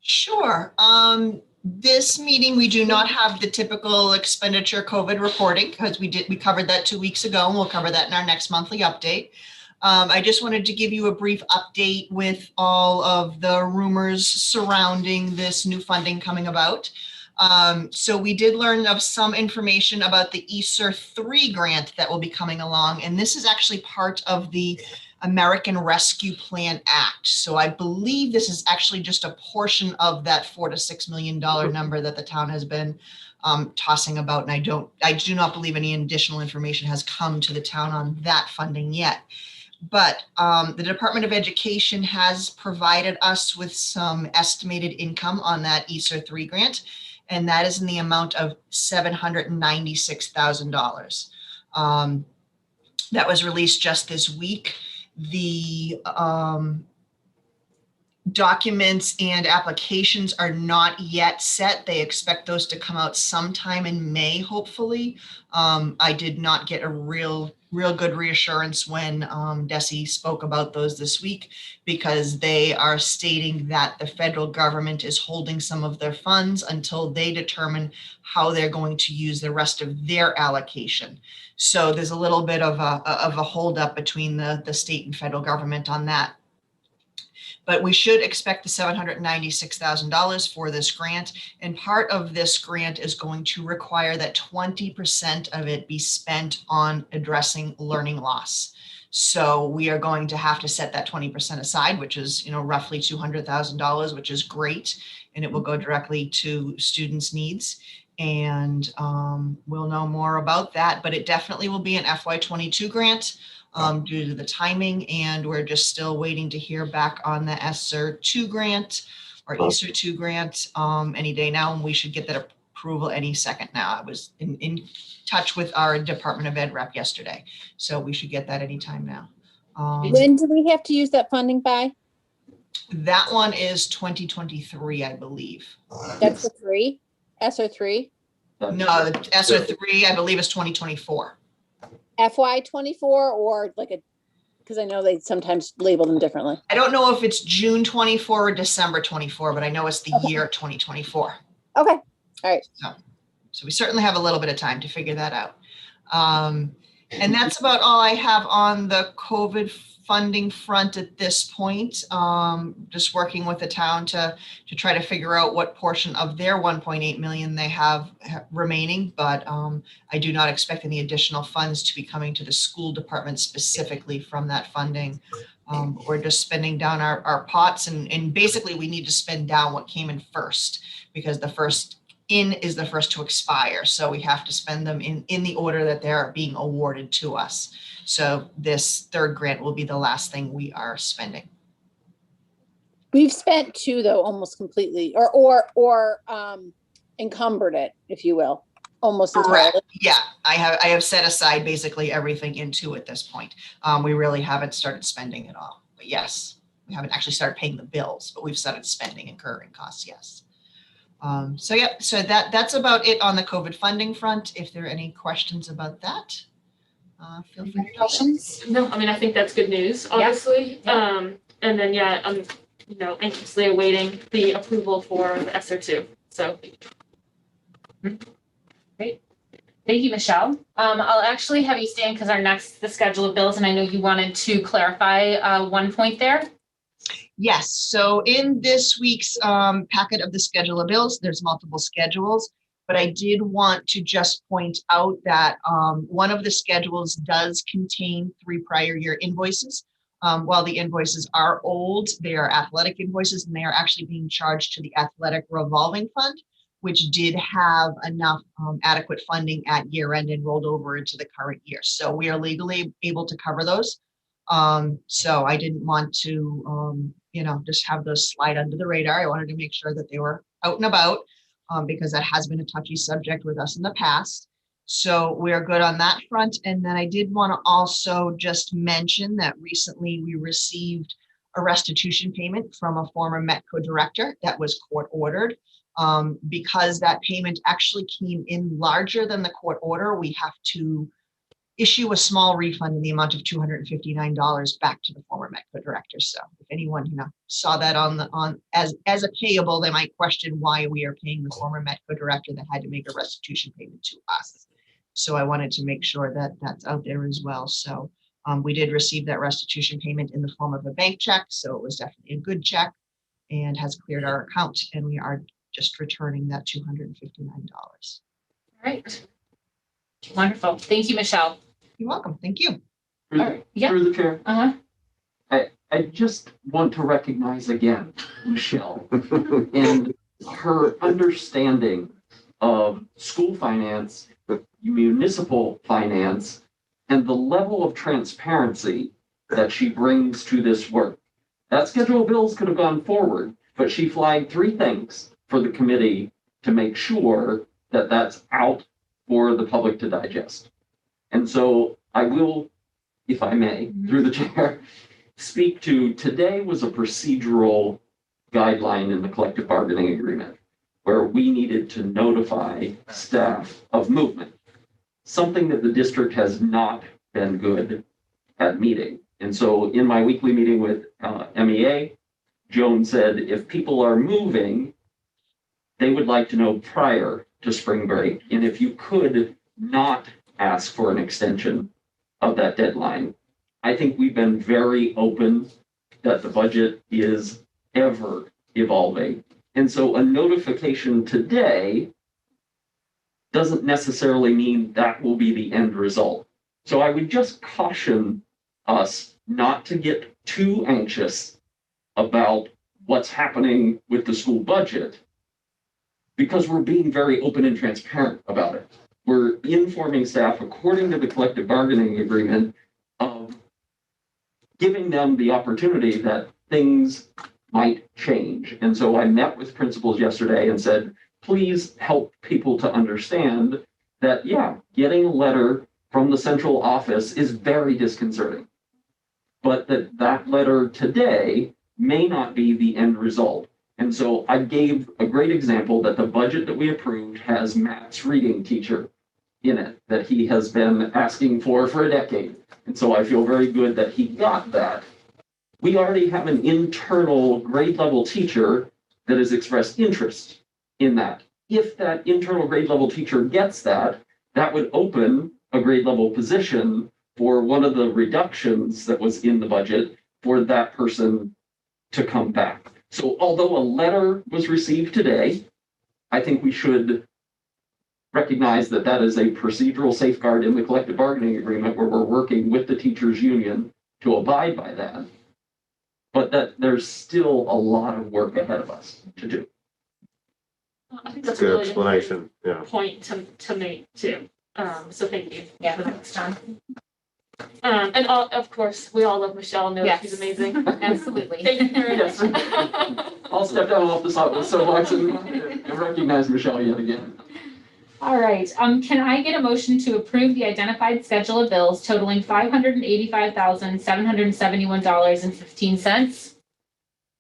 Sure. This meeting, we do not have the typical expenditure COVID reporting because we covered that 2 weeks ago, and we'll cover that in our next monthly update. I just wanted to give you a brief update with all of the rumors surrounding this new funding coming about. So we did learn of some information about the ESSER 3 grant that will be coming along. And this is actually part of the American Rescue Plan Act. So I believe this is actually just a portion of that $4 to $6 million number that the town has been tossing about. And I do not believe any additional information has come to the town on that funding yet. But the Department of Education has provided us with some estimated income on that ESSER 3 grant, and that is in the amount of $796,000. That was released just this week. The documents and applications are not yet set. They expect those to come out sometime in May, hopefully. I did not get a real good reassurance when Desi spoke about those this week, because they are stating that the federal government is holding some of their funds until they determine how they're going to use the rest of their allocation. So there's a little bit of a holdup between the state and federal government on that. But we should expect the $796,000 for this grant. And part of this grant is going to require that 20% of it be spent on addressing learning loss. So we are going to have to set that 20% aside, which is, roughly $200,000, which is great. And it will go directly to students' needs. And we'll know more about that, but it definitely will be an FY22 grant. Due to the timing, and we're just still waiting to hear back on the ESSER 2 grant or ESSER 2 grant any day now, and we should get that approval any second now. I was in touch with our Department of Ed rep yesterday, so we should get that anytime now. When do we have to use that funding by? That one is 2023, I believe. That's the 3, ESSER 3? No, the ESSER 3, I believe, is 2024. FY24 or because I know they sometimes label them differently. I don't know if it's June 24 or December 24, but I know it's the year 2024. Okay, all right. So we certainly have a little bit of time to figure that out. And that's about all I have on the COVID funding front at this point. Just working with the town to try to figure out what portion of their 1.8 million they have remaining, but I do not expect any additional funds to be coming to the school department specifically from that funding. We're just spending down our pots, and basically we need to spend down what came in first, because the first in is the first to expire. So we have to spend them in the order that they're being awarded to us. So this third grant will be the last thing we are spending. We've spent 2 though, almost completely, or encumbered it, if you will, almost entirely. Yeah, I have set aside basically everything into at this point. We really haven't started spending it all, but yes, we haven't actually started paying the bills, but we've started spending, incurring costs, yes. So that's about it on the COVID funding front. If there are any questions about that, feel free to questions. No, I mean, I think that's good news, obviously. Yeah. And then, I'm, anxiously awaiting the approval for the ESSER 2. So. Great. Thank you, Michelle. I'll actually have you stand because the schedule of bills, and I know you wanted to clarify one point there. Yes, so in this week's packet of the schedule of bills, there's multiple schedules, but I did want to just point out that one of the schedules does contain 3 prior year invoices. While the invoices are old, they are athletic invoices, and they are actually being charged to the athletic revolving fund, which did have enough adequate funding at year end and rolled over into the current year. So we are legally able to cover those. So I didn't want to, just have those slide under the radar. I wanted to make sure that they were out and about because that has been a touchy subject with us in the past. So we're good on that front. And then I did want to also just mention that recently we received a restitution payment from a former Metco director that was court ordered. Because that payment actually came in larger than the court order, we have to issue a small refund in the amount of $259 back to the former Metco director. So if anyone saw that as a payable, they might question why we are paying the former Metco director that had to make a restitution payment to us. So I wanted to make sure that that's out there as well. So we did receive that restitution payment in the form of a bank check. So it was definitely a good check and has cleared our account, and we are just returning that $259. All right. Wonderful. Thank you, Michelle. You're welcome. Thank you. Through the- All right. Yeah. Through the chair. Uh-huh. I just want to recognize again Michelle and her understanding of school finance, municipal finance, and the level of transparency that she brings to this work. That schedule of bills could have gone forward, but she flagged 3 things for the committee to make sure that that's out for the public to digest. And so I will, if I may, through the chair, speak to today was a procedural guideline in the collective bargaining agreement where we needed to notify staff of movement, something that the district has not been good at meeting. And so in my weekly meeting with MEA, Joan said, if people are moving, they would like to know prior to spring break. And if you could not ask for an extension of that deadline. I think we've been very open that the budget is ever evolving. And so a notification today doesn't necessarily mean that will be the end result. So I would just caution us not to get too anxious about what's happening with the school budget because we're being very open and transparent about it. We're informing staff according to the collective bargaining agreement of giving them the opportunity that things might change. And so I met with principals yesterday and said, please help people to understand that, yeah, getting a letter from the central office is very disconcerting, but that letter today may not be the end result. And so I gave a great example that the budget that we approved has Matt's reading teacher in it that he has been asking for a decade. And so I feel very good that he got that. We already have an internal grade level teacher that has expressed interest in that. If that internal grade level teacher gets that, that would open a grade level position for one of the reductions that was in the budget for that person to come back. So although a letter was received today, I think we should recognize that that is a procedural safeguard in the collective bargaining agreement where we're working with the teachers union to abide by that, but that there's still a lot of work ahead of us to do. I think that's a Good really explanation. Yeah. point to make too. So thank you. Yeah, thanks, John. And of course, we all love Michelle. Know that she's amazing. Absolutely. Thank you very much. I'll step down off the soapbox and recognize Michelle yet again. All right, can I get a motion to approve the identified schedule of bills totaling $585,771.15?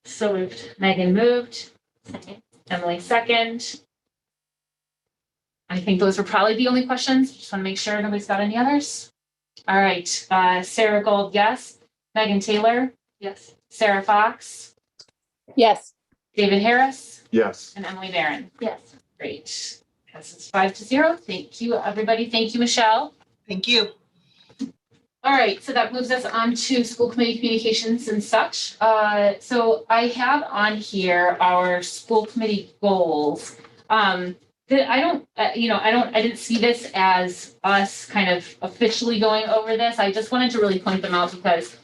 So moved. Megan moved. Emily second. I think those were probably the only questions. Just want to make sure nobody's got any others. All right, Sarah Gold, yes. Megan Taylor, Yes. Sarah Fox, Yes. David Harris, Yes. and Emily Barron. Yes. Great. Passes 5-0. Thank you, everybody. Thank you, Michelle. Thank you. All right, so that moves us on to school committee communications and such. So I have on here our school committee goals. I didn't see this as us kind of officially going over this. I just wanted to really point them out because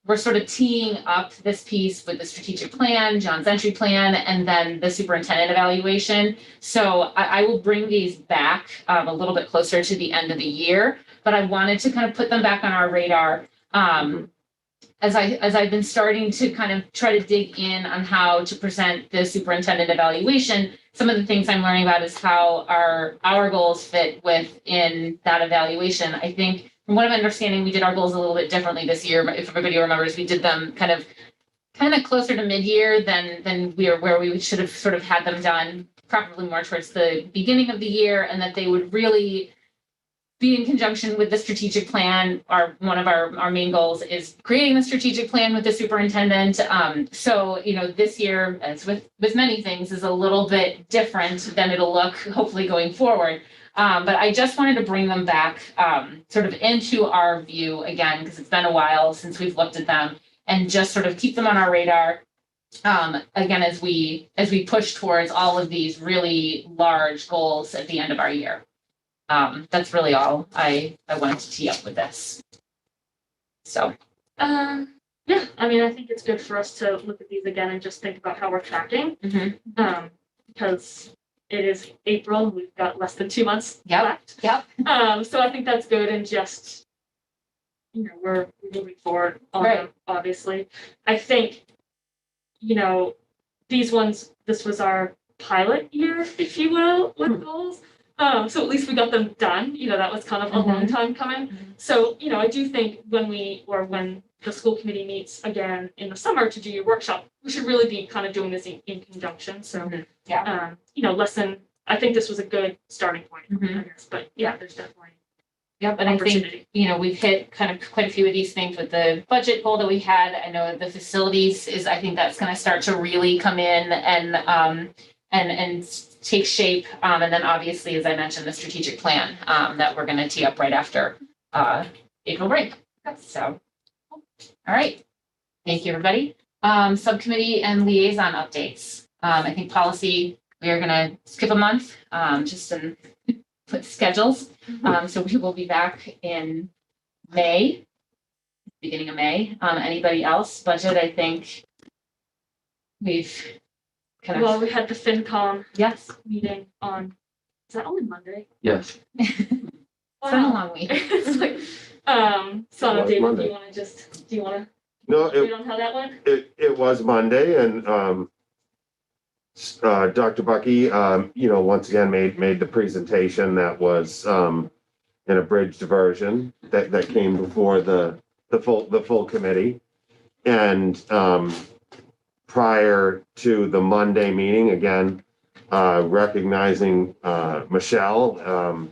we're sort of teeing up this piece with the strategic plan, John's entry plan, and then the superintendent evaluation. So I will bring these back a little bit closer to the end of the year, but I wanted to kind of put them back on our radar as I've been starting to kind of try to dig in on how to present the superintendent evaluation. Some of the things I'm learning about is how our goals fit within that evaluation. I think from what I'm understanding, we did our goals a little bit differently this year. If everybody remembers, we did them kind of closer to mid-year than where we should have sort of had them done, probably more towards the beginning of the year, and that they would really be in conjunction with the strategic plan. One of our main goals is creating the strategic plan with the superintendent. So, this year, as with many things, is a little bit different than it'll look hopefully going forward. But I just wanted to bring them back sort of into our view again, because it's been a while since we've looked at them, and just sort of keep them on our radar again, as we push towards all of these really large goals at the end of our year. That's really all I wanted to tee up with this. So. Yeah, I mean, I think it's good for us to look at these again and just think about how we're tracking. Because it is April, we've got less than 2 months left. So I think that's good, and just, you know, we're moving forward on them, obviously. I think, you know, these ones, this was our pilot year, if you will, with goals. So at least we got them done. You know, that was kind of a long time coming. So, you know, I do think when the school committee meets again in the summer to do your workshop, we should really be kind of doing this in conjunction. So, you know, I think this was a good starting point, I guess. But yeah, there's definitely and I think, you know, we've hit kind of quite a few of these things with the budget goal that we had. I know the facilities I think that's going to start to really come in and take shape. And then obviously, as I mentioned, the strategic plan that we're going to tee up right after April break. So, all right. Thank you, everybody. Subcommittee and liaison updates. I think policy, we are going to skip a month just in put schedules. So we will be back in May, beginning of May. Anybody else? Budget, I think we've well, we had the FinCom meeting on, is that only Monday? Yes. It's been a long week. It's like, so Dave, do you want to No, read on how that went? It was Monday, and Dr. Bucky, you know, once again made the presentation that was an abridged version that came before the full committee, and prior to the Monday meeting, again, recognizing Michelle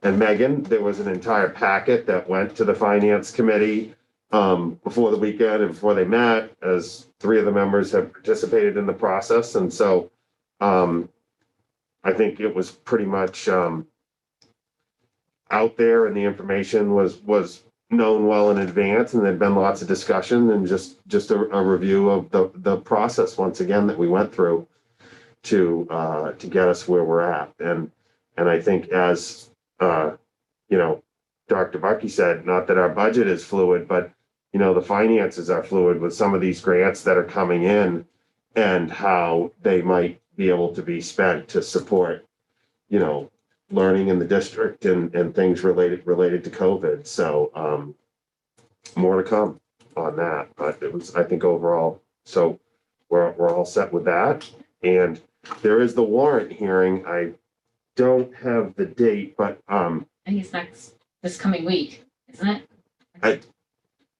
and Megan, there was an entire packet that went to the finance committee before the weekend and before they met, as 3 of the members have participated in the process. And so I think it was pretty much out there, and the information was known well in advance, and there'd been lots of discussion, and just a review of the process once again that we went through to get us where we're at. And I think, as you know, Dr. Bucky said, not that our budget is fluid, but you know, the finances are fluid with some of these grants that are coming in and how they might be able to be spent to support, you know, learning in the district and things related to COVID. So more to come on that, but it was, I think, overall, so we're all set with that. And there is the warrant hearing. I don't have the date, but I think it's this coming week, isn't it?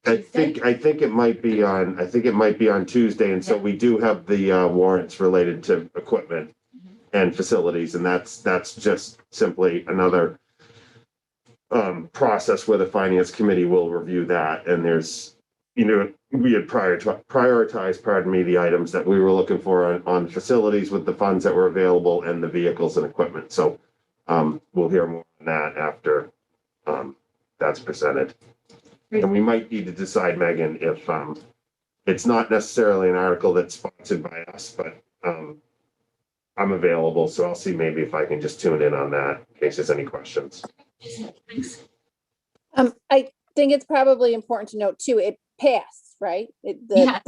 I think it might be on Tuesday, and so we do have the warrants related to equipment and facilities, and that's just simply another process where the finance committee will review that. And there's, you know, we had prioritized, the items that we were looking for on facilities with the funds that were available and the vehicles and equipment. So we'll hear more on that after that's presented. And we might need to decide, Megan, if it's not necessarily an article that's sponsored by us, but I'm available, so I'll see maybe if I can just tune in on that in case there's any questions. I think it's probably important to note too, it passed, right? The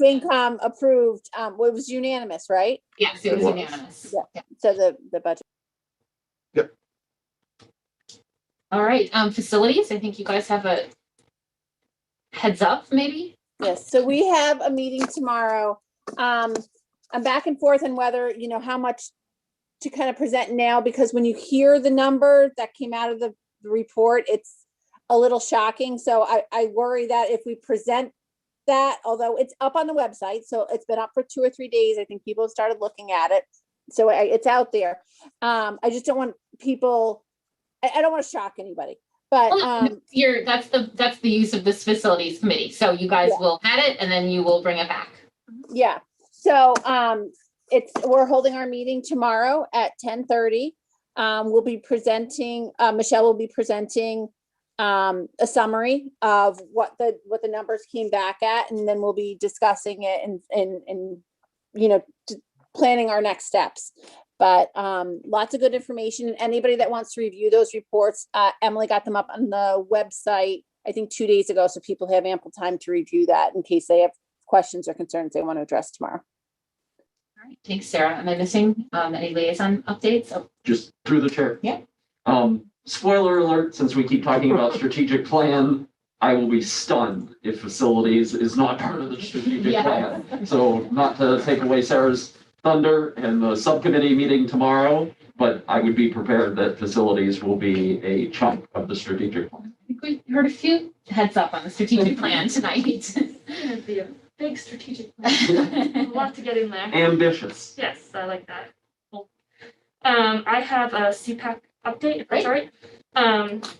FinCom approved, it was unanimous, right? Yes, it was unanimous. Yeah. So the budget. Yep. All right, facilities, I think you guys have a heads up, maybe? Yes, so we have a meeting tomorrow. I'm back and forth on whether, you know, how much to kind of present now, because when you hear the number that came out of the report, it's a little shocking. So I worry that if we present that, although it's up on the website, so it's been up for 2 or 3 days, I think people have started looking at it. So it's out there. I just don't want people, I don't want to shock anybody. But that's the use of this facilities committee. So you guys will add it and then you will bring it back. Yeah. So we're holding our meeting tomorrow at 10:30. We'll be presenting, Michelle will be presenting a summary of what the numbers came back at, and then we'll be discussing it and planning our next steps. But lots of good information. Anybody that wants to review those reports, Emily got them up on the website, I think 2 days ago, so people have ample time to review that in case they have questions or concerns they want to address tomorrow. All right, thanks, Sarah. Am I missing any liaison updates? Oh. Just through the chair. Yeah. Spoiler alert, since we keep talking about strategic plan, I will be stunned if facilities is not part of the strategic plan. So not to take away Sarah's thunder and the subcommittee meeting tomorrow, but I would be prepared that facilities will be a chunk of the strategic plan. I think we heard a few heads up on the strategic plan tonight. It'd be a big strategic plan. A lot to get in there. Ambitious. Yes, I like that. Cool. I have a CPAC update, if that's all right.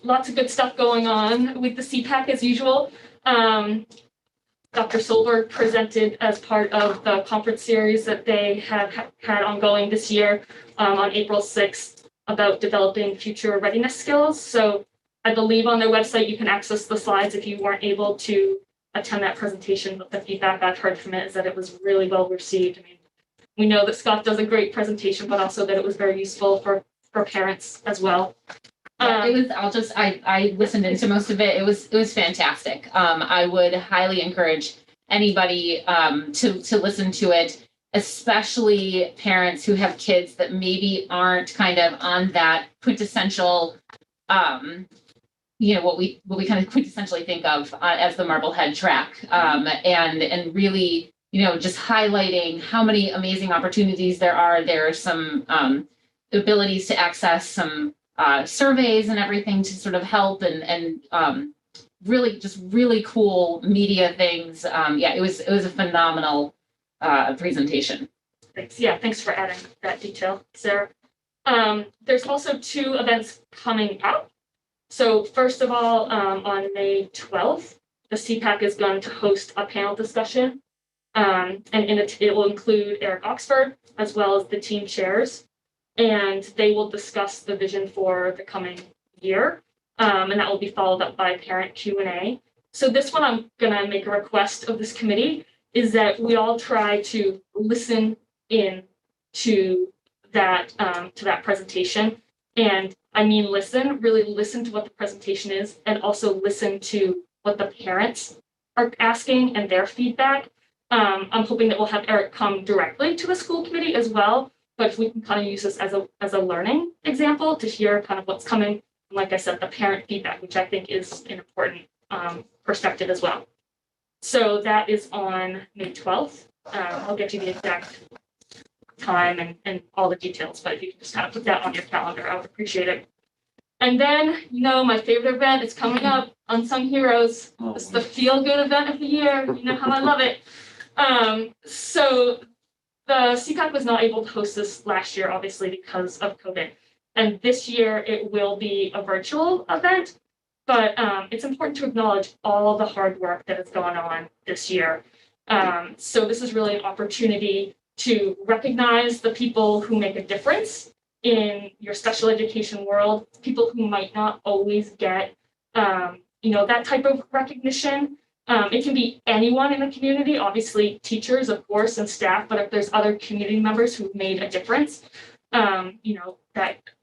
Lots of good stuff going on with the CPAC as usual. Dr. Solberg presented as part of the conference series that they have had ongoing this year on April 6th about developing future readiness skills. So I believe on their website you can access the slides if you weren't able to attend that presentation, but the feedback I've heard from it is that it was really well received. I mean, we know that Scott does a great presentation, but also that it was very useful for parents as well. Yeah, it was, I listened into most of it. It was fantastic. I would highly encourage anybody to listen to it, especially parents who have kids that maybe aren't kind of on that quintessential, what we kind of quintessentially think of as the Marblehead track, and really, just highlighting how many amazing opportunities there are. There are some abilities to access some surveys and everything to sort of help and really cool media things. It was a phenomenal presentation. Thanks. Yeah, thanks for adding that detail, Sarah. There's also 2 events coming up. So first of all, on May 12th, the CPAC is going to host a panel discussion, and it will include Eric Oxford as well as the team chairs. And they will discuss the vision for the coming year. And that will be followed up by parent Q&A. So this one, I'm gonna make a request of this committee, is that we all try to listen in to that presentation. And I mean, really listen to what the presentation is, and also listen to what the parents are asking and their feedback. I'm hoping that we'll have Eric come directly to the school committee as well. But if we can kind of use this as a learning example to hear kind of what's coming, like I said, the parent feedback, which I think is an important perspective as well. So that is on May 12th. I'll get you the exact time and all the details, but if you can just kind of put that on your calendar, I would appreciate it. And then, my favorite event is coming up, Unsung Heroes. It's the feel-good event of the year. You know how I love it. So the CPAC was not able to host this last year, obviously, because of COVID. And this year it will be a virtual event, but it's important to acknowledge all the hard work that has gone on this year. So this is really an opportunity to recognize the people who make a difference in your special education world, people who might not always get, that type of recognition. It can be anyone in the community, obviously teachers, of course, and staff, but if there's other community members who've made a difference,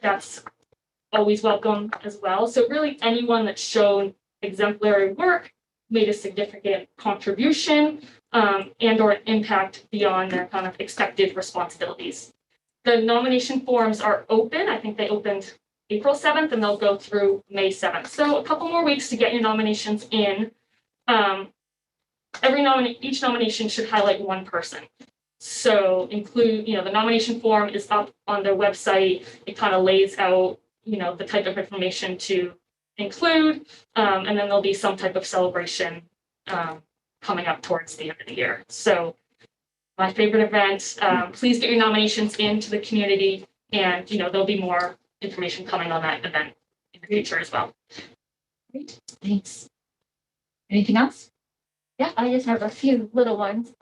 that's always welcome as well. So really anyone that's shown exemplary work, made a significant contribution, and or impact beyond their kind of expected responsibilities. The nomination forms are open. I think they opened April 7th and they'll go through May 7th. So a couple more weeks to get your nominations in. Each nomination should highlight one person. So include, the nomination form is up on their website. It kind of lays out, the type of information to include, and then there'll be some type of celebration coming up towards the end of the year. So my favorite event, please get your nominations into the community, and, there'll be more information coming on that event in the future as well. Great, thanks. Anything else? Yeah, I just have a few little ones.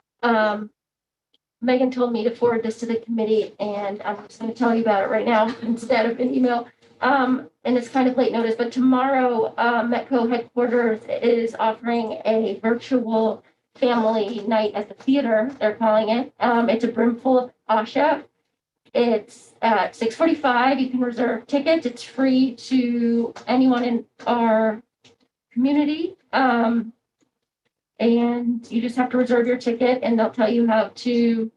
Megan told me to forward this to the committee, and I'm just going to tell you about it right now instead of an email. and it's kind of late notice, but tomorrow, Metco headquarters is offering a virtual family night at the theater, they're calling it. It's a brimful of Asha. It's at 6:45. You can reserve tickets. It's free to anyone in our community. And you just have to reserve your ticket and they'll tell you how to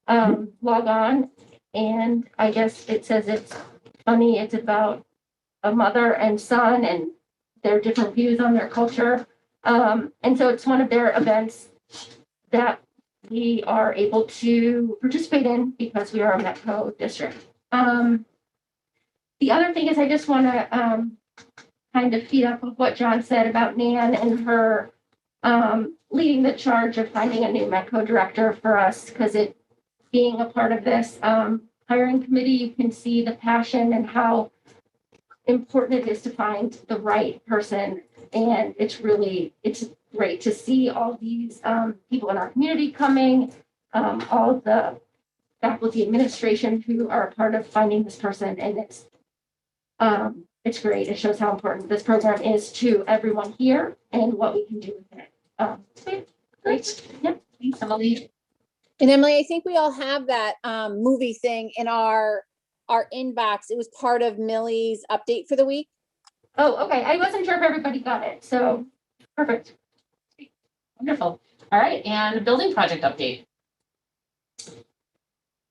log on. And I guess it says it's funny. It's about a mother and son and their different views on their culture. And so it's one of their events that we are able to participate in because we are a Metco district. The other thing is I just want to kind of feed up of what John said about Nan and her leading the charge of finding a new Metco director for us, because it being a part of this hiring committee, you can see the passion and how important it is to find the right person. And it's great to see all these people in our community coming, all of the faculty administration who are a part of finding this person. And it's great. It shows how important this program is to everyone here and what we can do with it. Great. Yep. Thanks, Emily. And Emily, I think we all have that movie thing in our inbox. It was part of Millie's update for the week. Oh, okay. I wasn't sure if everybody got it. So perfect. Wonderful. All right. And building project update.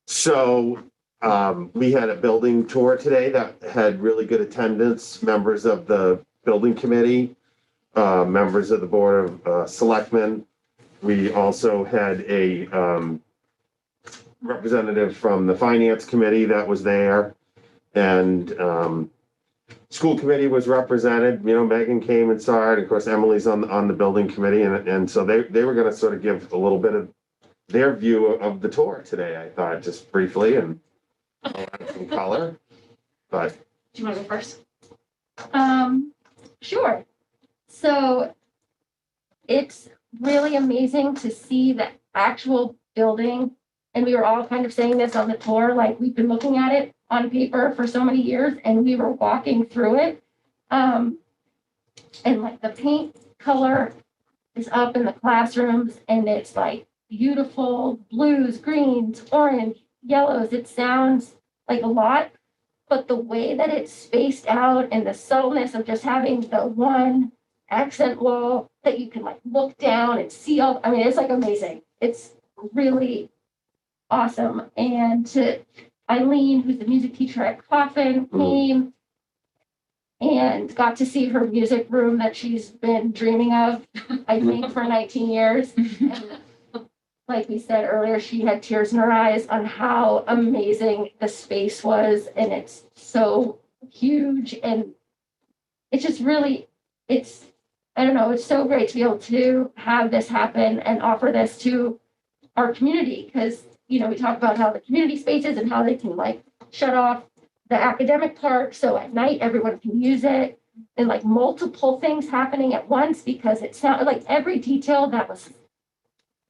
So we had a building tour today that had really good attendance, members of the building committee, members of the board of selectmen. We also had a representative from the finance committee that was there, and school committee was represented. You know, Megan came and saw it. Of course, Emily's on the building committee, and so they were going to sort of give a little bit of their view of the tour today. I thought just briefly, and I'll add some color. But do you want to go first? Sure. So it's really amazing to see the actual building. And we were all kind of saying this on the tour, like we've been looking at it on paper for so many years and we were walking through it. And like the paint color is up in the classrooms and it's like beautiful blues, greens, orange, yellows. It sounds like a lot, but the way that it's spaced out and the subtleness of just having the one accent wall that you can like look down and see all, I mean, it's like amazing. It's really awesome. And to Eileen, who's the music teacher at Coffin, came and got to see her music room that she's been dreaming of, I think, for 19 years. And like we said earlier, she had tears in her eyes on how amazing the space was. And it's so huge. And it's just really, I don't know, it's so great to be able to have this happen and offer this to our community. Because, you know, we talk about how the community spaces and how they can like shut off the academic part. So at night, everyone can use it, and like multiple things happening at once, because it sounded like every detail that was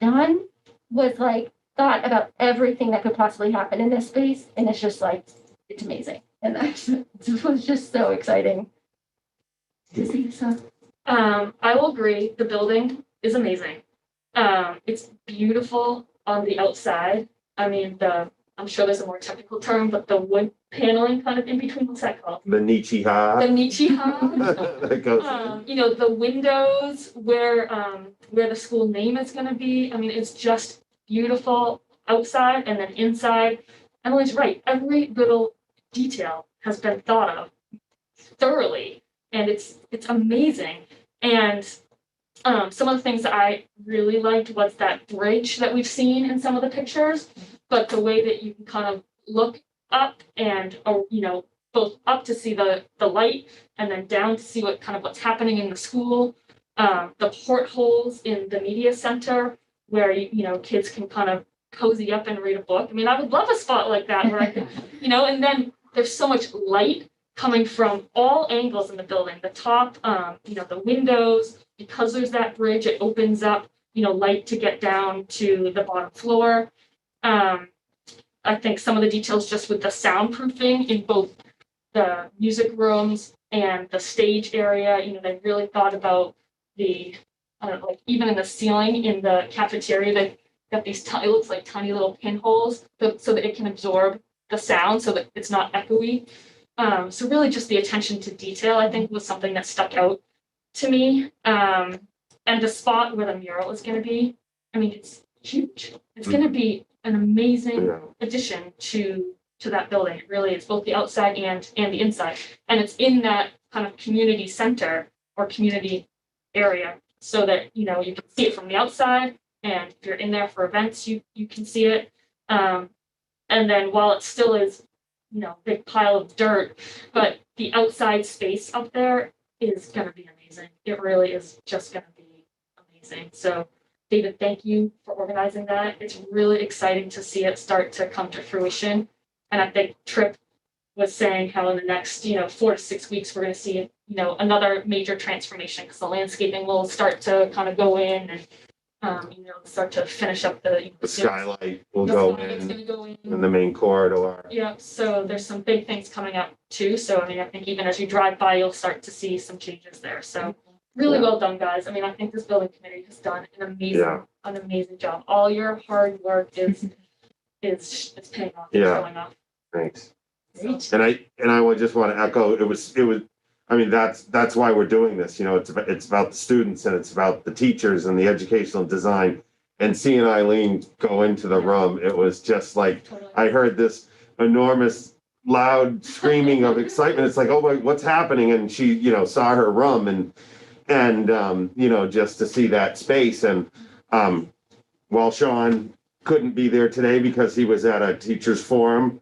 done was like thought about everything that could possibly happen in this space. And it's just like, it's amazing. And it was just so exciting to see. So I will agree. The building is amazing. It's beautiful on the outside. I mean, I'm sure there's a more technical term, but the wood paneling kind of in between, what's that called? the Nichiha. The Nichiha. That goes You know, the windows where the school name is going to be. I mean, it's just beautiful outside and then inside. Emily's right. Every little detail has been thought of thoroughly, and it's amazing. And some of the things that I really liked was that bridge that we've seen in some of the pictures, but the way that you can kind of look up and, you know, both up to see the light and then down to see what's happening in the school. The portholes in the media center where, you know, kids can kind of cozy up and read a book. I mean, I would love a spot like that where I could, you know, and then there's so much light coming from all angles in the building, the top, you know, the windows, because there's that bridge, it opens up, you know, light to get down to the bottom floor. I think some of the details just with the soundproofing in both the music rooms and the stage area. You know, they really thought about the, I don't know, like even in the ceiling in the cafeteria, they got these, it looks like tiny little pinholes so that it can absorb the sound so that it's not echoey. So really just the attention to detail, I think, was something that stuck out to me. And the spot where the mural is going to be, I mean, it's huge. It's going to be an amazing addition to that building. It really is, both the outside and the inside. And it's in that kind of community center or community area so that, you know, you can see it from the outside. And if you're in there for events, you can see it. And then while it still is, you know, big pile of dirt, but the outside space up there is going to be amazing. It really is just going to be amazing. So David, thank you for organizing that. It's really exciting to see it start to come to fruition. And I think Tripp was saying how in the next, 4 to 6 weeks, we're going to see, another major transformation because the landscaping will start to kind of go in and, start to finish up the skylight will go in the main corridor. Yeah, so there's some big things coming up too. So, I mean, I think even as you drive by, you'll start to see some changes there. So really well done, guys. I mean, I think this building committee has done an amazing job. All your hard work is paying off. It's going off. Thanks. Great. And I would just want to echo, it was, I mean, that's why we're doing this. It's about the students and it's about the teachers and the educational design. And seeing Eileen go into the room, it was just like, I heard this enormous loud screaming of excitement. It's like, oh my, what's happening? And she, saw her room and just to see that space. And while Sean couldn't be there today because he was at a teacher's forum,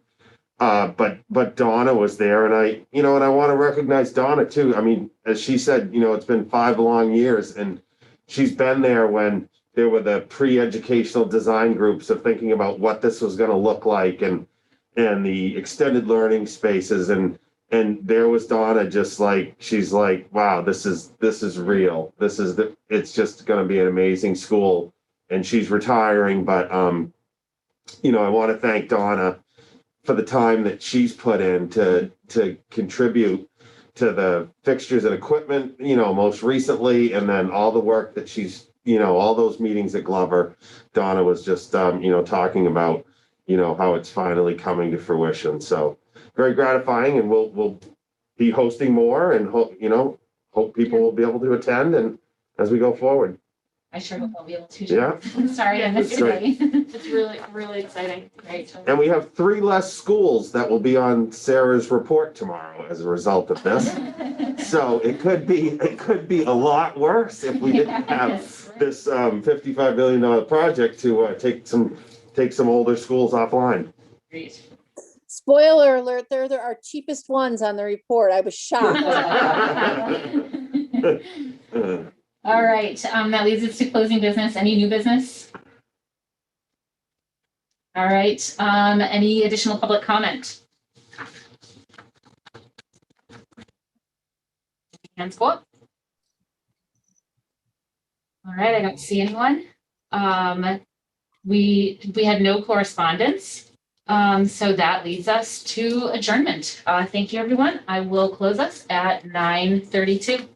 but Donna was there, and I want to recognize Donna too. I mean, as she said, it's been 5 long years, and she's been there when there were the pre-educational design groups of thinking about what this was going to look like, and the extended learning spaces, and there was Donna, just like she's like, wow, this is real. It's just going to be an amazing school, and she's retiring, but I want to thank Donna for the time that she's put in to contribute to the fixtures and equipment, most recently, and then all the work that she's, all those meetings at Glover. Donna was just, talking about, how it's finally coming to fruition. So very gratifying, and we'll be hosting more, and hope people will be able to attend, and as we go forward. I sure hope I'll be able to. Yeah. Sorry, I missed Great. it. It's really, really exciting. Great. And we have 3 less schools that will be on Sarah's report tomorrow as a result of this. So it could be a lot worse if we didn't have this $55 billion project to take some older schools offline. Great. Spoiler alert, they're our cheapest ones on the report. I was shocked. All right, that leads us to closing business. Any new business? All right, any additional public comment? Hands go up. All right, I don't see anyone. We had no correspondence, so that leads us to adjournment. Thank you, everyone. I will close us at 9:32.